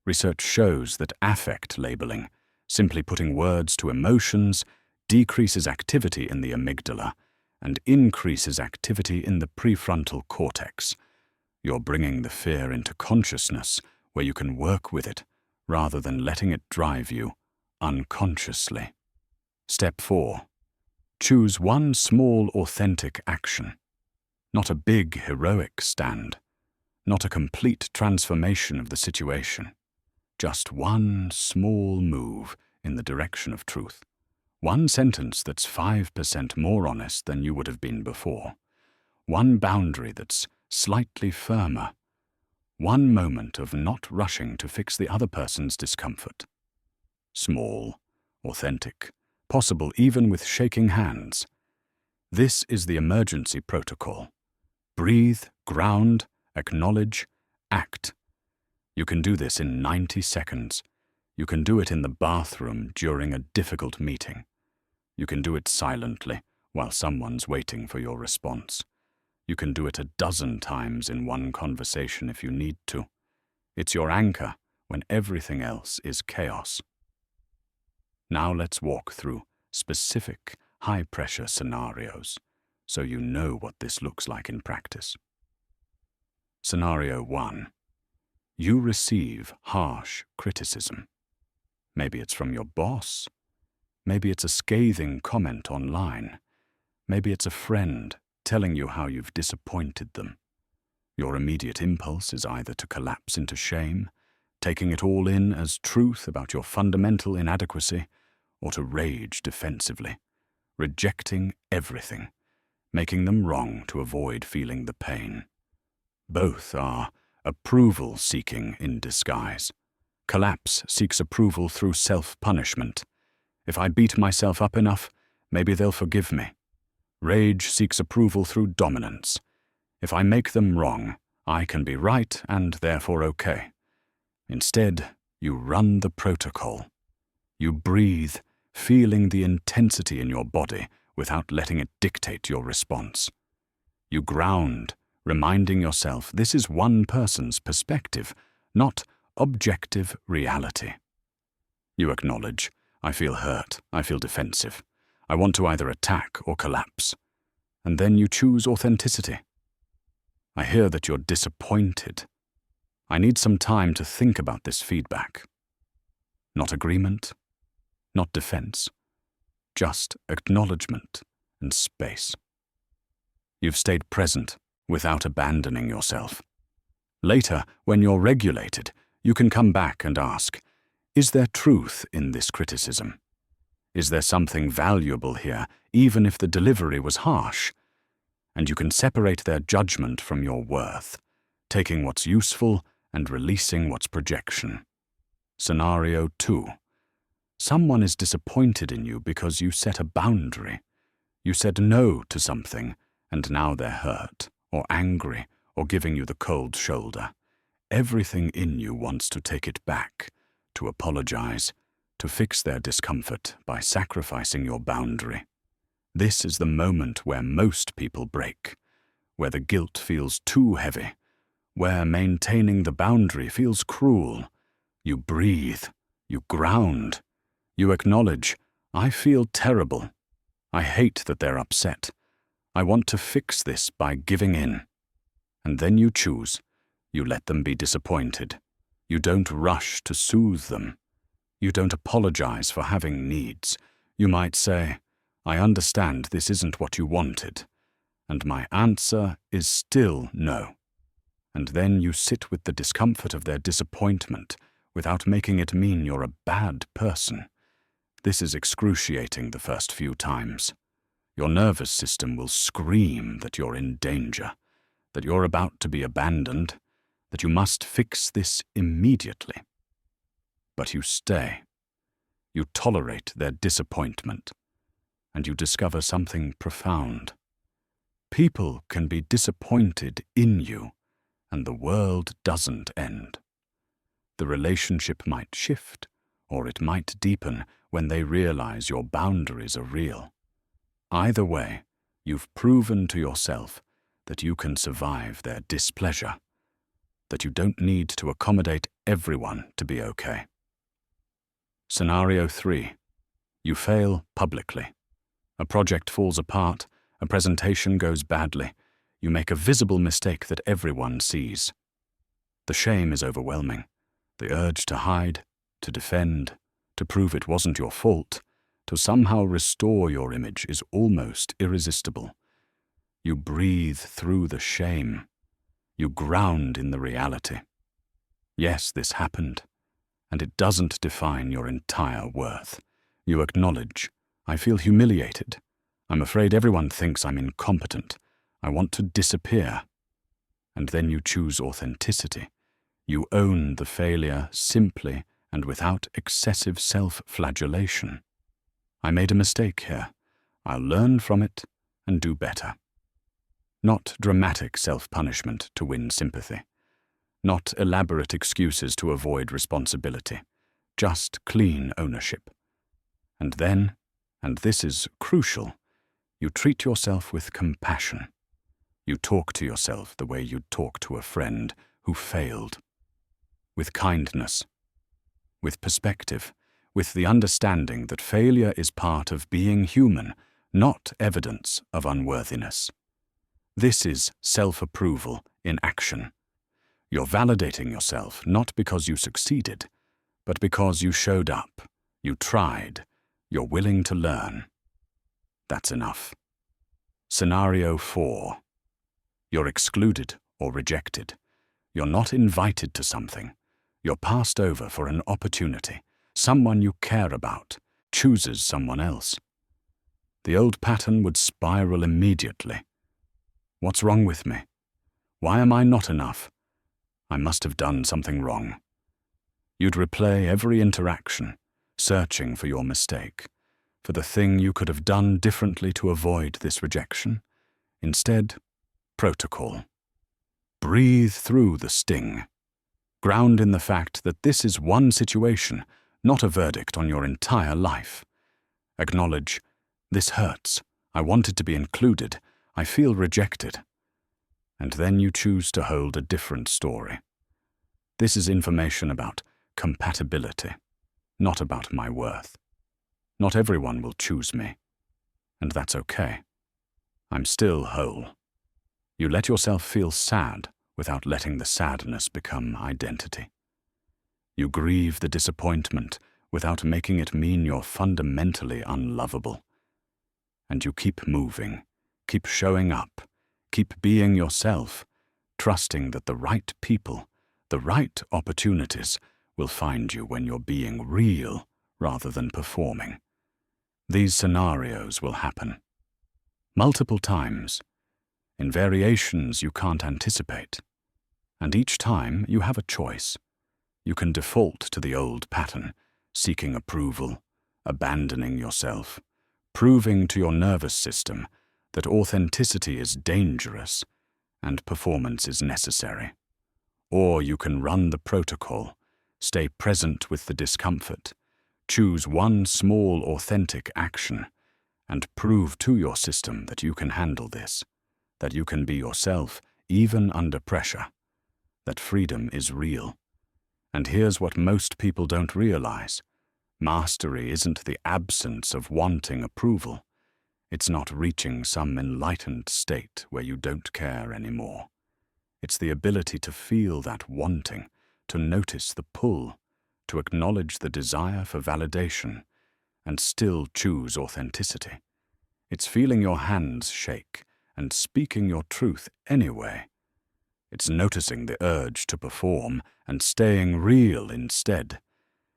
Research shows that affect labeling, simply putting words to emotions, decreases activity in the amygdala and increases activity in the prefrontal cortex. You're bringing the fear into consciousness where you can work with it rather than letting it drive you unconsciously. Step 4. Choose one small, authentic action. Not a big, heroic stand. Not a complete transformation of the situation. Just one small move in the direction of truth. One sentence that's 5% more honest than you would have been before. One boundary that's slightly firmer. One moment of not rushing to fix the other person's discomfort. Small, authentic, possible even with shaking hands. This is the emergency protocol. Breathe, ground, acknowledge, act. You can do this in 90 seconds. You can do it in the bathroom during a difficult meeting. You can do it silently while someone's waiting for your response. You can do it 12 times in one conversation if you need to. It's your anchor when everything else is chaos. Now let's walk through specific high-pressure scenarios. so you know what this looks like in practice. Scenario 1. You receive harsh criticism. Maybe it's from your boss. Maybe it's a scathing comment online. Maybe it's a friend telling you how you've disappointed them. Your immediate impulse is either to collapse into shame, taking it all in as truth about your fundamental inadequacy, or to rage defensively, rejecting everything, making them wrong to avoid feeling the pain. Both are approval-seeking in disguise. Collapse seeks approval through self-punishment. If I beat myself up enough, maybe they'll forgive me. Rage seeks approval through dominance. If I make them wrong, I can be right and therefore okay. Instead, you run the protocol. You breathe, feeling the intensity in your body without letting it dictate your response. You ground, reminding yourself this is one person's perspective, not objective reality. You acknowledge, I feel hurt, I feel defensive. I want to either attack or collapse. And then you choose authenticity. I hear that you're disappointed. I need some time to think about this feedback. Not agreement, not defense, just acknowledgement and space. You've stayed present without abandoning yourself. Later, when you're regulated, you can come back and ask, is there truth in this criticism? Is there something valuable here, even if the delivery was harsh? And you can separate their judgment from your worth, taking what's useful and releasing what's projection. Scenario 2. Someone is disappointed in you because you set a boundary. You said no to something, and now they're hurt, or angry, or giving you the cold shoulder. Everything in you wants to take it back, to apologize, to fix their discomfort by sacrificing your boundary. This is the moment where most people break, where the guilt feels too heavy, where maintaining the boundary feels cruel. You breathe, you ground, you acknowledge, I feel terrible. I hate that they're upset. I want to fix this by giving in. And then you choose. You let them be disappointed. You don't rush to soothe them. You don't apologize for having needs. You might say, I understand this isn't what you wanted, and my answer is still no. And then you sit with the discomfort of their disappointment without making it mean you're a bad person. This is excruciating the first few times. Your nervous system will scream that you're in danger, that you're about to be abandoned, that you must fix this immediately. But you stay. You tolerate their disappointment, and you discover something profound. People can be disappointed in you, and the world doesn't end. The relationship might shift, or it might deepen when they realize your boundaries are real. Either way, you've proven to yourself that you can survive their displeasure, that you don't need to accommodate everyone to be okay. Scenario 3. You fail publicly. A project falls apart, a presentation goes badly. You make a visible mistake that everyone sees. The shame is overwhelming. The urge to hide, to defend, to prove it wasn't your fault, to somehow restore your image is almost irresistible. You breathe through the shame. You ground in the reality. Yes, this happened, and it doesn't define your entire worth. You acknowledge, I feel humiliated. I'm afraid everyone thinks I'm incompetent. I want to disappear. And then you choose authenticity. You own the failure simply and without excessive self-flagellation. I made a mistake here. I'll learn from it and do better. Not dramatic self-punishment to win sympathy. Not elaborate excuses to avoid responsibility. Just clean ownership. And then, and this is crucial, you treat yourself with compassion. You talk to yourself the way you'd talk to a friend who failed. With kindness, with perspective, with the understanding that failure is part of being human, not evidence of unworthiness. This is self-approval in action. You're validating yourself not because you succeeded, but because you showed up, you tried, you're willing to learn. That's enough. Scenario 4. You're excluded or rejected. You're not invited to something. You're passed over for an opportunity. Someone you care about chooses someone else. The old pattern would spiral immediately. What's wrong with me? Why am I not enough? I must have done something wrong. You'd replay every interaction, searching for your mistake, for the thing you could have done differently to avoid this rejection. Instead, protocol. Breathe through the sting. Ground in the fact that this is one situation, not a verdict on your entire life. Acknowledge, this hurts. I wanted to be included. I feel rejected. And then you choose to hold a different story. This is information about compatibility, not about my worth. Not everyone will choose me, and that's okay. I'm still whole. You let yourself feel sad without letting the sadness become identity. You grieve the disappointment without making it mean you're fundamentally unlovable. And you keep moving, keep showing up, keep being yourself, trusting that the right people, the right opportunities will find you when you're being real rather than performing. These scenarios will happen. Multiple times, in variations you can't anticipate. And each time you have a choice. You can default to the old pattern, seeking approval, abandoning yourself, proving to your nervous system that authenticity is dangerous and performance is necessary. Or you can run the protocol, stay present with the discomfort, choose one small authentic action, and prove to your system that you can handle this, that you can be yourself even under pressure, that freedom is real. And here's what most people don't realize. Mastery isn't the absence of wanting approval. It's not reaching some enlightened state where you don't care anymore. It's the ability to feel that wanting, to notice the pull, to acknowledge the desire for validation, and still choose authenticity. It's feeling your hands shake and speaking your truth anyway. It's noticing the urge to perform and staying real instead.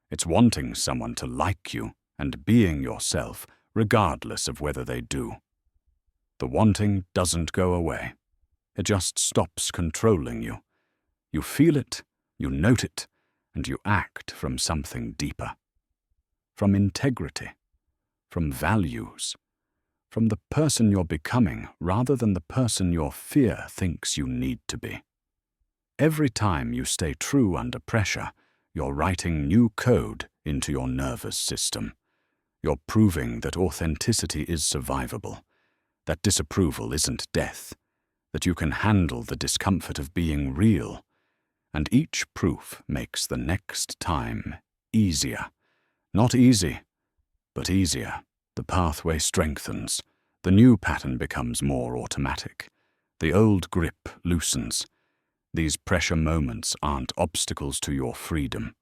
It's wanting someone to like you and being yourself, regardless of whether they do. The wanting doesn't go away. It just stops controlling you. You feel it, you note it, and you act from something deeper. From integrity, from values, from the person you're becoming rather than the person your fear thinks you need to be. Every time you stay true under pressure, you're writing new code into your nervous system. You're proving that authenticity is survivable, that disapproval isn't death, that you can handle the discomfort of being real, and each proof makes the next time easier. Not easy, but easier. The pathway strengthens. The new pattern becomes more automatic. The old grip loosens. These pressure moments aren't obstacles to your freedom.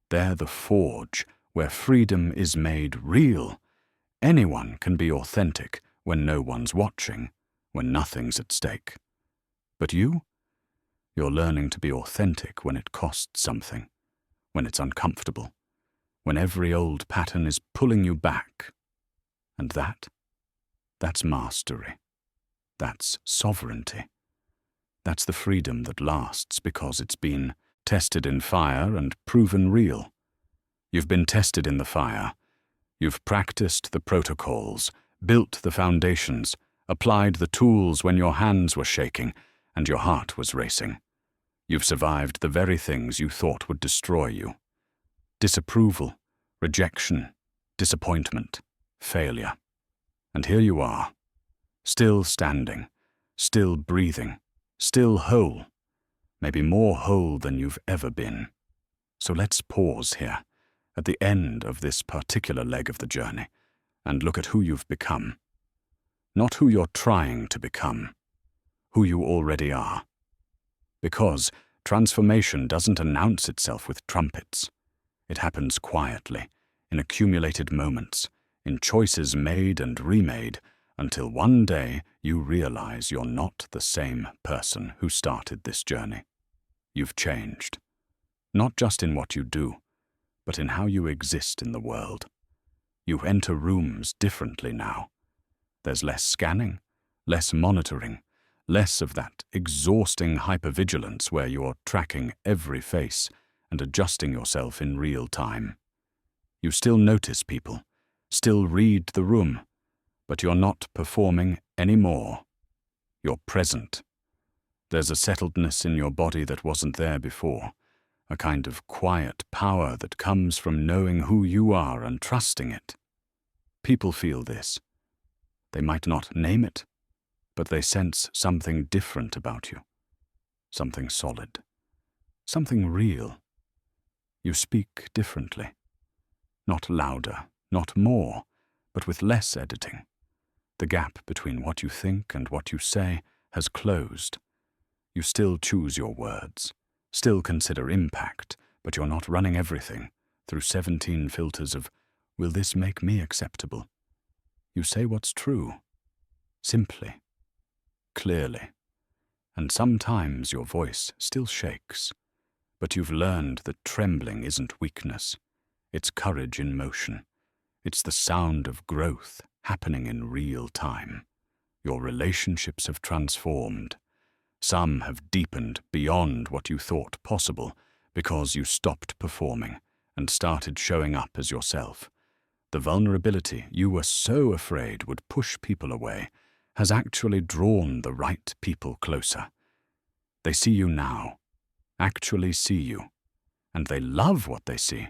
They're the forge where freedom is made real. Anyone can be authentic when no one's watching, when nothing's at stake. But you're learning to be authentic when it costs something, when it's uncomfortable, when every old pattern is pulling you back. And that's mastery. That's sovereignty. That's the freedom that lasts because it's been tested in fire and proven real. You've been tested in the fire. You've practiced the protocols, built the foundations, applied the tools when your hands were shaking and your heart was racing. You've survived the very things you thought would destroy you. Disapproval, rejection, disappointment, failure. And here you are, still standing, still breathing, still whole, maybe more whole than you've ever been. So let's pause here, at the end of this particular leg of the journey, and look at who you've become. Not who you're trying to become, who you already are. Because transformation doesn't announce itself with trumpets. It happens quietly, in accumulated moments, in choices made and remade, until one day you realize you're not the same person who started this journey. You've changed, not just in what you do, but in how you exist in the world. You enter rooms differently now. There's less scanning, less monitoring, less of that exhausting hypervigilance where you're tracking every face and adjusting yourself in real time. You still notice people, still read the room, but you're not performing anymore. You're present. There's a settledness in your body that wasn't there before, a kind of quiet power that comes from knowing who you are and trusting it. People feel this. They might not name it, but they sense something different about you, something solid, something real. You speak differently, not louder, not more, but with less editing. The gap between what you think and what you say has closed. You still choose your words, still consider impact, but you're not running everything through 17 filters of, will this make me acceptable? You say what's true, simply, clearly, and sometimes your voice still shakes, but you've learned that trembling isn't weakness, it's courage in motion. It's the sound of growth happening in real time. Your relationships have transformed. Some have deepened beyond what you thought possible because you stopped performing and started showing up as yourself. The vulnerability you were so afraid would push people away has actually drawn the right people closer. They see you now, actually see you, and they love what they see,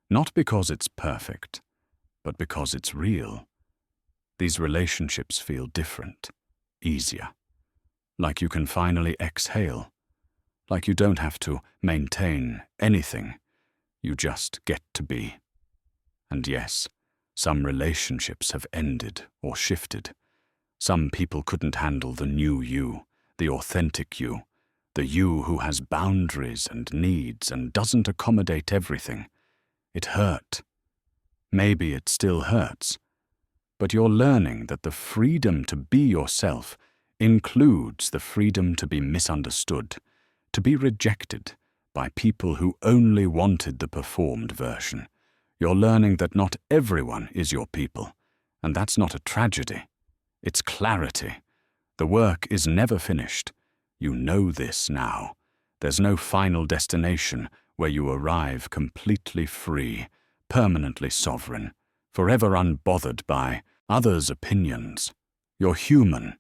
not because it's perfect, but because it's real. These relationships feel different, easier, like you can finally exhale, like you don't have to maintain anything, you just get to be. And yes, some relationships have ended or shifted. Some people couldn't handle the new you, the authentic you, the you who has boundaries and needs and doesn't accommodate everything. It hurt. Maybe it still hurts. But you're learning that the freedom to be yourself includes the freedom to be misunderstood, to be rejected by people who only wanted the performed version. You're learning that not everyone is your people, and that's not a tragedy. It's clarity. The work is never finished. You know this now. There's no final destination where you arrive completely free, permanently sovereign, forever unbothered by others' opinions. You're human.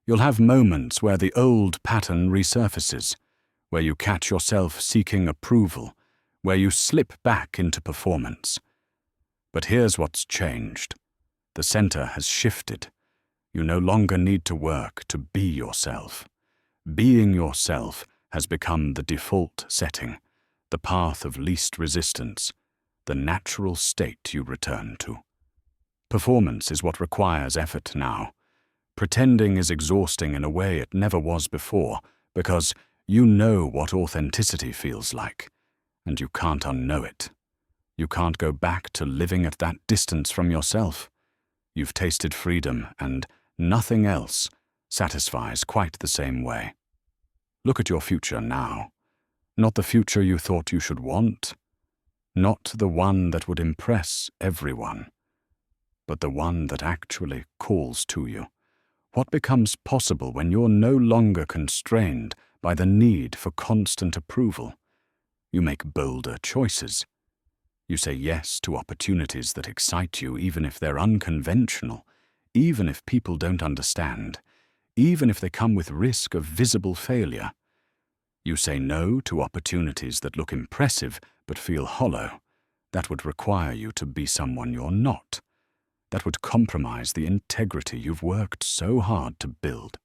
You'll have moments where the old pattern resurfaces, where you catch yourself seeking approval, where you slip back into performance. But here's what's changed. The center has shifted. You no longer need to work to be yourself. Being yourself has become the default setting, the path of least resistance, the natural state you return to. Performance is what requires effort now. Pretending is exhausting in a way it never was before, because you know what authenticity feels like, and you can't unknow it. You can't go back to living at that distance from yourself. You've tasted freedom, and nothing else satisfies quite the same way. Look at your future now. Not the future you thought you should want, not the one that would impress everyone, but the one that actually calls to you. What becomes possible when you're no longer constrained by the need for constant approval? You make bolder choices. You say yes to opportunities that excite you even if they're unconventional, even if people don't understand, even if they come with risk of visible failure. You say no to opportunities that look impressive but feel hollow. That would require you to be someone you're not. That would compromise the integrity you've worked so hard to build.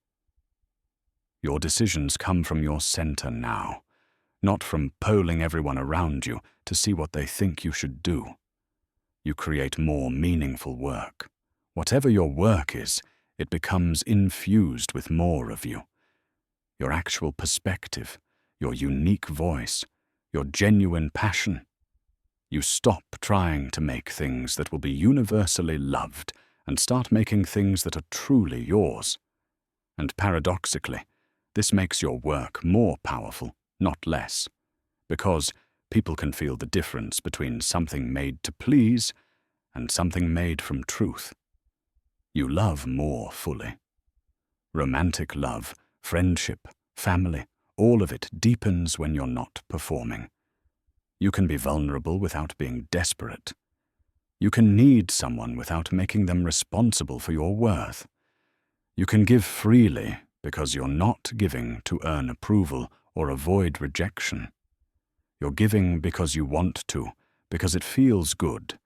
Your decisions come from your center now, not from polling everyone around you to see what they think you should do. You create more meaningful work. Whatever your work is, It becomes infused with more of you. Your actual perspective, your unique voice, your genuine passion. You stop trying to make things that will be universally loved and start making things that are truly yours. And paradoxically, this makes your work more powerful, not less, because people can feel the difference between something made to please and something made from truth. You love more fully. Romantic love, friendship, family, all of it deepens when you're not performing. You can be vulnerable without being desperate. You can need someone without making them responsible for your worth. You can give freely because you're not giving to earn approval or avoid rejection. You're giving because you want to, because it feels good,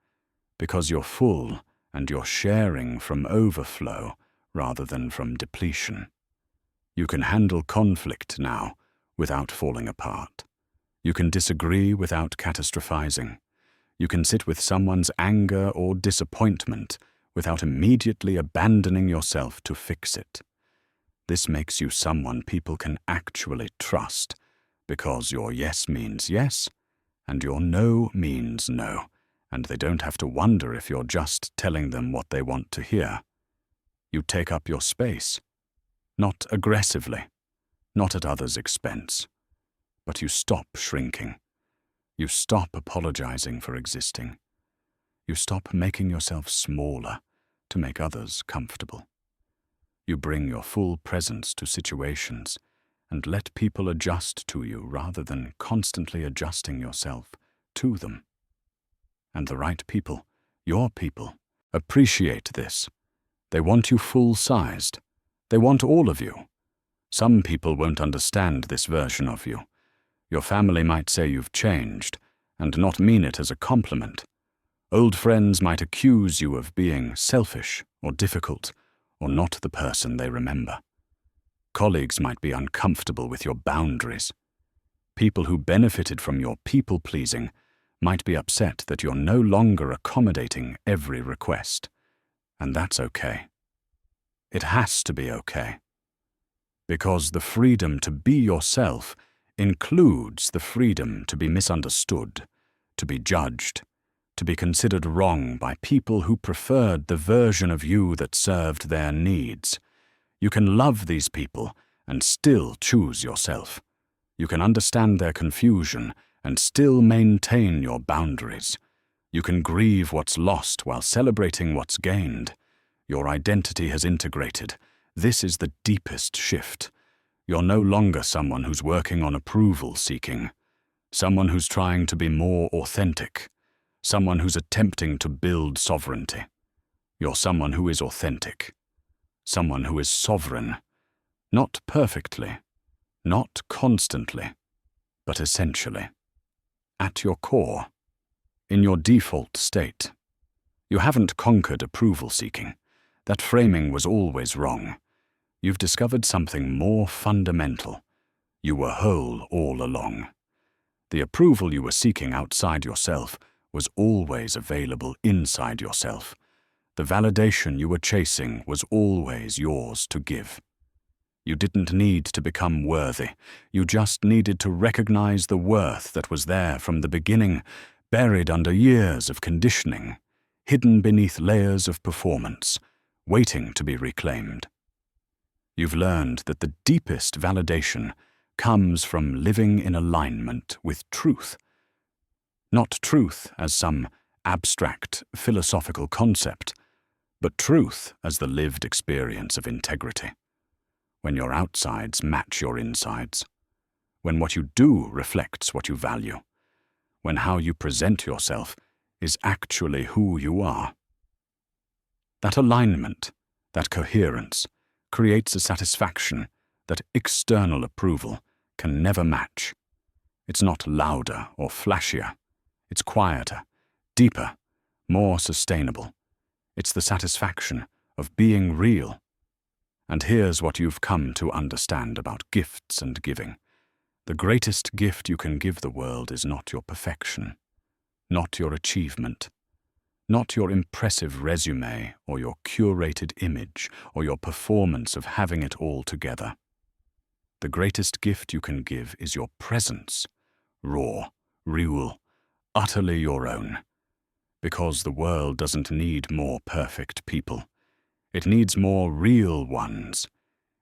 because you're full and you're sharing from overflow rather than from depletion. You can handle conflict now without falling apart. You can disagree without catastrophizing. You can sit with someone's anger or disappointment without immediately abandoning yourself to fix it. This makes you someone people can actually trust, because your yes means yes, and your no means no, and they don't have to wonder if you're just telling them what they want to hear. You take up your space, not aggressively, not at others' expense, but you stop shrinking. You stop apologizing for existing. You stop making yourself smaller to make others comfortable. You bring your full presence to situations and let people adjust to you rather than constantly adjusting yourself to them. And the right people, your people, appreciate this. They want you full-sized. They want all of you. Some people won't understand this version of you. Your family might say you've changed, and not mean it as a compliment. Old friends might accuse you of being selfish or difficult, or not the person they remember. Colleagues might be uncomfortable with your boundaries. People who benefited from your people-pleasing might be upset that you're no longer accommodating every request. And that's okay. It has to be okay. Because the freedom to be yourself includes the freedom to be misunderstood, to be judged, to be considered wrong by people who preferred the version of you that served their needs. You can love these people and still choose yourself. You can understand their confusion and still maintain your boundaries. You can grieve what's lost while celebrating what's gained. Your identity has integrated. This is the deepest shift. You're no longer someone who's working on approval seeking, someone who's trying to be more authentic, someone who's attempting to build sovereignty. You're someone who is authentic, someone who is sovereign, not perfectly, not constantly, but essentially. At your core, in your default state. You haven't conquered approval seeking. That framing was always wrong. You've discovered something more fundamental. You were whole all along. The approval you were seeking outside yourself was always available inside yourself. The validation you were chasing was always yours to give. You didn't need to become worthy. You just needed to recognize the worth that was there from the beginning, buried under years of conditioning, hidden beneath layers of performance, waiting to be reclaimed. You've learned that the deepest validation comes from living in alignment with truth. Not truth as some abstract philosophical concept, but truth as the lived experience of integrity. When your outsides match your insides, when what you do reflects what you value, when how you present yourself is actually who you are. That alignment, that coherence, creates a satisfaction that external approval can never match. It's not louder or flashier. It's quieter, deeper, more sustainable. It's the satisfaction of being real. And here's what you've come to understand about gifts and giving. The greatest gift you can give the world is not your perfection, not your achievement, Not your impressive resume or your curated image or your performance of having it all together. The greatest gift you can give is your presence, raw, real, utterly your own. Because the world doesn't need more perfect people. It needs more real ones.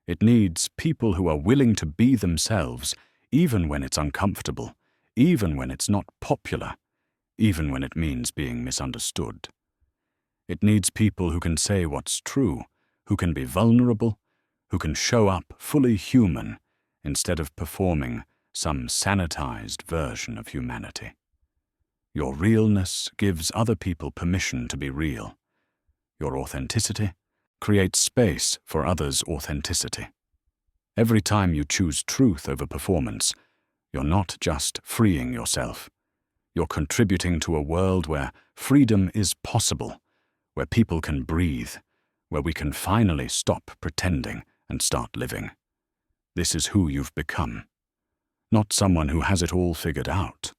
It needs people who are willing to be themselves, even when it's uncomfortable, even when it's not popular, even when it means being misunderstood. It needs people who can say what's true, who can be vulnerable, who can show up fully human instead of performing some sanitized version of humanity. Your realness gives other people permission to be real. Your authenticity creates space for others' authenticity. Every time you choose truth over performance, you're not just freeing yourself. You're contributing to a world where freedom is possible, where people can breathe, where we can finally stop pretending and start living. This is who you've become. Not someone who has it all figured out.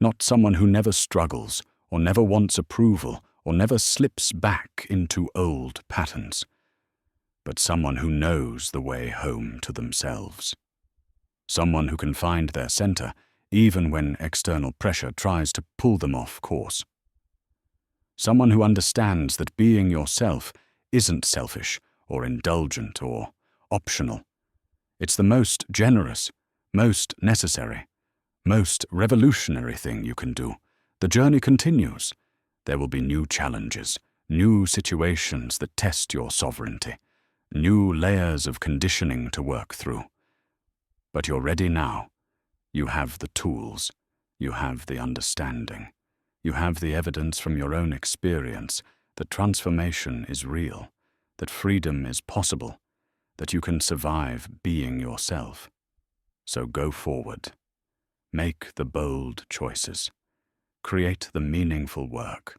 Not someone who never struggles, or never wants approval, or never slips back into old patterns, but someone who knows the way home to themselves. Someone who can find their center even when external pressure tries to pull them off course. Someone who understands that being yourself isn't selfish or indulgent or optional. It's the most generous, most necessary, most revolutionary thing you can do. The journey continues. There will be new challenges, new situations that test your sovereignty, new layers of conditioning to work through. But you're ready now. You have the tools. You have the understanding. You have the evidence from your own experience that transformation is real, that freedom is possible, that you can survive being yourself. So go forward. Make the bold choices. Create the meaningful work.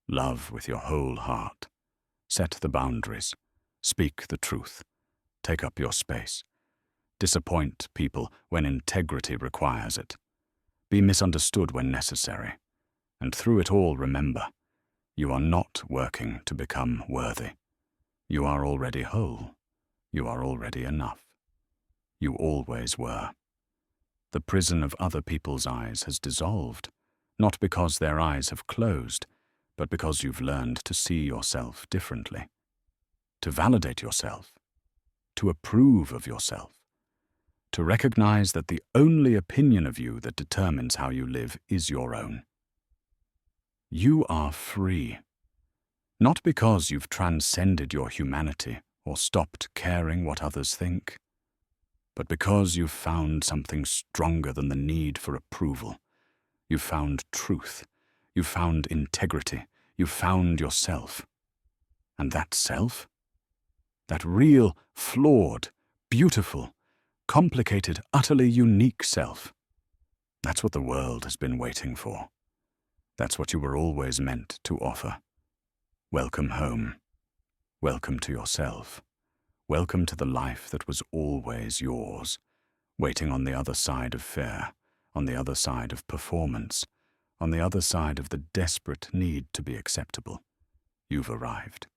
Love with your whole heart. Set the boundaries. Speak the truth. Take up your space. Disappoint people when integrity requires it. Be misunderstood when necessary. And through it all, remember, you are not working to become worthy. You are already whole. You are already enough. You always were. The prison of other people's eyes has dissolved, not because their eyes have closed, but because you've learned to see yourself differently, to validate yourself, to approve of yourself, to recognize that the only opinion of you that determines how you live is your own. You are free, not because you've transcended your humanity or stopped caring what others think, but because you've found something stronger than the need for approval. You've found truth. You've found integrity. You've found yourself. And that self? That real, flawed, beautiful, complicated, utterly unique self. That's what the world has been waiting for. That's what you were always meant to offer. Welcome home. Welcome to yourself. Welcome to the life that was always yours, waiting on the other side of fear, on the other side of performance, on the other side of the desperate need to be acceptable. You've arrived.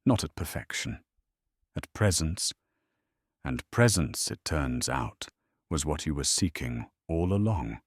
Not at perfection, at presence. And presence, it turns out, was what you were seeking all along.